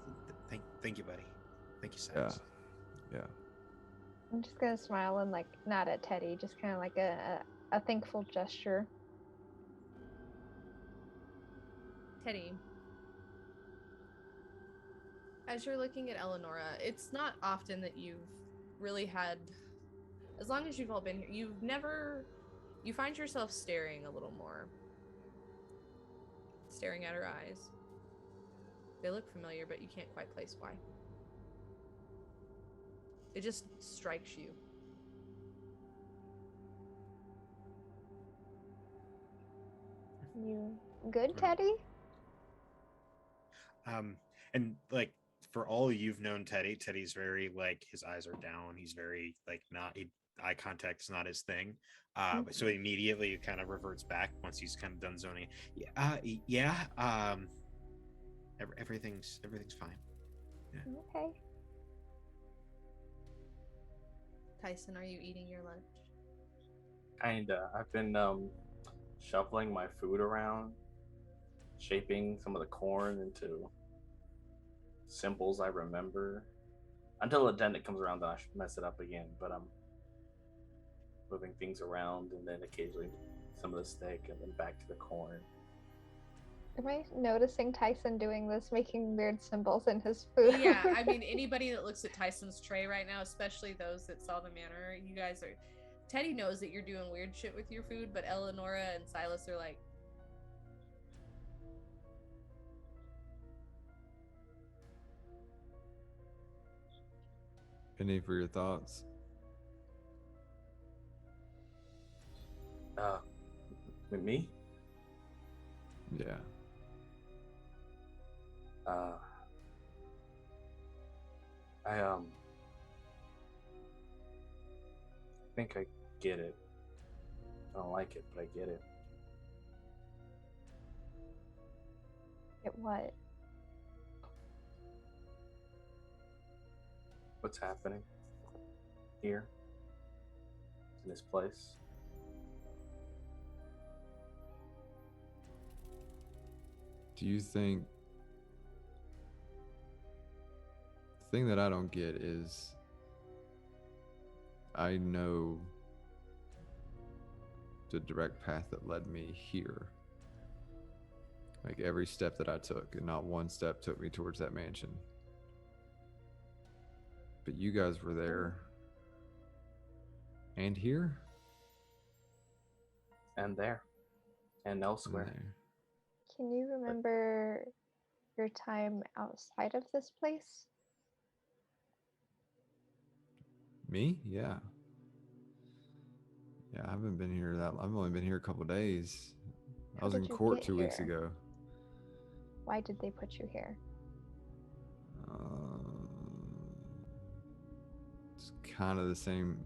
Thank you, buddy. Thank you, Silas. Yeah. I'm just gonna smile and like nod at Teddy, just kind of like a thankful gesture. Teddy, as you're looking at Elenora, it's not often that you've really had, as long as you've all been here, you find yourself staring a little more. Staring at her eyes. They look familiar, but you can't quite place why. It just strikes you. You good, Teddy? And like for all you've known Teddy's very like his eyes are down. He's very like eye contact is not his thing. But so immediately it kind of reverts back once he's kind of done zoning. Everything's fine. Yeah. Okay. Tyson, are you eating your lunch? Kinda. I've been shuffling my food around, shaping some of the corn into symbols I remember. Until the attendant comes around, then I should mess it up again. But I'm moving things around, and then occasionally some of the steak, and then back to the corn. Am I noticing Tyson doing this, making weird symbols in his food? Yeah, I mean, anybody that looks at Tyson's tray right now, especially those that saw the manor, you guys are... Teddy knows that you're doing weird shit with your food, but Elenora and Silas are like... Any for your thoughts? With me? Yeah. I think I get it. I don't like it, but I get it. It what? What's happening here in this place? Do you think the thing that I don't get is I know the direct path that led me here. Like every step that I took, and not one step took me towards that mansion. But you guys were there. And here? And there. And elsewhere. And there. Can you remember your time outside of this place? Me? Yeah. Yeah, I haven't been here I've only been here a couple days. I was in court 2 weeks ago. Why did they put you here? It's kind of the same.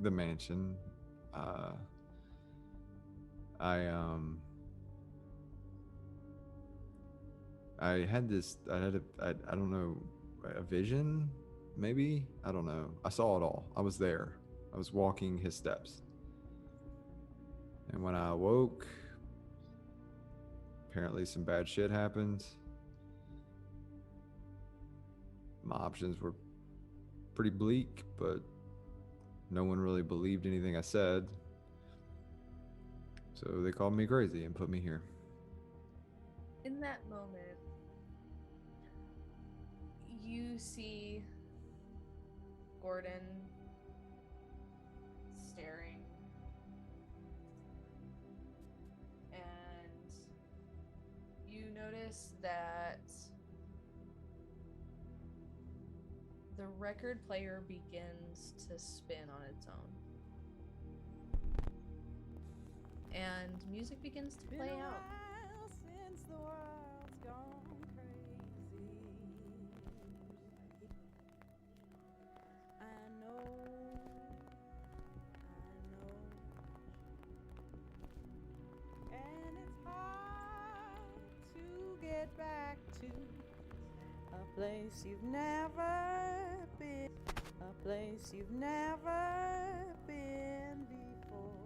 The mansion. I had this. I don't know, a vision. Maybe, I don't know. I saw it all. I was there. I was walking his steps. And when I awoke, apparently some bad shit happened. My options were pretty bleak, but no one really believed anything I said. So they called me crazy and put me here. In that moment, you see Gordon staring, and you notice that the record player begins to spin on its own. And music begins to play out. Since the world's gone crazy, I know, and it's hard to get back to a place you've never been, a place you've never been before.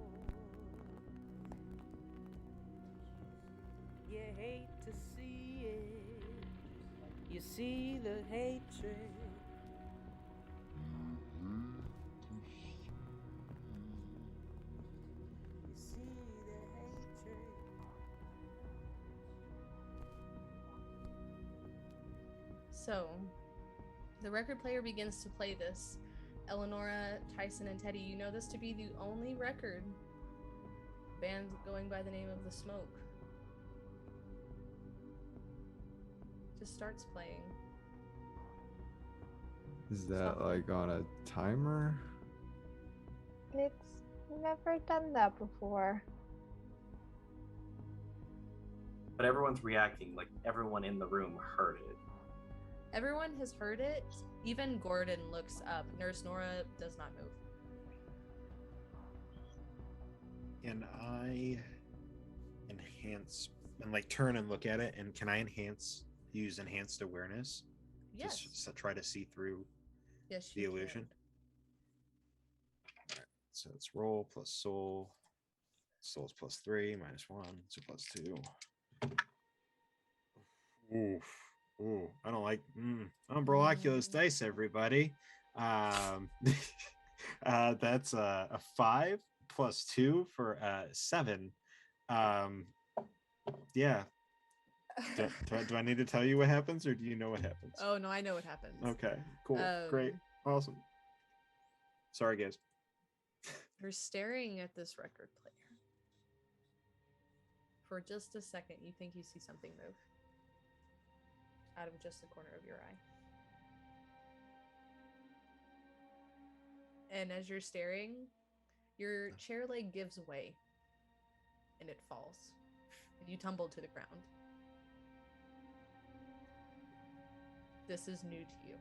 You hate to see it, you see the hatred. You see the hatred. So, the record player begins to play this. Elenora, Tyson, and Teddy, you know this to be the only record band going by the name of The Smoke. Just starts playing. Is that like on a timer? It's never done that before. But everyone's reacting like everyone in the room heard it. Everyone has heard it. Even Gordon looks up. Nurse Nora does not move. Can I enhance and like turn and look at it? And can I use enhanced awareness? Yes. Just to try to see through Yes, the you illusion. can. All right, so it's roll plus soul. Soul's plus 3, minus 1, so plus 2. Oof. Ooh, I don't like Umbraloculous dice, everybody. That's a 5 plus 2 for 7. Yeah. Do I need to tell you what happens, or do you know what happens? Oh, no, I know what happens. Okay, cool, great, awesome. Sorry, guys. You're staring at this record player. For just a second, you think you see something move out of just the corner of your eye. And as you're staring, your chair leg gives way. and it falls. And you tumble to the ground. This is new to you.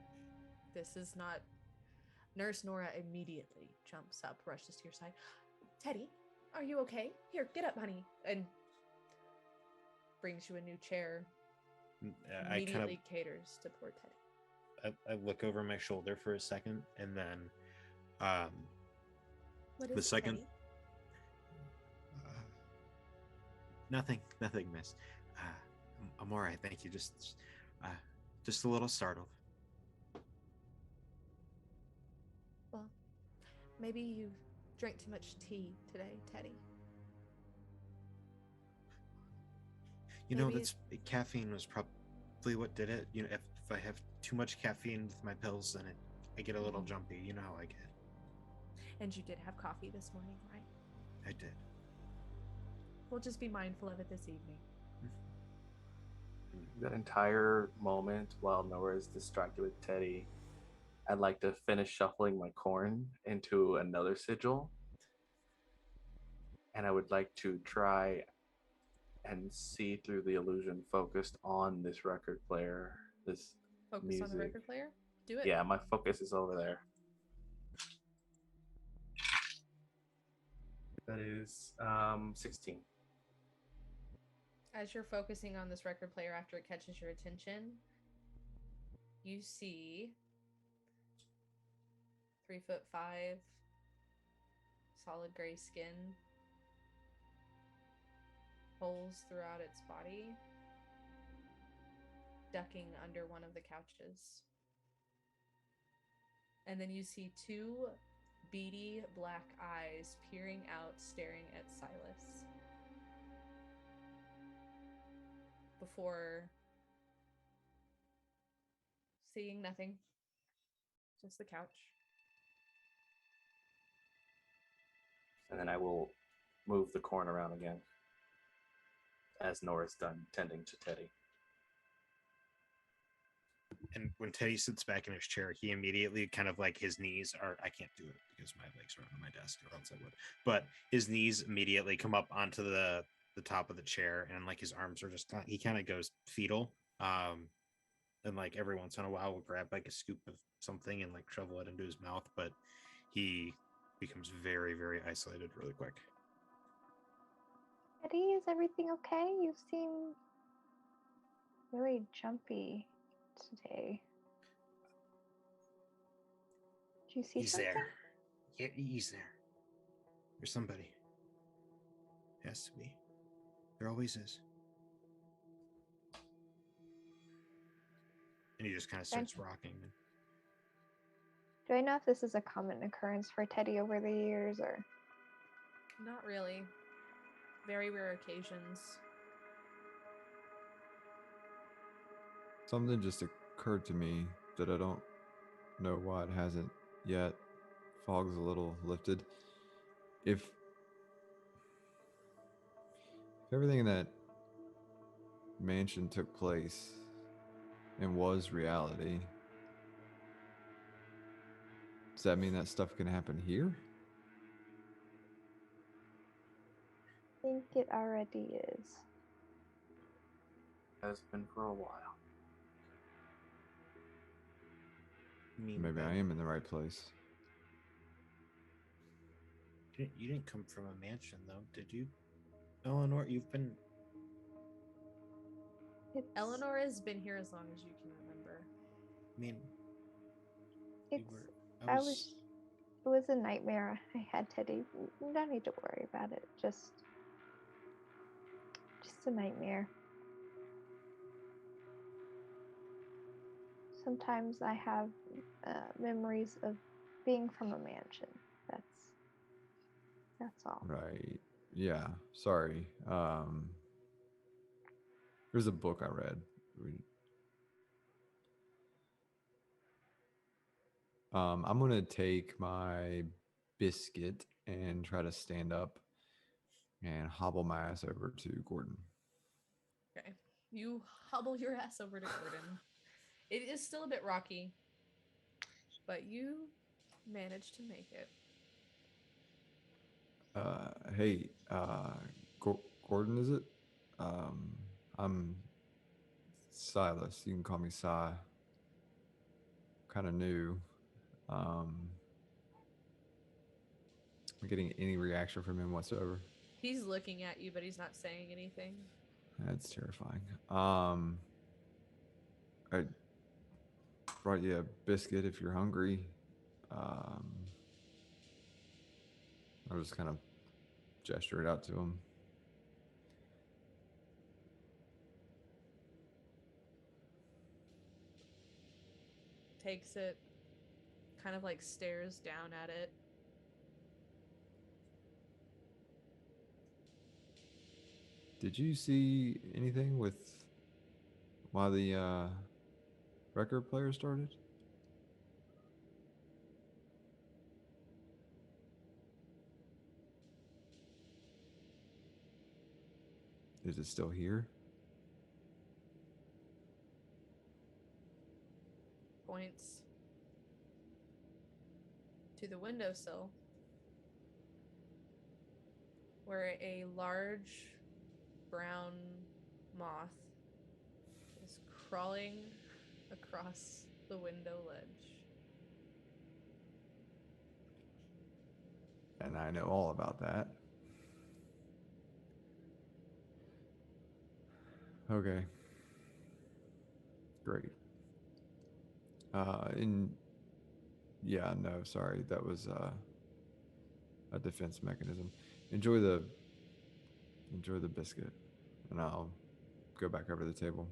This is not... Nurse Nora immediately jumps up, rushes to your side. Teddy, are you okay? Here, get up, honey. And brings you a new chair. Immediately caters to poor Teddy. I look over my shoulder for a second, and then What is the it, second Teddy? nothing, miss. I'm all right, thank you. Just a little startled. Well, maybe you drank too much tea today, Teddy. You know, caffeine was probably what did it. You know, if I have too much caffeine with my pills, then I get a little jumpy. You know how I get. And you did have coffee this morning, right? I did. We'll just be mindful of it this evening. That entire moment while Nora is distracted with Teddy, I'd like to finish shuffling my corn into another sigil. And I would like to try and see through the illusion focused on this record player, this Focus music. on the record player? Do it. Yeah, my focus is over there. That is 16. As you're focusing on this record player after it catches your attention, you see 3'5", solid gray skin, holes throughout its body, ducking under one of the couches. And then you see two beady black eyes peering out, staring at Sylas. Before seeing nothing, just the couch. And then I will move the corn around again as Nora's done tending to Teddy. And when Teddy sits back in his chair, he immediately kind of like his knees are, I can't do it because my legs are on my desk or else I would, but his knees immediately come up onto the top of the chair, and like his arms are just, he kind of goes fetal. And like every once in a while will grab like a scoop of something and like shovel it into his mouth, but he becomes very, very isolated really quick. Eddie, is everything okay? You seem really jumpy today. Do you see He's something? there. Yeah, he's there. There's somebody. Has to be. There always is. And he just kind of starts rocking. Do I know if this is a common occurrence for Teddy over the years, or? Not really. Very rare occasions. Something just occurred to me that I don't know why it hasn't yet. Fog's a little lifted. If everything in that mansion took place and was reality, does that mean that stuff can happen here? I think it already is. Has been for a while. Maybe I am in the right place. You didn't come from a mansion, though, did you? Eleanor, you've been... Eleanor has been here as long as you can remember. I mean... It was a nightmare I had, Teddy. You don't need to worry about it. Just a nightmare. Sometimes I have memories of being from a mansion. That's all. Right. Yeah. Sorry. There's a book I read. I'm gonna take my biscuit and try to stand up and hobble my ass over to Gordon. Okay. You hobble your ass over to Gordon. It is still a bit rocky, but you managed to make it. Hey, Gordon, is it? I'm Silas. You can call me Cy. Kind of new. I'm getting any reaction from him whatsoever. He's looking at you, but he's not saying anything. That's terrifying. I brought you a biscuit if you're hungry. I'll just kind of gesture it out to him. Takes it, kind of like stares down at it. Did you see anything with why the record player started? Is it still here? Points to the windowsill where a large brown moth is crawling across the window ledge. And I know all about that. Okay. Great. Sorry, that was a defense mechanism. Enjoy the biscuit, and I'll go back over to the table.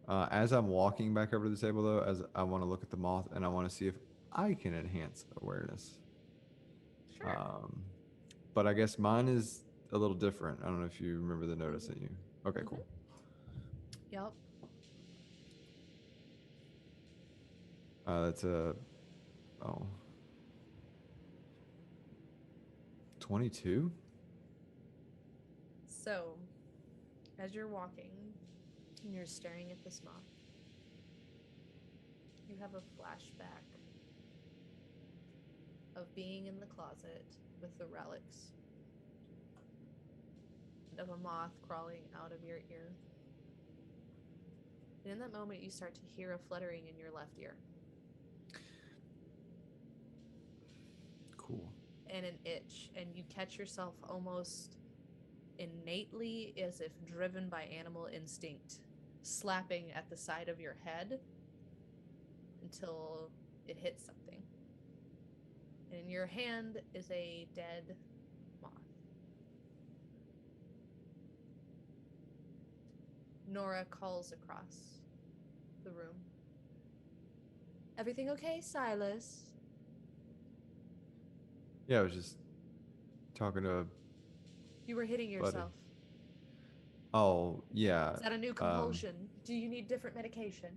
As I'm walking back over to the table, though, as I want to look at the moth, and I want to see if I can enhance awareness. Sure. But I guess mine is a little different. I don't know if you remember the note I sent you. Okay, cool. Yep. That's a 22. So, as you're walking and you're staring at this moth, you have a flashback of being in the closet with the relics and of a moth crawling out of your ear. And in that moment, you start to hear a fluttering in your left ear. Cool. And an itch, and you catch yourself almost innately, as if driven by animal instinct, slapping at the side of your head until it hits something. And in your hand is a dead moth. Nora calls across the room. Everything okay, Sylas? Yeah, I was just talking to. You were hitting yourself. Oh, yeah. Is that a new compulsion? Do you need different medication?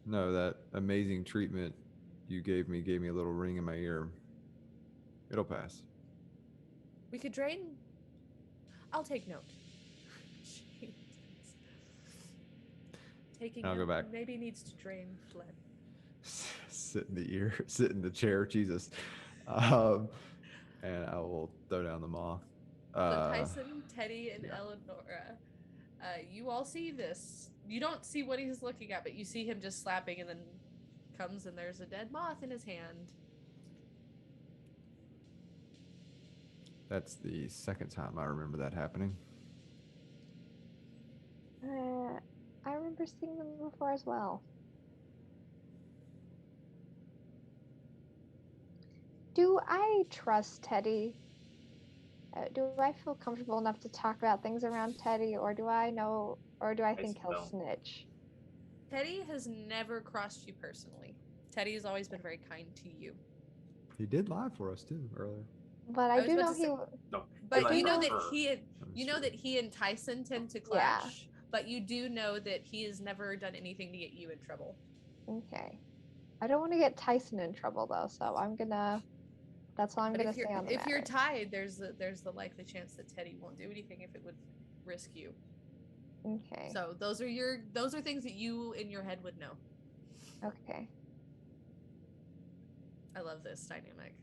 No, that amazing treatment you gave me a little ring in my ear. It'll pass. We could drain. I'll take note. Jesus. Taking I'll go back. Maybe needs to drain blood. Sit in the chair, Jesus. And I will throw down the moth. So Tyson, Teddy, and Elenora, you all see this. You don't see what he's looking at, but you see him just slapping, and then comes and there's a dead moth in his hand. That's the second time I remember that happening. I remember seeing them before as well. Do I trust Teddy? Do I feel comfortable enough to talk about things around Teddy, or do I think he'll snitch? Teddy has never crossed you personally. Teddy has always been very kind to you. He did lie for us too earlier. But I do know he. But you know that he and Tyson tend to clash. Yeah. But you do know that he has never done anything to get you in trouble. Okay. I don't want to get Tyson in trouble though, so that's all I'm gonna say on the If matter. you're tied, there's the likely chance that Teddy won't do anything if it would risk you. Okay. So those are things that you in your head would know. Okay. I love this dynamic.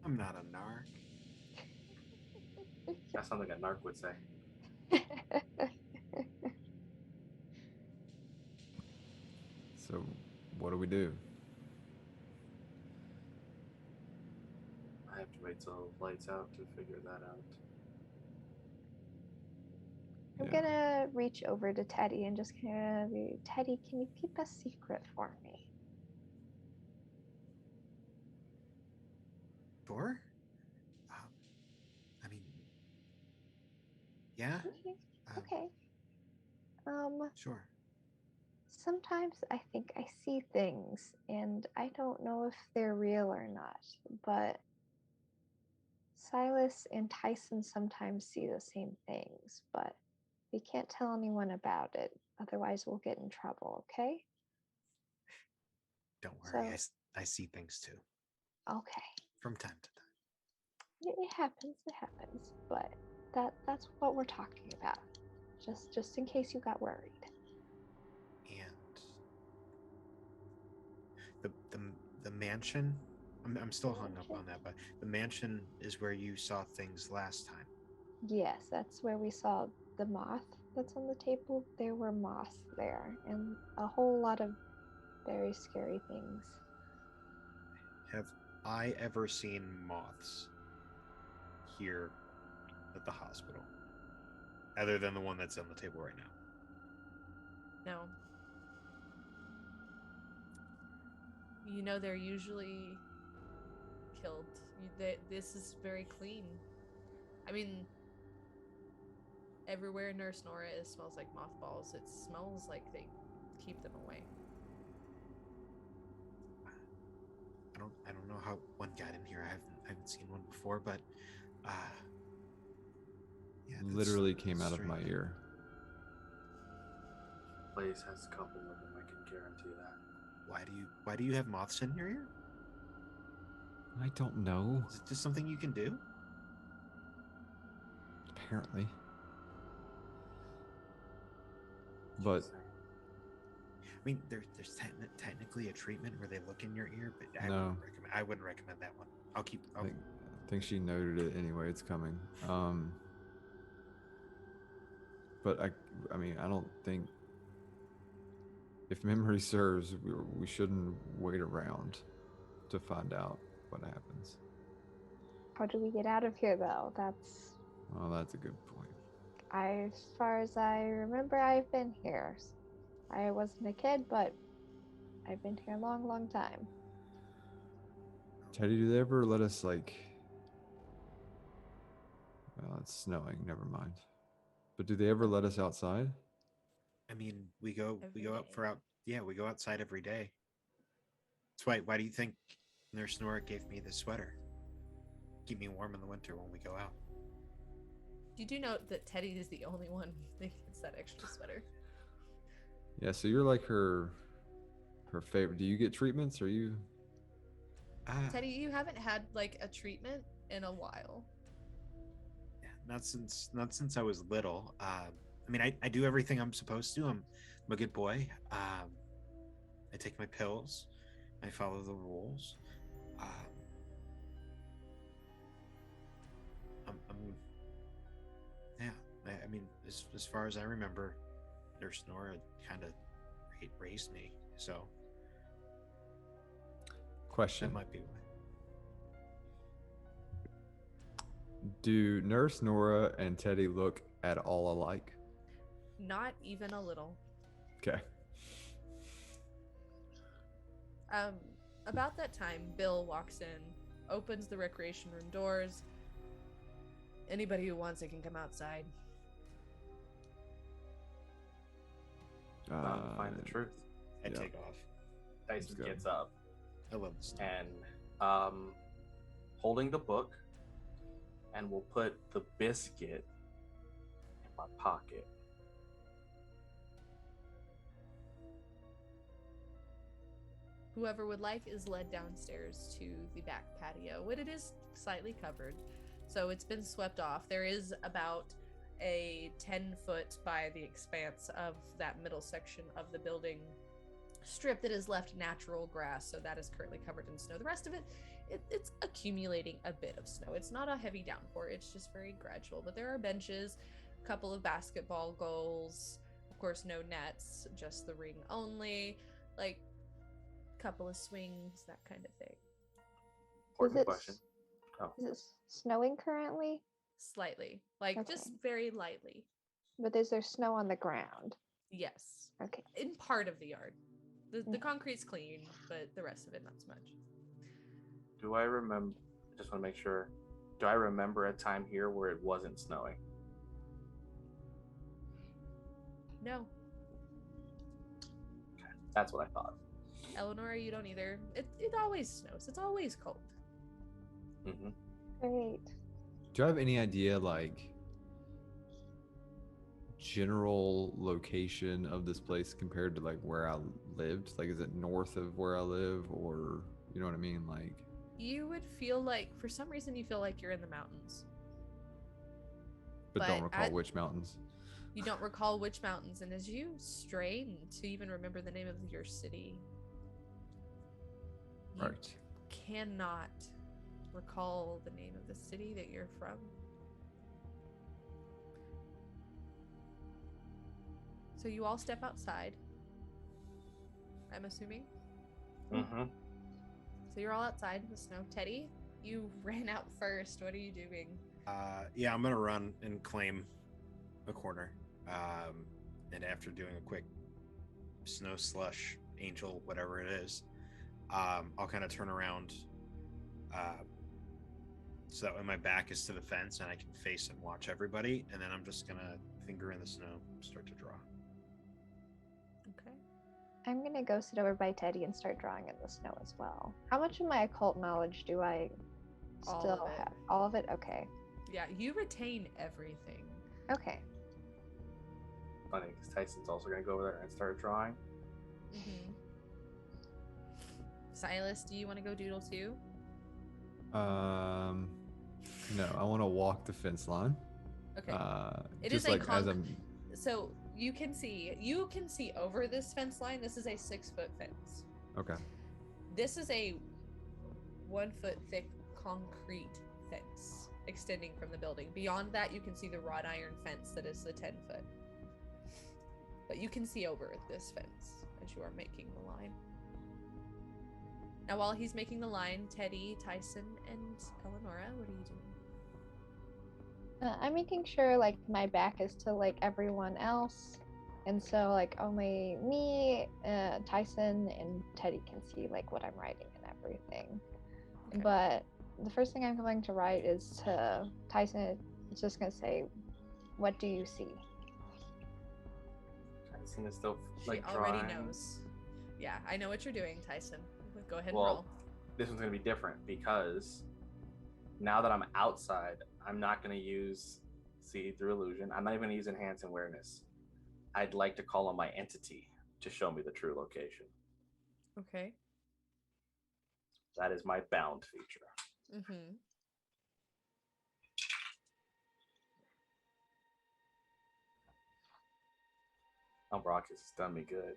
I'm not a narc. That's something a narc would say. So, what do we do? I have to wait till lights out to figure that out. I'm gonna reach over to Teddy and just kind of be, Teddy, can you keep a secret for me? Sure. I mean, yeah. Okay. Sure. Sometimes I think I see things, and I don't know if they're real or not, but Sylas and Tyson sometimes see the same things, but we can't tell anyone about it. Otherwise, we'll get in trouble, okay? Don't worry. So, I see things too okay. from time to time. It happens, but that's what we're talking about. Just in case you got worried. And the mansion, I'm still hung up on that, but the mansion is where you saw things last time. Yes, that's where we saw the moth that's on the table. There were moths there and a whole lot of very scary things. Have I ever seen moths here at the hospital, other than the one that's on the table right now? No. You know, they're usually killed. This is very clean. I mean, everywhere Nurse Nora is smells like mothballs. It smells like they keep them away. I don't know how one got in here. I haven't seen one before, but yeah, Literally came out of my strange. ear. Place has a couple of them, I can guarantee that. Why do you have moths in your ear? I don't know. Is it just something you can do? Apparently. But I mean, there's technically a treatment where they look in your ear, but no. I wouldn't recommend that one. I think she noted it anyway. It's coming. But I mean, I don't think, if memory serves, we shouldn't wait around to find out what happens. How do we get out of here, though? Well, that's a good point. As far as I remember, I've been here. I wasn't a kid, but I've been here a long, long time. Teddy, do they ever let us, like... Well, it's snowing. Never mind. But do they ever let us outside? I mean, we go out Every day. we go outside every day. That's why do you think Nurse Nora gave me this sweater? Keep me warm in the winter when we go out. You do note that Teddy is the only one that gets that extra sweater. Yeah, so you're like her favorite. Do you get treatments, or you... Teddy, you haven't had like a treatment in a while. Not since I was little. I mean, I do everything I'm supposed to. I'm a good boy. I take my pills. I follow the rules. Yeah. I mean, as far as I remember, Nurse Nora kind of raised me. So Question. that might be why. Do Nurse Nora and Teddy look at all alike? Not even a little. Okay. About that time, Bill walks in, opens the recreation room doors. Anybody who wants it can come outside. Find the truth. I take off. Tyson go. gets up I love this. and holding the book, and we'll put the biscuit in my pocket. Whoever would like is led downstairs to the back patio. It is slightly covered, so it's been swept off. There is about a 10-foot by the expanse of that middle section of the building strip that is left natural grass, so that is currently covered in snow. The rest of it, it's accumulating a bit of snow. It's not a heavy downpour, it's just very gradual. But there are benches, a couple of basketball goals, of course no nets, just the ring only, like a couple of swings, that kind of thing. Important question. Oh. Is it snowing currently? Slightly, like Okay. just very lightly. But is there snow on the ground? Yes, Okay. in part of the yard. The concrete's clean, but the rest of it not so much. Do I remember? Just want to make sure. Do I remember a time here where it wasn't snowing? No. That's what I thought. Elenora, you don't either. It always snows. It's always cold. Mm-hmm. Great. Do you have any idea, like, general location of this place compared to like where I lived? Like, is it north of where I live, or you know what I mean? Like, You would feel like, for some reason, you feel like you're in the mountains. but don't But recall which mountains. You don't recall which mountains, and as you strain to even remember the name of your city, you Right. cannot recall the name of the city that you're from. So you all step outside, I'm assuming. Mm-hmm. So you're all outside in the snow. Teddy, you ran out first. What are you doing? Yeah, I'm gonna run and claim a corner. And after doing a quick snow slush angel, whatever it is, I'll kind of turn around so that way my back is to the fence and I can face and watch everybody. And then I'm just gonna finger in the snow, start to draw. Okay. I'm gonna go sit over by Teddy and start drawing in the snow as well. How much of my occult knowledge do I All still of it. have? All of it? Okay. Yeah, you retain everything. Okay. Funny, because Tyson's also going to go over there and start drawing. Mm-hmm. Silas, do you want to go doodle too? No, I want to walk the fence line. Okay. It Just is like as I'm. So you can see over this fence line. This is a 6-foot fence. Okay. This is a 1 foot thick concrete fence extending from the building. Beyond that, you can see the wrought iron fence that is the 10-foot. But you can see over this fence as you are making the line. Now, while he's making the line, Teddy, Tyson, and Elenora, what are you doing? I'm making sure like my back is to like everyone else, and so like only me, Tyson, and Teddy can see like what I'm writing and everything. Okay. But the first thing I'm going to write is to Tyson. It's just gonna say, "What do you see?" Tyson is still She like already drawing. knows. Yeah, I know what you're doing, Tyson. Go ahead and Well, roll. this one's going to be different because now that I'm outside, I'm not going to use see through illusion. I'm not even going to use enhance awareness. I'd like to call on my entity to show me the true location. Okay. That is my bound feature. Mm-hmm. Oh, Brock has done me good.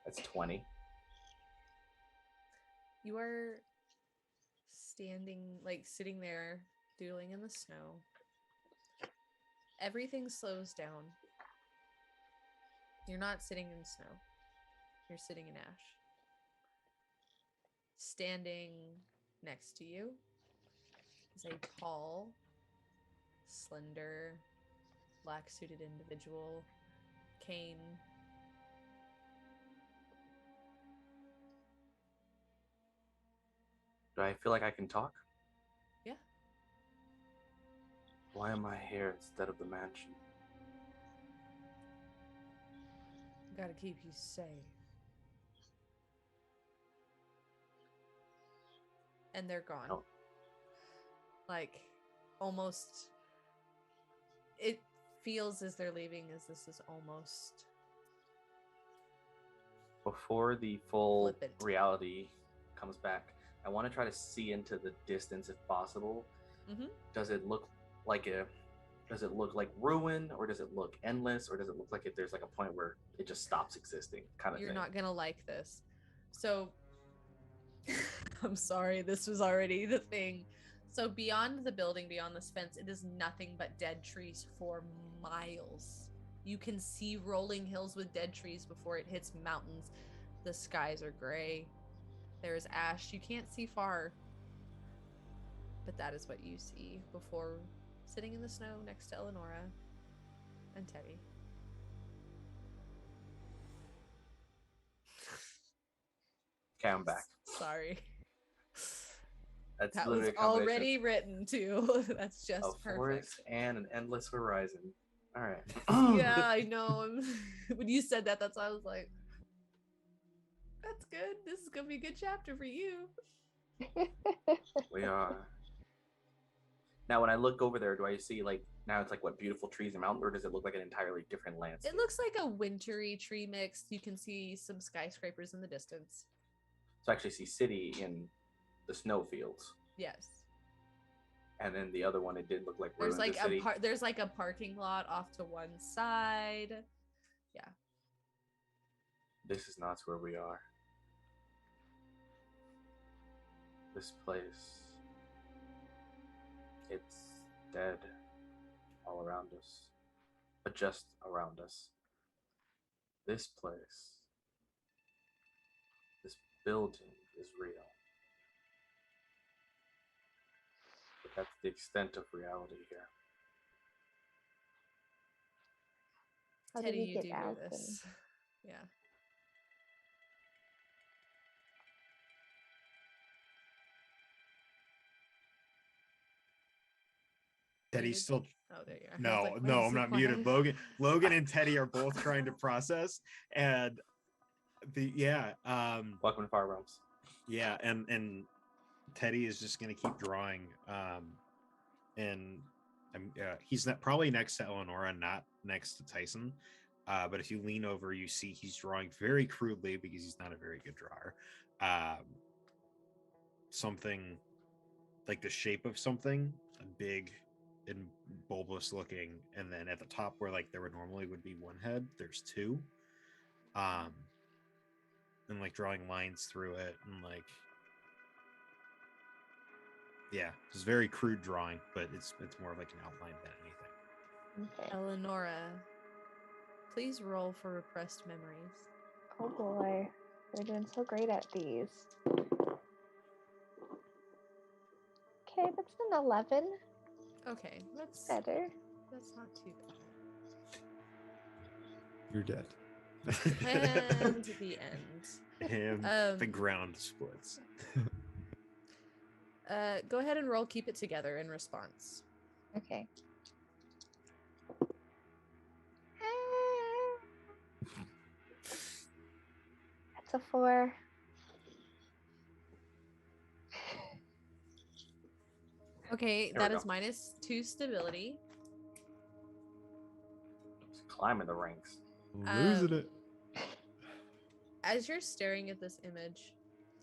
That's 20. You are sitting there, doodling in the snow. Everything slows down. You're not sitting in snow. You're sitting in ash. Standing next to you is a tall, slender, black-suited individual, cane. Do I feel like I can talk? Yeah. Why am I here instead of the mansion? Gotta keep you safe. And they're gone. Oh. Like, almost. It feels as they're leaving as this is almost. Before the full Flippant. reality comes back, I want to try to see into the distance if possible. Mm-hmm. Does it look like ruin, or does it look endless, or does it look like there's like a point where it just stops existing kind of You're thing? not gonna like this. So I'm sorry, this was already the thing. So beyond the building, beyond this fence, it is nothing but dead trees for miles. You can see rolling hills with dead trees before it hits mountains. The skies are gray. There is ash. You can't see far. But that is what you see before sitting in the snow next to Elenora and Teddy. Okay, I'm back. Sorry. That's That was literally a combination already written too. That's just of perfect. forest and an endless horizon. All right. Yeah, I know. When you said that, that's why I was like, that's good. This is gonna be a good chapter for you. We are. Now, when I look over there, do I see like now it's like what beautiful trees and mountains, or does it look like an entirely different landscape? It looks like a wintry tree mix. You can see some skyscrapers in the distance. So I actually see city in the snowfields, Yes. and then the other one it did look like There's ruins like of city. there's like a parking lot off to one side. Yeah. This is not where we are. This place, it's dead all around us, but just around us. This place, this building is real. But that's the extent of reality here. How did Teddy, we you get do out hear this. Yeah. Teddy's Muted? still Oh, there you are. I was no, like, no, where's I'm the not quiet? muted. Logan and Teddy are both trying to process, and Welcome to Far Realms. yeah, and Teddy is just gonna keep drawing, and he's not probably next to Elenora, not next to Tyson. But if you lean over, you see he's drawing very crudely because he's not a very good drawer. Something like the shape of something, big and bulbous looking, and then at the top where like there would normally would be one head, there's two. And like drawing lines through it, and like yeah, it's very crude drawing, but it's more like an outline than anything. Okay. Elenora, please roll for repressed memories. Oh boy. We're doing so great at these. Okay, that's an 11. Okay, that's Better. that's not too bad. You're dead. And the end. And the ground splits. Go ahead and roll keep it together in response. Okay. That's a 4. Okay, There we that is go. -2 stability. Just climbing the ranks. Losing it. As you're staring at this image,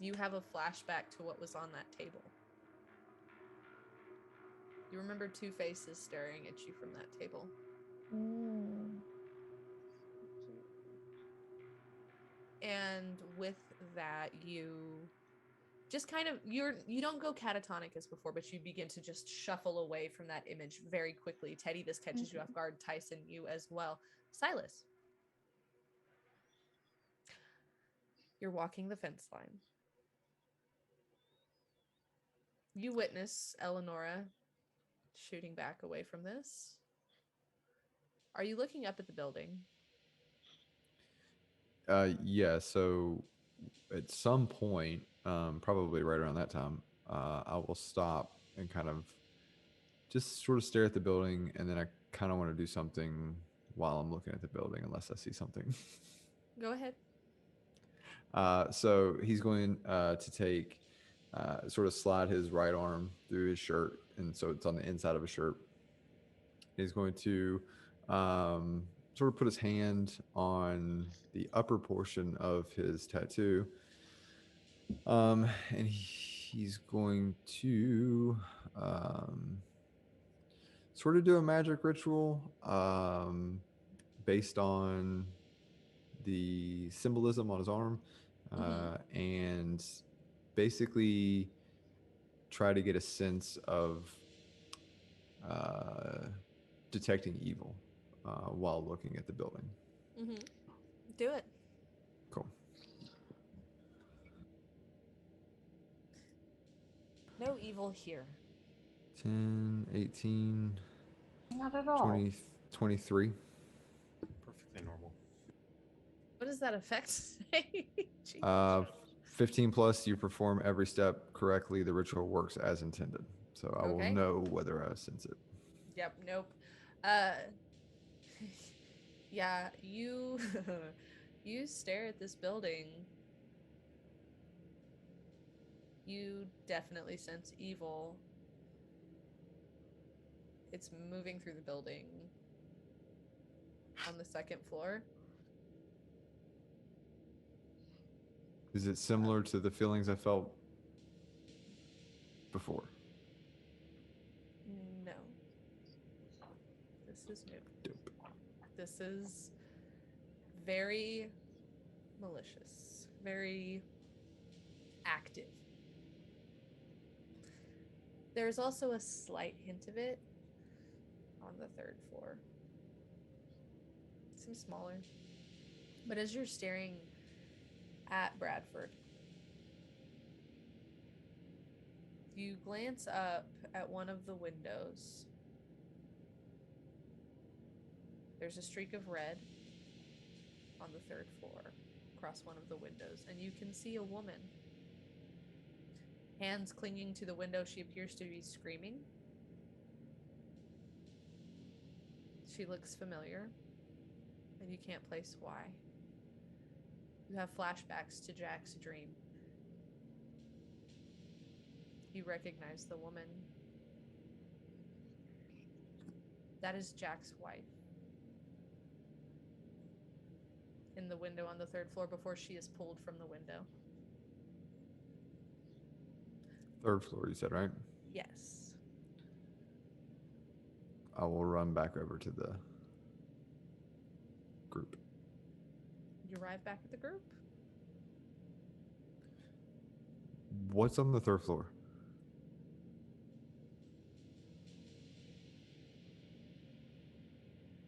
you have a flashback to what was on that table. You remember two faces staring at you from that table. And with that, you just kind of you don't go catatonic as before, but you begin to just shuffle away from that image very quickly. Teddy, this catches you off guard. Tyson, you as well. Sylas, you're walking the fence line. You witness Elenora shooting back away from this. Are you looking up at the building? Yeah, so at some point, probably right around that time, I will stop and kind of just sort of stare at the building, and then I kind of want to do something while I'm looking at the building, unless I see something. Go ahead. So he's going to take, sort of slide his right arm through his shirt, and so it's on the inside of his shirt. He's going to sort of put his hand on the upper portion of his tattoo, and he's going to sort of do a magic ritual based on the symbolism on his arm. and basically try to get a sense of detecting evil while looking at the building. Do it. Cool. No evil here. 10, 18, Not at all. 20, 23. Perfectly normal. What does that effect say? 15 plus, you perform every step correctly. The ritual works as intended. So I will Okay. know whether I sense it. Yep, nope. Yeah, you you stare at this building. You definitely sense evil. It's moving through the building on the second floor. Is it similar to the feelings I felt before? No. This is new. Dope. This is very malicious, very active. There's also a slight hint of it on the third floor. It seems smaller. But as you're staring at Bradford, you glance up at one of the windows. There's a streak of red on the third floor across one of the windows, and you can see a woman. Hands clinging to the window, she appears to be screaming. She looks familiar, and you can't place why. You have flashbacks to Jack's dream. You recognize the woman. That is Jack's wife. In the window on the third floor before she is pulled from the window. Third floor, you said, right? Yes. I will run back over to the group. You arrive back at the group. What's on the third floor?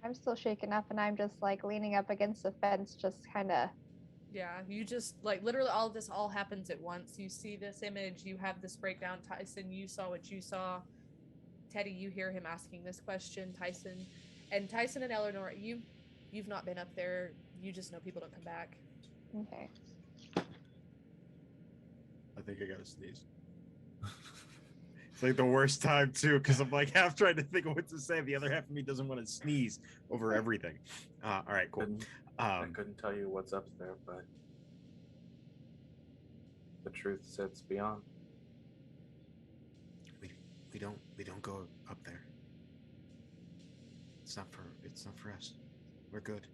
I'm still shaken up and I'm just like leaning up against the fence, just kind of. Yeah, you just like literally all of this all happens at once. You see this image, you have this breakdown. Tyson, you saw what you saw. Teddy, you hear him asking this question. Tyson and Elenora, you've not been up there. You just know people don't come back. Okay. I think I gotta sneeze. It's like the worst time too, because I'm like half trying to think of what to say. The other half of me doesn't want to sneeze over everything. All right, cool. I couldn't tell you what's up there, but the truth sits beyond. We don't go up there. It's not for us. We're good.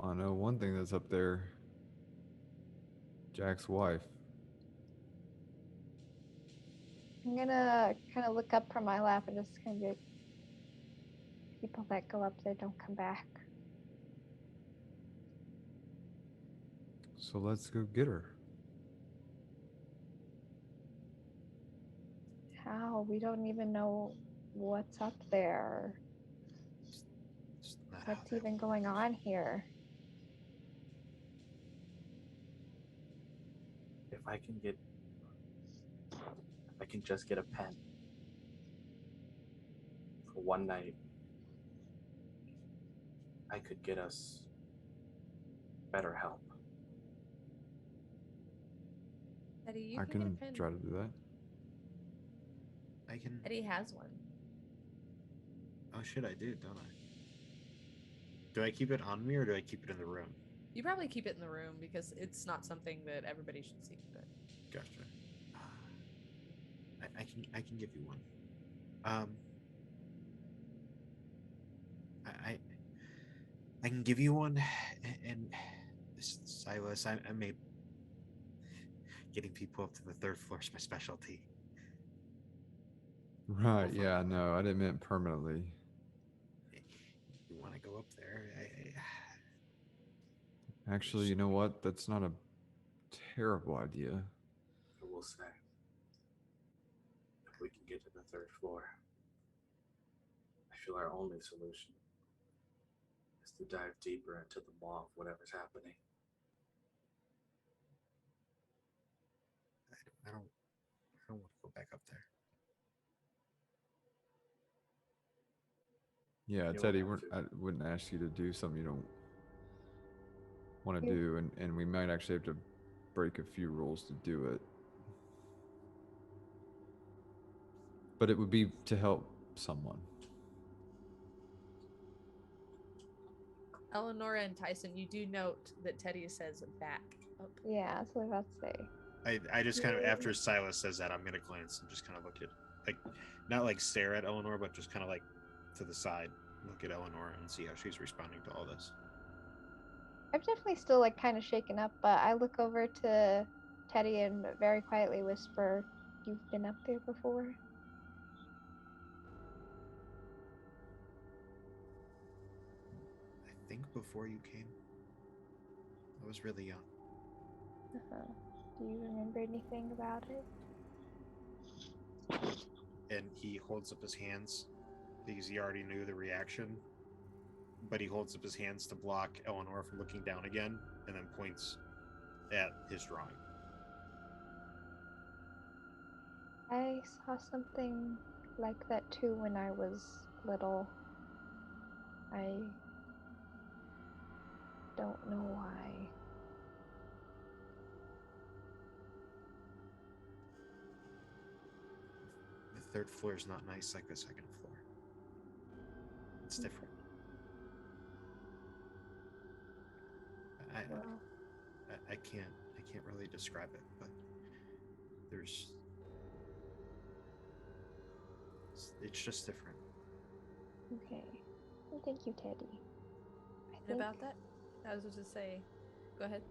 I know one thing that's up there. Jack's wife. I'm gonna kind of look up from my lap and just kind of be like, people that go up there don't come back. So let's go get her. How? We don't even know what's up there. It's not how What's that even going on here? If I can just get a pen for one night, I could get us better help. Eddie, you I can get a can pen. try to do that. I can. Eddie has one. Oh shit, I do, don't I? Do I keep it on me or do I keep it in the room? You probably keep it in the room because it's not something that everybody should see. But Gotcha. I can give you one. I can give you one, and Sylas, I may getting people up to the third floor is my specialty. Right, yeah, no, I didn't mean permanently. You want to go up there? Actually, you know what? That's not a terrible idea. I will say, if we can get to the third floor, I feel our only solution is to dive deeper into the maw of whatever's happening. I don't want to go back up there. Yeah, You Teddy, won't have I wouldn't ask you to do something you don't want to Yeah. do, and we might actually have to break a few rules to do it. But it would be to help someone. Elenora and Tyson, you do note that Teddy says back up. Yeah, that's what I was about to say. I just kind of, after Sylas says that, I'm going to glance and just kind of look at, like, not like stare at Eleanor, but just kind of like to the side, look at Eleanor and see how she's responding to all this. I'm definitely still like kind of shaken up, but I look over to Teddy and very quietly whisper, "You've been up there before?" I think before you came, I was really young. Uh-huh. Do you remember anything about it? And he holds up his hands because he already knew the reaction, but he holds up his hands to block Eleanor from looking down again, and then points at his drawing. I saw something like that too when I was little. I don't know why. The third floor is not nice like the second floor. It's different. Well, I can't really describe it, but it's just different. okay. Well, thank you, Teddy. And about that, I was just say, go ahead.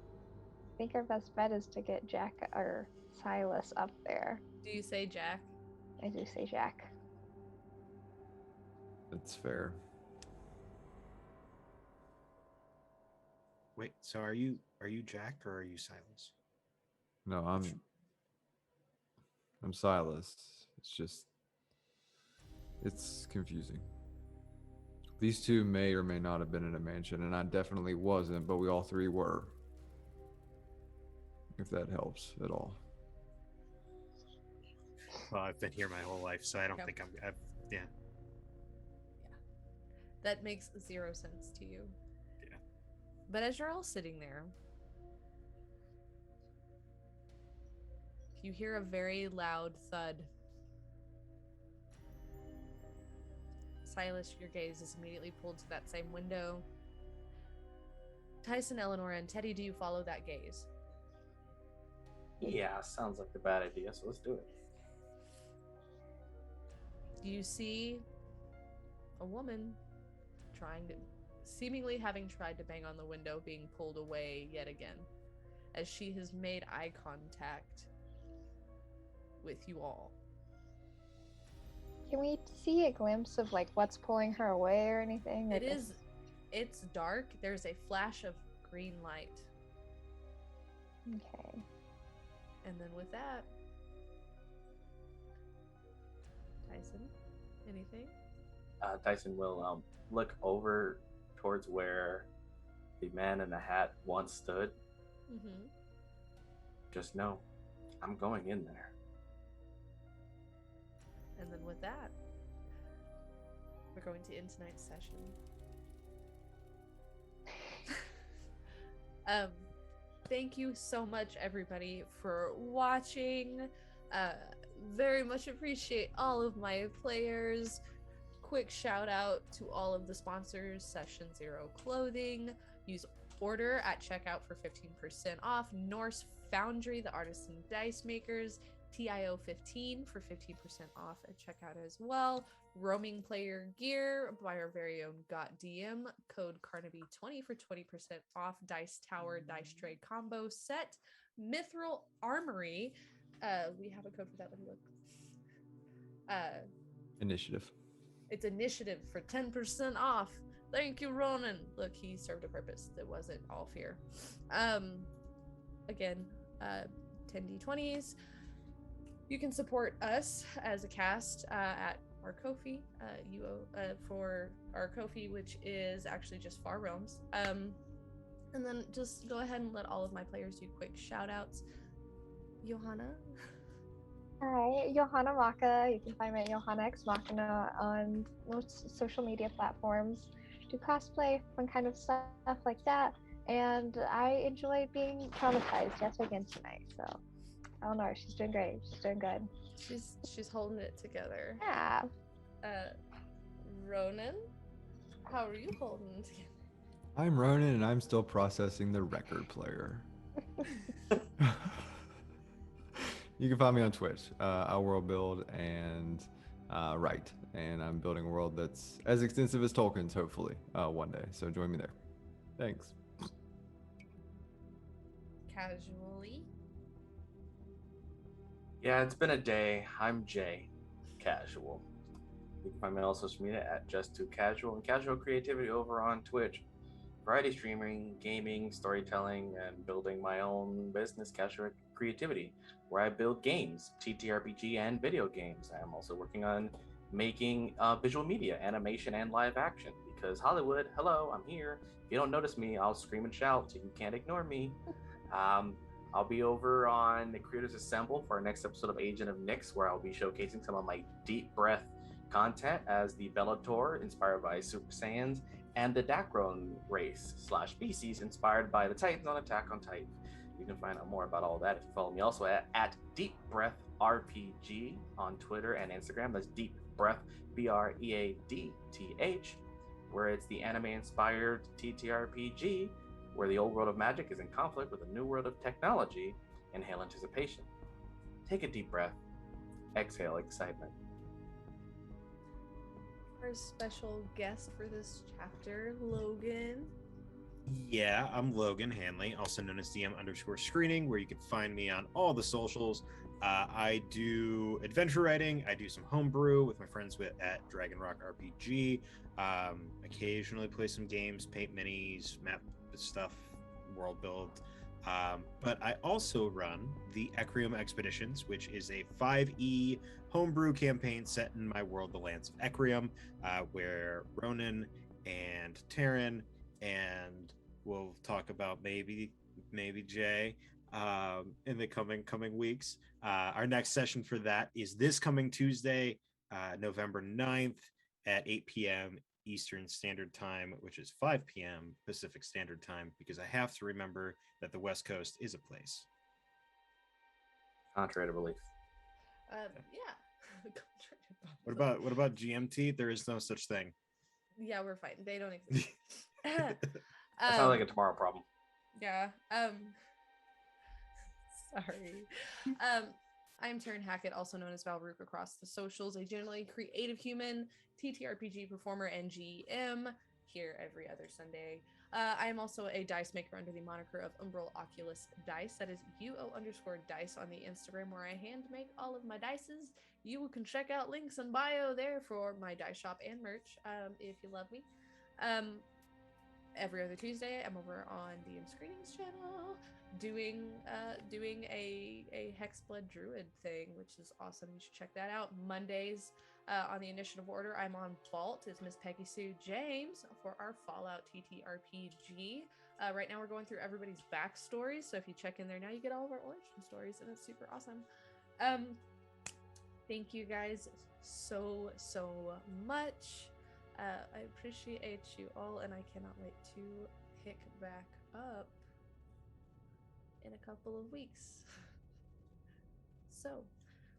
I think our best bet is to get Jack or Sylas up there. Do you say Jack? I do say Jack. That's fair. Wait, so are you Jack or are you Sylas? No, I'm Sylas. It's confusing. These two may or may not have been in a mansion, and I definitely wasn't, but we all three were. If that helps at all. Well, I've been here my whole life, so I don't Yep. think yeah. That makes 0 sense to you. Yeah. But as you're all sitting there, you hear a very loud thud. Sylas, your gaze is immediately pulled to that same window. Tyson, Eleanor, and Teddy, do you follow that gaze? Yeah, sounds like a bad idea, so let's do it. You see a woman seemingly having tried to bang on the window, being pulled away yet again, as she has made eye contact with you all. Can we see a glimpse of like what's pulling her away or anything? It's dark. There's a flash of green light. Okay. And then with that, Tyson, anything? Tyson will look over towards where the man in the hat once stood. Mm-hmm. Just know, I'm going in there. And then with that, we're going to end tonight's session. Thank you so much, everybody, for watching. Very much appreciate all of my players. Quick shout out to all of the sponsors: Session Zero Clothing. Use order at checkout for 15% off. Norse Foundry, the artisan dice makers. TIO15 for 15% off at checkout as well. Roaming player gear by our very own GotDM. Code Carnaby20 for 20% off. Dice Tower Dice Tray combo set. Mithril Armory. We have a code for that. Let me look. Initiative. It's initiative for 10% off. Thank you, Ronan. Look, he served a purpose. That wasn't all fear. Again, 10d20s. You can support us as a cast at our Ko-fi, for our Ko-fi, which is actually just Far Realms. And then just go ahead and let all of my players do quick shout outs. Johanna? Hi, Johanna Maka. You can find me at johannaxmachina on most social media platforms. Do cosplay, fun kind of stuff like that. And I enjoy being traumatized yet again tonight. So I don't know. She's doing great. She's doing good. She's holding it together. Yeah. Ronan, how are you holding it together? I'm Ronan, and I'm still processing the record player. You can find me on Twitch. I world build and write, and I'm building a world that's as extensive as Tolkien's, hopefully, one day. So join me there. Thanks. Casually. Yeah, it's been a day. I'm Jay, casual. You can find me on social media at just2casual and casual creativity over on Twitch. Variety streaming, gaming, storytelling, and building my own business, Casual Creativity, where I build games, TTRPG, and video games. I'm also working on making visual media, animation, and live action, because Hollywood, hello, I'm here. If you don't notice me, I'll scream and shout, so you can't ignore me. I'll be over on the Creators Assemble for our next episode of Agent of Nyx, where I'll be showcasing some of my deep breath content as the Bellator, inspired by Super Saiyans, and the Dacron race / species inspired by the Titans on Attack on Titan. You can find out more about all that if you follow me also at Deep Breath RPG on Twitter and Instagram. That's Deep Breath BREADTH, where it's the anime-inspired TTRPG, where the old world of magic is in conflict with the new world of technology. Inhale anticipation. Take a deep breath. Exhale excitement. Our special guest for this chapter, Logan. Yeah, I'm Logan Hanley, also known as DM_screening, where you can find me on all the socials. I do adventure writing. I do some homebrew with my friends at Dragon Rock RPG. Occasionally play some games, paint minis, map stuff, world build. But I also run the Ecrium Expeditions, which is a 5e homebrew campaign set in my world, the lands of Ecrium, where Ronan and Taryn, and we'll talk about maybe Jay in the coming weeks. Our next session for that is this coming Tuesday, November 9th at 8 p.m. Eastern Standard Time, which is 5 p.m. Pacific Standard Time, because I have to remember that the West Coast is a place. Contrary to belief. Yeah. What about GMT? There is no such thing. Yeah, we're fine. They don't exist. That sounds like a tomorrow problem. Yeah. Sorry. I'm Taryn Hackett, also known as Valrook across the socials, a generally creative human, TTRPG performer, and GM, here every other Sunday. I am also a dice maker under the moniker of Umbral Oculus Dice. That is UO_dice on the Instagram, where I hand make all of my dices. You can check out links in bio there for my dice shop and merch, if you love me. Every other Tuesday, I'm over on the Screenings channel doing a Hexblood Druid thing, which is awesome. You should check that out. Mondays on the Initiative Order, I'm on Vault. It's Miss Peggy Sue James for our Fallout TTRPG. Right now, we're going through everybody's backstories, so if you check in there now, you get all of our origin stories, and it's super awesome. Thank you guys so much. I appreciate you all, and I cannot wait to pick back up in a couple of weeks. So,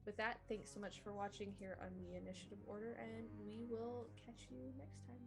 with that, thanks so much for watching here on the Initiative Order, and we will catch you next time.